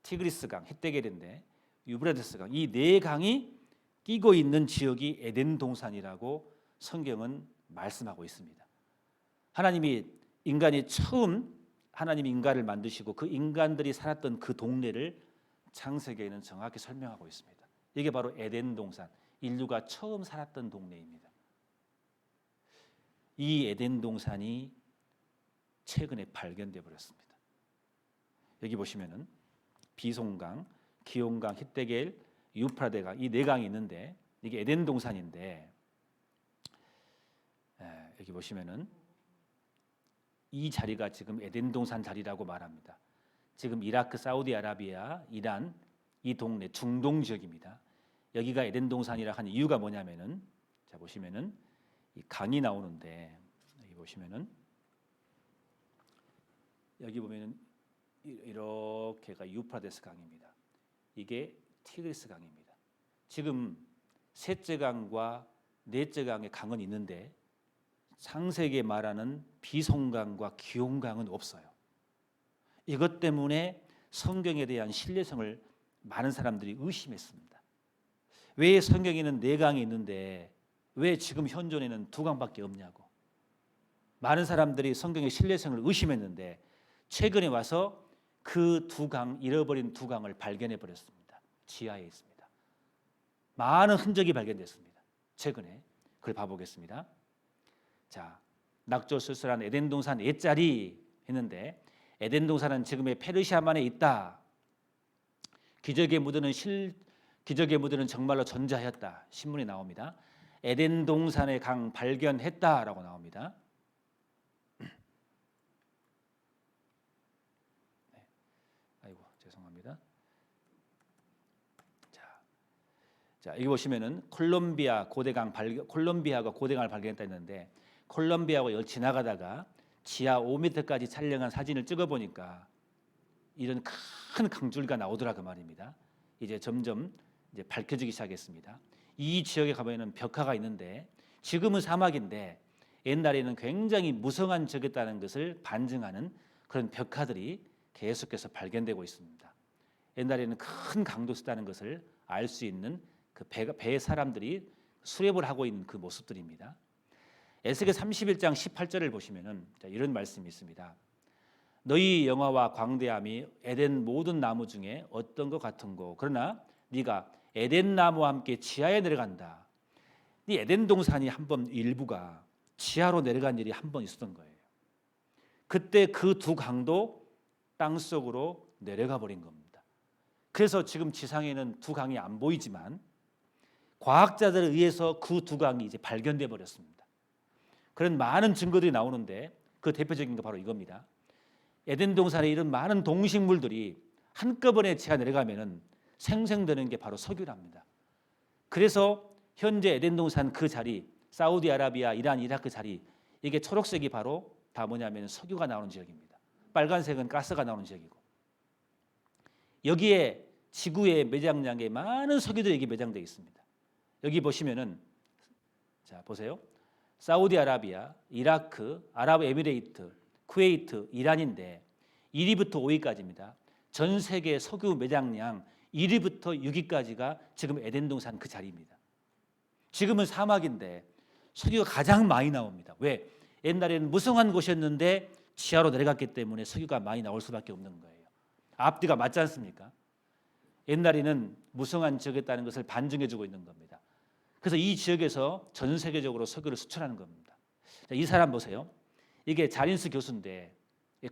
티그리스강, 히데겔인데 유브라데스강, 이 네 강이 끼고 있는 지역이 에덴 동산이라고 성경은 말씀하고 있습니다. 하나님이 처음 하나님이 인간을 만드시고 그 인간들이 살았던 그 동네를 창세기에는 정확히 설명하고 있습니다. 이게 바로 에덴 동산, 인류가 처음 살았던 동네입니다. 이 에덴 동산이 최근에 발견돼 버렸습니다. 여기 보시면은 비송강, 기온강, 히데겔, 유프라데강, 이 네 강이 있는데 이게 에덴 동산인데, 여기 보시면은 이 자리가 지금 에덴 동산 자리라고 말합니다. 지금 이라크, 사우디아라비아, 이란 이 동네 중동 지역입니다. 여기가 에덴 동산이라 하는 이유가 뭐냐면은, 자 보시면은 이 강이 나오는데, 여기 보시면은 여기 보면은 이렇게가 유프라데스 강입니다. 이게 티그리스 강입니다. 지금 셋째 강과 넷째 강의 강은 있는데 창세기에 말하는 비송강과 기홍강은 없어요. 이것 때문에 성경에 대한 신뢰성을 많은 사람들이 의심했습니다. 왜 성경에는 네 강이 있는데 왜 지금 현존에는 두 강밖에 없냐고. 많은 사람들이 성경의 신뢰성을 의심했는데 최근에 와서 그 두 강, 잃어버린 두 강을 발견해 버렸습니다. 지하에 있습니다. 많은 흔적이 발견됐습니다. 최근에 그걸 봐보겠습니다. 자, 낙조술술한 에덴 동산 옛자리 했는데, 에덴 동산은 지금의 페르시아만에 있다. 기적의 무드는 정말로 존재하였다. 신문이 나옵니다. 에덴 동산의 강 발견했다라고 나옵니다. 네. 아이고 죄송합니다. 자, 여기 보시면은 콜롬비아가 고대강을 발견했다 했는데, 콜롬비아가 지나가다가 지하 5m까지 촬영한 사진을 찍어보니까 이런 큰 강줄기가 나오더라 그 말입니다. 이제 점점 이제 밝혀지기 시작했습니다. 이 지역에 가보면 벽화가 있는데, 지금은 사막인데 옛날에는 굉장히 무성한 지역이었다는 것을 반증하는 그런 벽화들이 계속해서 발견되고 있습니다. 옛날에는 큰 강도 있었다는 것을 알 수 있는 그 배 사람들이 수렵을 하고 있는 그 모습들입니다. 에스겔 31장 18절을 보시면은 이런 말씀이 있습니다. 너희 영화와 광대함이 에덴 모든 나무 중에 어떤 것 같은고 그러나 네가 에덴 나무와 함께 지하에 내려간다. 네 에덴 동산이 한번 일부가 지하로 내려간 일이 한 번 있었던 거예요. 그때 그 두 강도 땅 속으로 내려가 버린 겁니다. 그래서 지금 지상에는 두 강이 안 보이지만 과학자들에 의해서 그 두 강이 이제 발견돼 버렸습니다. 그런 많은 증거들이 나오는데 그 대표적인 게 바로 이겁니다. 에덴 동산에 이런 많은 동식물들이 한꺼번에 지하 내려가면은 생성되는 게 바로 석유랍니다. 그래서 현재 에덴 동산 그 자리, 사우디아라비아, 이란, 이라크 자리, 이게 초록색이 바로 다 뭐냐면 석유가 나오는 지역입니다. 빨간색은 가스가 나오는 지역이고, 여기에 지구의 매장량에 많은 석유들이 여기 매장되어 있습니다. 여기 보시면은 자 보세요. 사우디아라비아, 이라크, 아랍에미레이트, 쿠웨이트, 이란인데 1위부터 5위까지입니다. 전 세계 석유 매장량 1위부터 6위까지가 지금 에덴 동산 그 자리입니다. 지금은 사막인데 석유가 가장 많이 나옵니다. 왜? 옛날에는 무성한 곳이었는데 지하로 내려갔기 때문에 석유가 많이 나올 수밖에 없는 거예요. 앞뒤가 맞지 않습니까? 옛날에는 무성한 지역이었다는 것을 반증해주고 있는 겁니다. 그래서 이 지역에서 전 세계적으로 석유를 수출하는 겁니다. 자, 이 사람 보세요. 이게 자린스 교수인데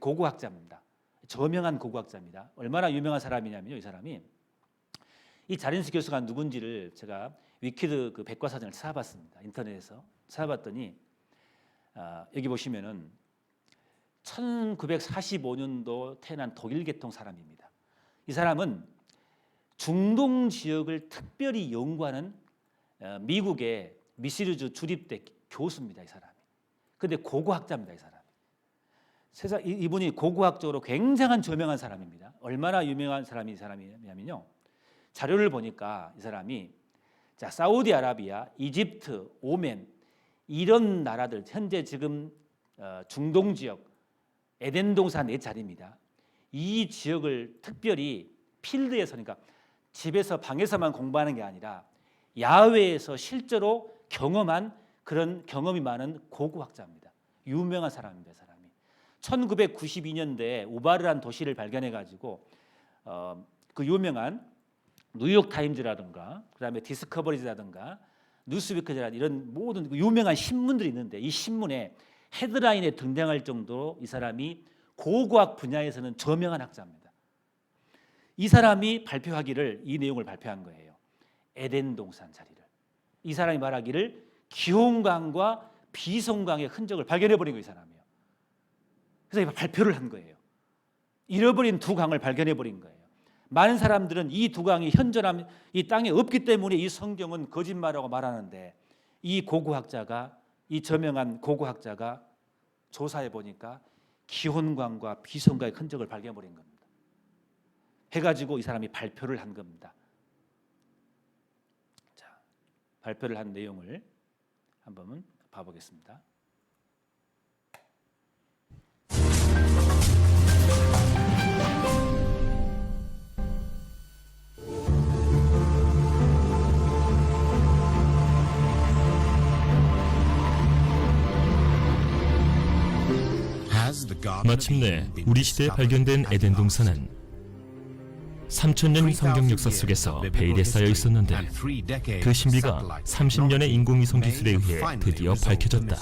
고고학자입니다. 저명한 고고학자입니다. 얼마나 유명한 사람이냐면요, 이 사람이 이 자린스 교수가 누군지를 제가 위키드 그 백과사전을 찾아봤습니다. 인터넷에서 찾아봤더니 여기 보시면은 1945년도 태어난 독일 계통 사람입니다. 이 사람은 중동 지역을 특별히 연구하는 미국의 미시리주 주립대 교수입니다. 이 사람이. 근데 고고학자입니다. 이 사람이. 세상 이분이 고고학적으로 굉장한 저명한 사람입니다. 얼마나 유명한 사람이 이 사람이냐면요. 자료를 보니까 이 사람이 자 사우디아라비아, 이집트, 오멘 이런 나라들 현재 지금 중동 지역 에덴 동산 네 자리입니다. 이 지역을 특별히 필드에서 그러니까 집에서 방에서만 공부하는 게 아니라 야외에서 실제로 경험한 그런 경험이 많은 고고학자입니다. 유명한 사람입니다. 사람이 1992년대에 우바르란 도시를 발견해 가지고 그 유명한 뉴욕 타임즈라든가 그다음에 디스커버리즈라든가 뉴스위크라든가 이런 모든 유명한 신문들이 있는데 이 신문에 헤드라인에 등장할 정도로 이 사람이 고고학 분야에서는 저명한 학자입니다. 이 사람이 발표하기를 이 내용을 발표한 거예요. 에덴 동산 자리를. 이 사람이 말하기를 기온강과 비송강의 흔적을 발견해 버린 거예요. 이 사람이요. 그래서 발표를 한 거예요. 잃어버린 두 강을 발견해 버린 거예요. 많은 사람들은 이 두 강이 현존함 이 땅에 없기 때문에 이 성경은 거짓말이라고 말하는데 이 고고학자가 이 저명한 고고학자가 조사해 보니까 기혼강과 비송강의 흔적을 발견해 버린 겁니다. 해가지고 이 사람이 발표를 한 겁니다. 자, 발표를 한 내용을 한번 봐보겠습니다. 마침내 우리 시대에 발견된 에덴 동산은 3000년 성경 역사 속에서 베일에 쌓여 있었는데 그 신비가 30년의 인공위성 기술에 의해 드디어 밝혀졌다.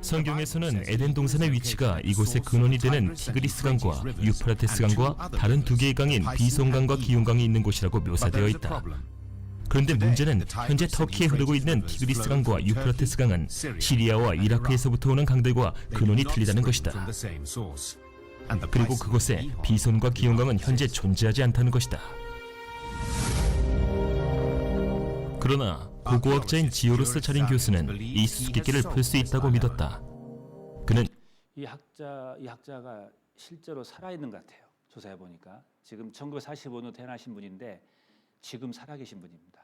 성경에서는 에덴 동산의 위치가 이곳의 근원이 되는 티그리스강과 유프라테스강과 다른 두 개의 강인 비송강과 기온강이 있는 곳이라고 묘사되어 있다. 그런데 문제는 현재 터키에 흐르고 있는 티그리스강과 유프라테스강은 시리아와 이라크에서부터 오는 강들과 근원이 틀리다는 것이다. 그리고 그곳에 비손과 기온강은 현재 존재하지 않다는 것이다. 그러나 고고학자인 지오르스 차린 교수는 이 수수께끼를 풀 수 있다고 믿었다. 그는 이 학자가 실제로 살아있는 것 같아요. 조사해 보니까 지금 1945년 태어나신 분인데 지금 살아계신 분입니다.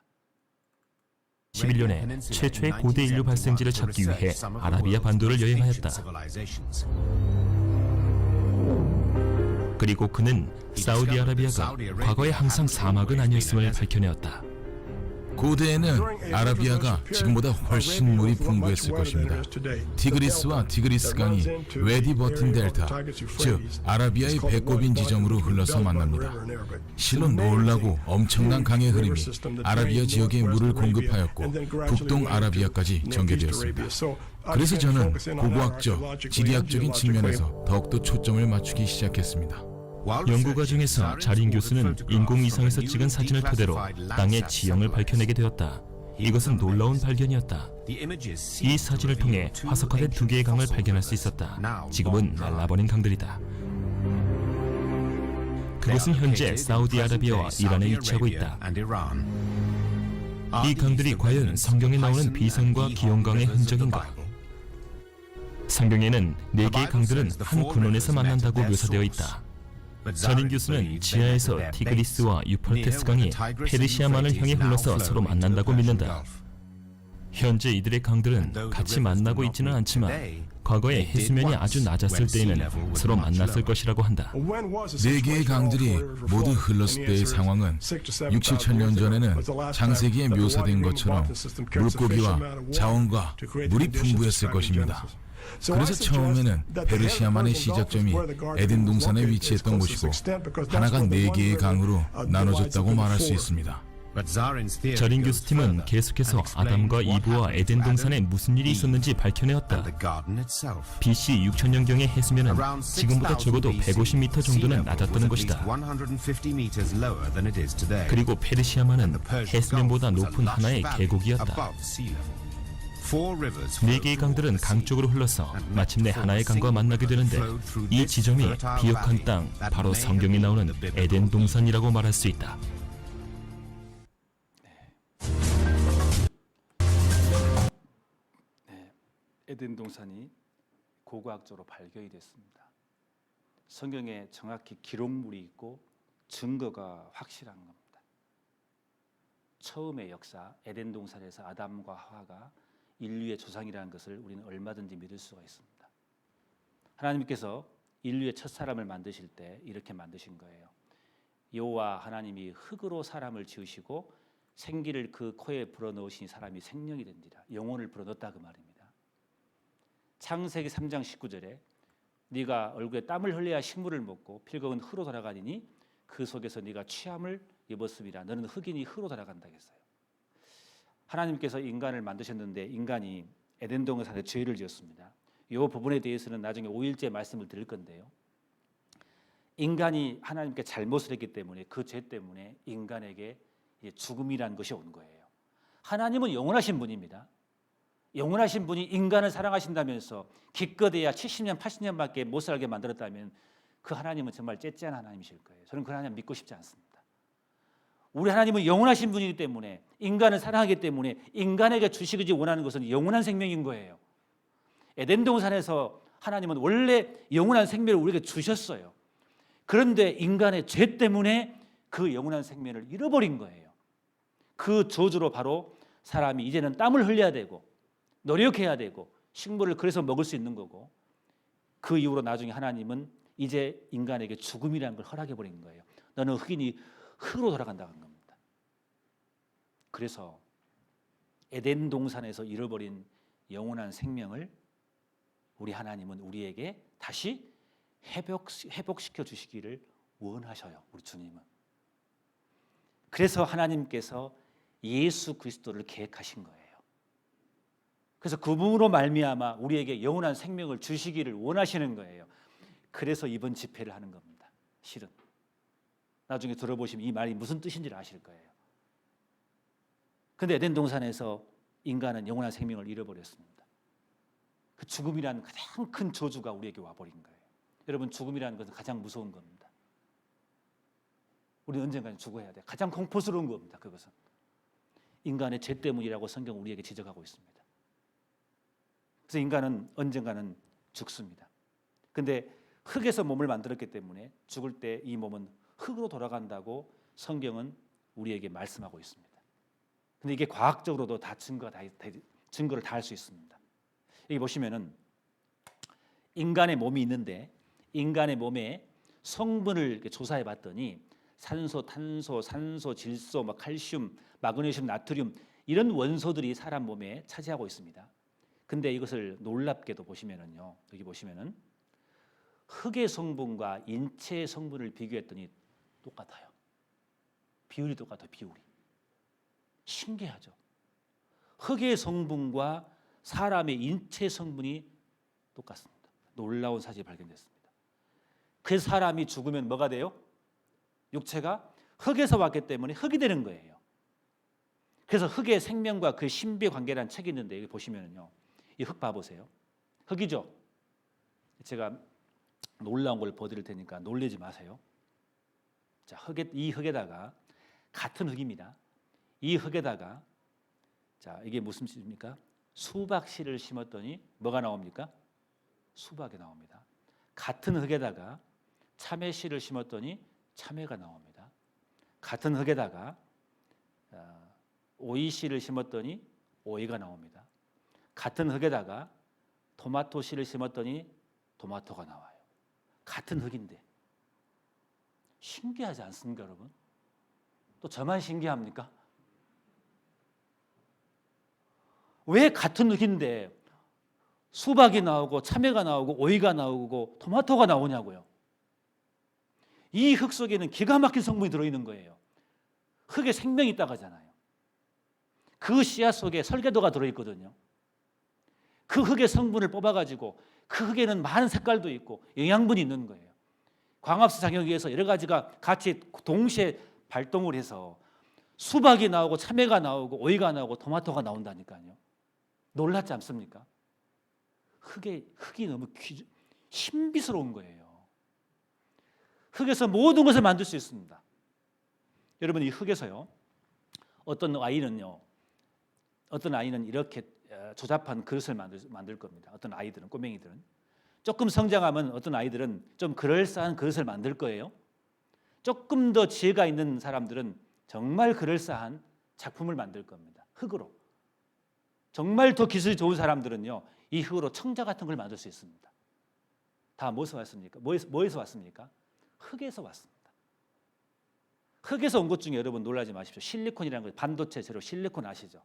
11년에 최초의 고대 인류 발생지를 찾기 위해 아라비아 반도를 여행하였다. 그리고 그는 사우디아라비아가 과거에 항상 사막은 아니었음을 밝혀내었다. 고대에는 아라비아가 지금보다 훨씬 물이 풍부했을 것입니다. 티그리스와 티그리스 강이 웨디 버튼 델타, 즉 아라비아의 배꼽인 지점으로 흘러서 만납니다. 실로 놀라고 엄청난 강의 흐름이 아라비아 지역에 물을 공급하였고 북동 아라비아까지 전개되었습니다. 그래서 저는 고고학적, 지리학적인 측면에서 더욱더 초점을 맞추기 시작했습니다. 연구 과정에서 자린 교수는 인공위성에서 찍은 사진을 토대로 땅의 지형을 밝혀내게 되었다. 이것은 놀라운 발견이었다. 이 사진을 통해 화석화된 두 개의 강을 발견할 수 있었다. 지금은 말라버린 강들이다. 그것은 현재 사우디아라비아와 이란에 위치하고 있다. 이 강들이 과연 성경에 나오는 비선과 기용강의 흔적인가? 성경에는 네 개의 강들은 한 근원에서 만난다고 묘사되어 있다. 자린 교수는 지하에서 티그리스와 유프라테스 강이 페르시아만을 향해 흘러서 서로 만난다고 믿는다. 현재 이들의 강들은 같이 만나고 있지는 않지만 과거에 해수면이 아주 낮았을 때에는 서로 만났을 것이라고 한다. 네 개의 강들이 모두 흘렀을 때의 상황은 6, 7천 년 전에는 창세기에 묘사된 것처럼 물고기와 자원과 물이 풍부했을 것입니다. 그래서 처음에는 페르시아만의 시작점이 에덴 동산에 위치했던 곳이고 하나가 네 개의 강으로 나눠졌다고 말할 수 있습니다. 자린 교수팀은 계속해서 아담과 이브와 에덴 동산에 무슨 일이 있었는지 밝혀내었다. BC 6000년경의 해수면은 지금보다 적어도 150m 정도는 낮았다는 것이다. 그리고 페르시아만은 해수면보다 높은 하나의 계곡이었다. 네 개의 강들은 강 쪽으로 흘러서 마침내 하나의 강과 만나게 되는데 이 지점이 비옥한 땅, 바로 성경에 나오는 에덴 동산이라고 말할 수 있다. 에덴 동산이 고고학적으로 발견이 됐습니다. 성경에 정확히 기록물이 있고 증거가 확실한 겁니다. 처음의 역사, 에덴 동산에서 아담과 하와가 인류의 조상이라는 것을 우리는 얼마든지 믿을 수가 있습니다. 하나님께서 인류의 첫 사람을 만드실 때 이렇게 만드신 거예요. 여호와 하나님이 흙으로 사람을 지으시고 생기를 그 코에 불어넣으시니 사람이 생명이 된지라. 영혼을 불어넣었다 그 말입니다. 창세기 3장 19절에 네가 얼굴에 땀을 흘려야 식물을 먹고 필경은 흙으로 돌아가니니 그 속에서 네가 취함을 입었음이라. 너는 흙이니 흙으로 돌아간다 했어요. 하나님께서 인간을 만드셨는데 인간이 에덴 동산에 죄를 지었습니다. 이 부분에 대해서는 나중에 5일째 말씀을 드릴 건데요. 인간이 하나님께 잘못을 했기 때문에 그 죄 때문에 인간에게 죽음이라는 것이 온 거예요. 하나님은 영원하신 분입니다. 영원하신 분이 인간을 사랑하신다면서 기껏해야 70년, 80년밖에 못 살게 만들었다면 그 하나님은 정말 째째한 하나님이실 거예요. 저는 그 하나님 믿고 싶지 않습니다. 우리 하나님은 영원하신 분이기 때문에 인간을 사랑하기 때문에 인간에게 주시기 원하는 것은 영원한 생명인 거예요. 에덴 동산에서 하나님은 원래 영원한 생명을 우리에게 주셨어요. 그런데 인간의 죄 때문에 그 영원한 생명을 잃어버린 거예요. 그 저주로 바로 사람이 이제는 땀을 흘려야 되고 노력해야 되고 식물을 그래서 먹을 수 있는 거고 그 이후로 나중에 하나님은 이제 인간에게 죽음이라는 걸 허락해 버린 거예요. 너는 흙이니 흙으로 돌아간다는 겁니다. 그래서 에덴 동산에서 잃어버린 영원한 생명을 우리 하나님은 우리에게 다시 회복시켜 주시기를 원하셔요. 우리 주님은. 그래서 하나님께서 예수 그리스도를 계획하신 거예요. 그래서 그분으로 말미암아 우리에게 영원한 생명을 주시기를 원하시는 거예요. 그래서 이번 집회를 하는 겁니다. 실은. 나중에 들어보시면 이 말이 무슨 뜻인지를 아실 거예요. 그런데 에덴 동산에서 인간은 영원한 생명을 잃어버렸습니다. 그 죽음이라는 가장 큰 저주가 우리에게 와버린 거예요. 여러분, 죽음이라는 것은 가장 무서운 겁니다. 우리는 언젠가는 죽어야 돼요. 가장 공포스러운 겁니다. 그것은 인간의 죄 때문이라고 성경은 우리에게 지적하고 있습니다. 그래서 인간은 언젠가는 죽습니다. 그런데 흙에서 몸을 만들었기 때문에 죽을 때 이 몸은 흙으로 돌아간다고 성경은 우리에게 말씀하고 있습니다. 근데 이게 과학적으로도 다 증거를 다 할 수 있습니다. 여기 보시면은 인간의 몸이 있는데 인간의 몸에 성분을 이렇게 조사해 봤더니 산소, 탄소, 산소, 질소, 뭐 칼슘, 마그네슘, 나트륨 이런 원소들이 사람 몸에 차지하고 있습니다. 근데 이것을 놀랍게도 보시면은요. 여기 보시면은 흙의 성분과 인체의 성분을 비교했더니 똑같아요. 비율이 똑같아요. 비율이. 신기하죠. 흙의 성분과 사람의 인체 성분이 똑같습니다. 놀라운 사실이 발견됐습니다. 그 사람이 죽으면 뭐가 돼요? 육체가 흙에서 왔기 때문에 흙이 되는 거예요. 그래서 흙의 생명과 그 신비 관계라는 책이 있는데 여기 보시면은요. 이 흙 봐보세요. 흙이죠. 제가 놀라운 걸 보여드릴 테니까 놀라지 마세요. 자, 이 흙에다가 같은 흙입니다. 이 흙에다가 자, 이게 무슨 씨입니까? 수박 씨를 심었더니 뭐가 나옵니까? 수박이 나옵니다. 같은 흙에다가 참외 씨를 심었더니 참외가 나옵니다. 같은 흙에다가 오이 씨를 심었더니 오이가 나옵니다. 같은 흙에다가 토마토 씨를 심었더니 토마토가 나와요. 같은 흙인데 신기하지 않습니까, 여러분? 또 저만 신기합니까? 왜 같은 흙인데 수박이 나오고 참외가 나오고 오이가 나오고 토마토가 나오냐고요. 이 흙 속에는 기가 막힌 성분이 들어있는 거예요. 흙에 생명이 있다고 하잖아요. 그 씨앗 속에 설계도가 들어있거든요. 그 흙의 성분을 뽑아가지고 그 흙에는 많은 색깔도 있고 영양분이 있는 거예요. 광합성 작용에 의해서 여러 가지가 같이 동시에 발동을 해서 수박이 나오고 참외가 나오고 오이가 나오고 토마토가 나온다니까요. 놀랍지 않습니까? 흙이 너무 신비스러운 거예요. 흙에서 모든 것을 만들 수 있습니다. 여러분 이 흙에서요. 어떤 아이는 이렇게 조잡한 그릇을 만들 겁니다. 어떤 아이들은 꼬맹이들은 조금 성장하면 어떤 아이들은 좀 그럴싸한 그릇을 만들 거예요. 조금 더 지혜가 있는 사람들은 정말 그럴싸한 작품을 만들 겁니다. 흙으로. 정말 더 기술이 좋은 사람들은요. 이 흙으로 청자 같은 걸 만들 수 있습니다. 다 뭐에서 왔습니까? 뭐에서 왔습니까? 흙에서 왔습니다. 흙에서 온 것 중에 여러분 놀라지 마십시오. 실리콘이라는 거 반도체 재료 실리콘 아시죠?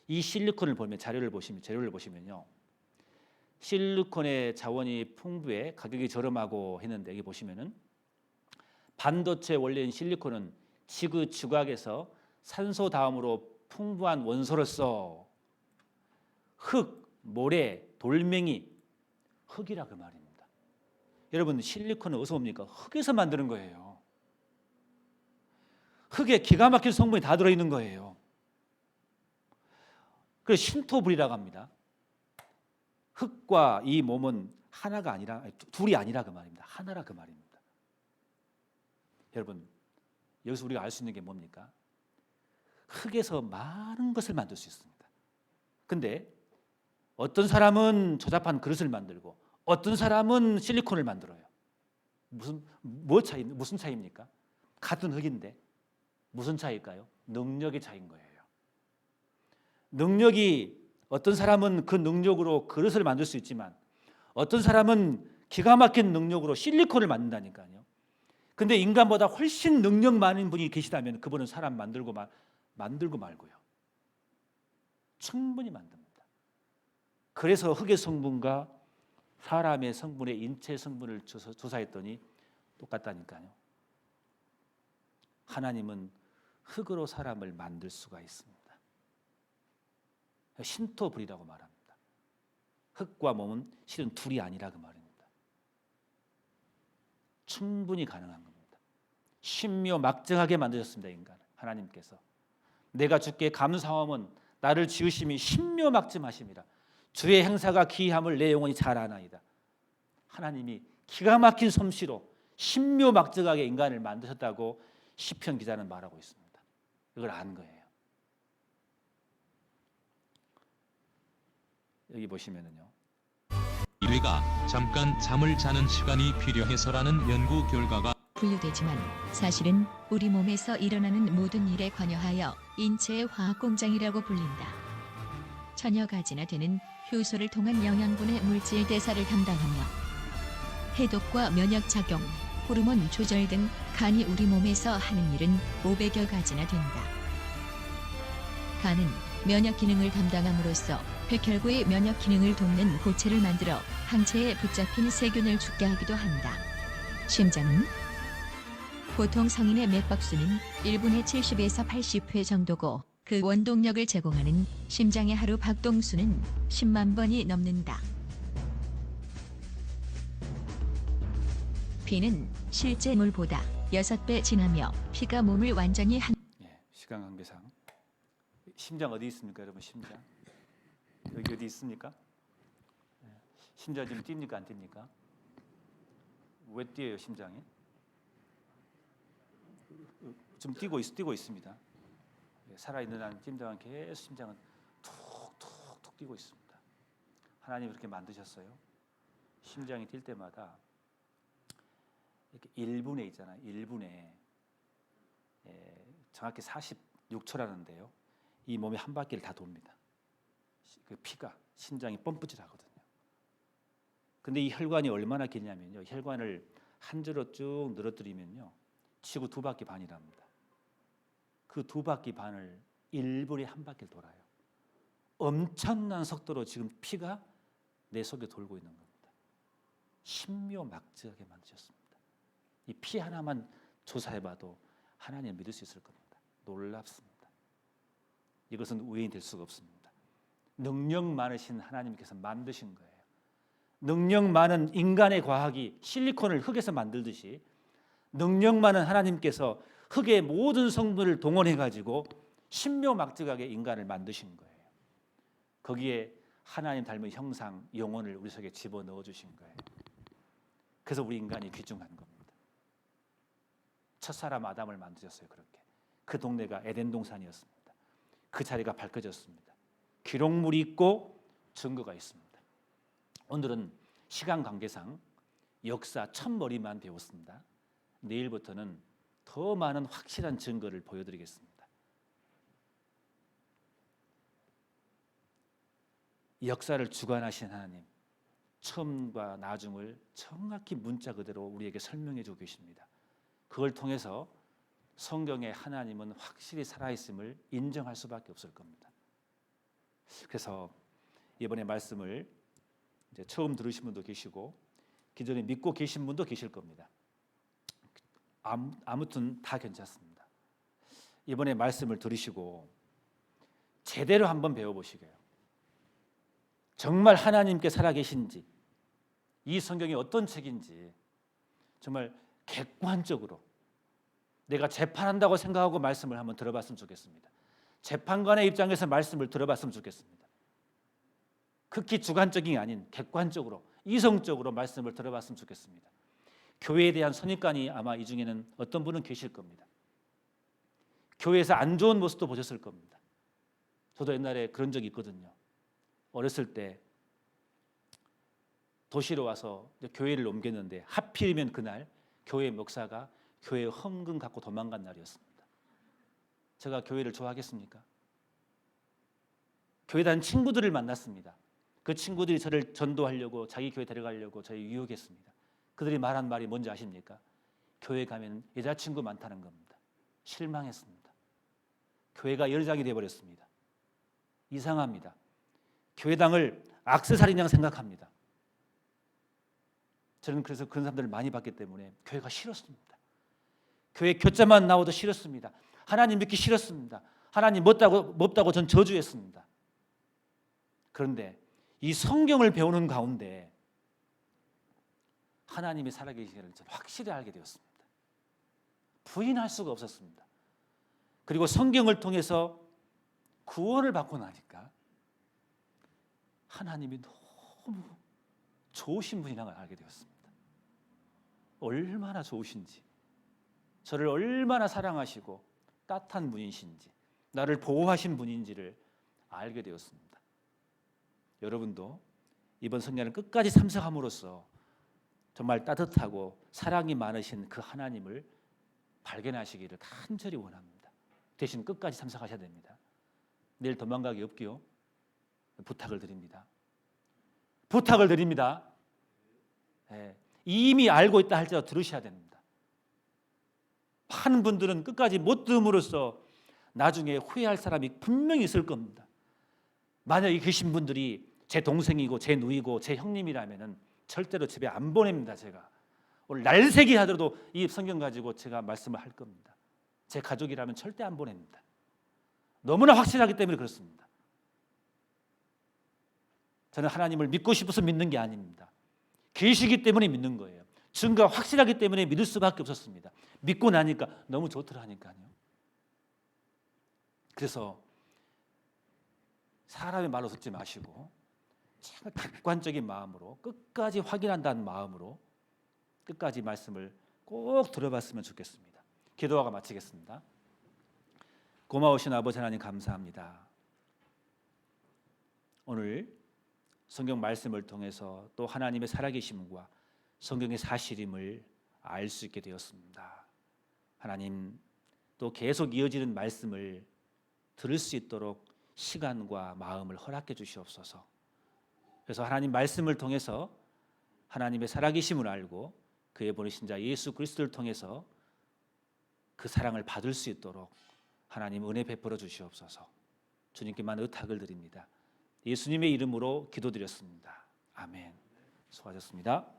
이 실리콘을 보면 재료를 보시면요. 실리콘의 자원이 풍부해 가격이 저렴하고 했는데 여기 보시면은 반도체 원료인 실리콘은 지구과학에서 산소 다음으로 풍부한 원소로서 흙, 모래, 돌멩이, 흙이라 그 말입니다. 여러분 실리콘은 어디서 옵니까? 흙에서 만드는 거예요. 흙에 기가 막힌 성분이 다 들어있는 거예요. 그래서 신토불이라고 합니다. 흙과 이 몸은 하나가 아니라 둘이 아니라 그 말입니다. 하나라 그 말입니다. 여러분 여기서 우리가 알 수 있는 게 뭡니까? 흙에서 많은 것을 만들 수 있습니다. 근데 어떤 사람은 조잡한 그릇을 만들고 어떤 사람은 실리콘을 만들어요. 무슨 차이입니까? 같은 흙인데 무슨 차이일까요? 능력의 차이인 거예요. 능력이 어떤 사람은 그 능력으로 그릇을 만들 수 있지만 어떤 사람은 기가 막힌 능력으로 실리콘을 만든다니까요. 근데 인간보다 훨씬 능력 많은 분이 계시다면 그분은 사람 만들고 말고요. 충분히 만듭니다. 그래서 흙의 성분과 사람의 성분의 인체 성분을 조사했더니 똑같다니까요. 하나님은 흙으로 사람을 만들 수가 있습니다. 신토불이라고 말합니다. 흙과 몸은 실은 둘이 아니라 그 말입니다. 충분히 가능한 겁니다. 신묘막정하게 만드셨습니다. 인간을 하나님께서. 내가 주께 감사함은 나를 지으심이 신묘막정하심이라. 주의 행사가 기이함을 내 영혼이 잘 아나이다. 하나님이 기가 막힌 솜씨로 신묘막정하게 인간을 만드셨다고 시편 기자는 말하고 있습니다. 이걸 안 거예요. 여기 보시면은요. 인류가 잠깐 잠을 자는 시간이 필요해서라는 연구 결과가 분류되지만 사실은 우리 몸에서 일어나는 모든 일에 관여하여 인체의 화학공장이라고 불린다. 천여 가지나 되는 효소를 통한 영양분의 물질 대사를 담당하며 해독과 면역작용, 호르몬 조절 등 간이 우리 몸에서 하는 일은 500여 가지나 된다. 간은 면역 기능을 담당함으로써 백혈구의 면역 기능을 돕는 고체를 만들어 항체에 붙잡힌 세균을 죽게 하기도 한다. 심장은 보통 성인의 맥박수는 1분에 70에서 80회 정도고 그 원동력을 제공하는 심장의 하루 박동수는 10만 번이 넘는다. 피는 실제 물보다 6배 진하며 피가 몸을 완전히 시간 관계상 심장 어디 있습니까, 여러분? 심장 여기 어디 있습니까? 심장 지금 뜁니까, 안 뜁니까? 왜 뛰어요, 심장이? 좀 뛰고 있습니다. 살아있는 한 심장은 계속 심장은 툭툭툭 뛰고 있습니다. 하나님이 그렇게 만드셨어요. 심장이 뛸 때마다 이렇게 1분에 있잖아요. 1분에 정확히 46초라는데요. 이 몸의 한 바퀴를 다 돕니다. 그 피가 심장이 펌프질하거든요. 근데 이 혈관이 얼마나 길냐면요. 혈관을 한 줄로 쭉 늘어뜨리면요. 지구 2바퀴 반이랍니다. 그 2바퀴 반을 1분에 한 바퀴를 돌아요. 엄청난 속도로 지금 피가 내 속에 돌고 있는 겁니다. 신묘막측하게 만드셨습니다. 이 피 하나만 조사해봐도 하나님을 믿을 수 있을 겁니다. 놀랍습니다. 이것은 우연이 될 수가 없습니다. 능력 많으신 하나님께서 만드신 거예요. 능력 많은 인간의 과학이 실리콘을 흙에서 만들듯이 능력 많은 하나님께서 흙의 모든 성분을 동원해가지고 신묘막측하게 인간을 만드신 거예요. 거기에 하나님 닮은 형상, 영혼을 우리 속에 집어넣어 주신 거예요. 그래서 우리 인간이 귀중한 겁니다. 첫사람 아담을 만드셨어요. 그렇게. 그 동네가 에덴 동산이었습니다. 그 자리가 밝혀졌습니다. 기록물이 있고 증거가 있습니다. 오늘은 시간 관계상 역사 첫머리만 배웠습니다. 내일부터는 더 많은 확실한 증거를 보여드리겠습니다. 역사를 주관하신 하나님, 처음과 나중을 정확히 문자 그대로 우리에게 설명해 주고 계십니다. 그걸 통해서 성경의 하나님은 확실히 살아있음을 인정할 수밖에 없을 겁니다. 그래서 이번에 말씀을 이제 처음 들으신 분도 계시고 기존에 믿고 계신 분도 계실 겁니다. 아무튼 다 괜찮습니다. 이번에 말씀을 들으시고 제대로 한번 배워보시게요. 정말 하나님께 살아계신지, 이 성경이 어떤 책인지 정말 객관적으로 내가 재판한다고 생각하고 말씀을 한번 들어봤으면 좋겠습니다. 재판관의 입장에서 말씀을 들어봤으면 좋겠습니다. 극히 주관적인 게 아닌 객관적으로, 이성적으로 말씀을 들어봤으면 좋겠습니다. 교회에 대한 선입관이 아마 이 중에는 어떤 분은 계실 겁니다. 교회에서 안 좋은 모습도 보셨을 겁니다. 저도 옛날에 그런 적이 있거든요. 어렸을 때 도시로 와서 교회를 옮겼는데 하필이면 그날 교회 목사가 교회에 헌금 갖고 도망간 날이었습니다. 제가 교회를 좋아하겠습니까? 교회 다니는 친구들을 만났습니다. 그 친구들이 저를 전도하려고 자기 교회 데려가려고 저를 유혹했습니다. 그들이 말한 말이 뭔지 아십니까? 교회 가면 여자친구 많다는 겁니다. 실망했습니다. 교회가 열장이 되어버렸습니다. 이상합니다. 교회당을 액세서리냥 생각합니다. 저는 그래서 그런 사람들을 많이 봤기 때문에 교회가 싫었습니다. 교회 교자만 나와도 싫었습니다. 하나님 믿기 싫었습니다. 하나님 못다고 전 저주했습니다. 그런데 이 성경을 배우는 가운데 하나님이 살아계시기를 저는 확실히 알게 되었습니다. 부인할 수가 없었습니다. 그리고 성경을 통해서 구원을 받고 나니까 하나님이 너무 좋으신 분이라는 걸 알게 되었습니다. 얼마나 좋으신지, 저를 얼마나 사랑하시고 따뜻한 분이신지, 나를 보호하신 분인지를 알게 되었습니다. 여러분도 이번 성경을 끝까지 참석함으로써 정말 따뜻하고 사랑이 많으신 그 하나님을 발견하시기를 간절히 원합니다. 대신 끝까지 참석하셔야 됩니다. 내일 도망가기 없기요. 부탁을 드립니다. 부탁을 드립니다. 네. 이미 알고 있다 할지라도 들으셔야 됩니다. 많은 분들은 끝까지 못 들음으로써 나중에 후회할 사람이 분명히 있을 겁니다. 만약에 계신 분들이 제 동생이고 제 누이고 제 형님이라면은 절대로 집에 안 보냅니다. 제가 오늘 날새기 하더라도 이 성경 가지고 제가 말씀을 할 겁니다. 제 가족이라면 절대 안 보냅니다. 너무나 확실하기 때문에 그렇습니다. 저는 하나님을 믿고 싶어서 믿는 게 아닙니다. 계시기 때문에 믿는 거예요. 증거가 확실하기 때문에 믿을 수밖에 없었습니다. 믿고 나니까 너무 좋더라니까요. 그래서 사람의 말로 듣지 마시고 정말 객관적인 마음으로 끝까지 확인한다는 마음으로 끝까지 말씀을 꼭 들어봤으면 좋겠습니다. 기도하고 마치겠습니다. 고마우신 아버지 하나님 감사합니다. 오늘 성경 말씀을 통해서 또 하나님의 살아계심과 성경의 사실임을 알 수 있게 되었습니다. 하나님, 또 계속 이어지는 말씀을 들을 수 있도록 시간과 마음을 허락해 주시옵소서. 그래서 하나님 말씀을 통해서 하나님의 살아계심을 알고 그의 보내신 자 예수 그리스도를 통해서 그 사랑을 받을 수 있도록 하나님 은혜 베풀어 주시옵소서. 주님께만 의탁을 드립니다. 예수님의 이름으로 기도드렸습니다. 아멘. 수고하셨습니다.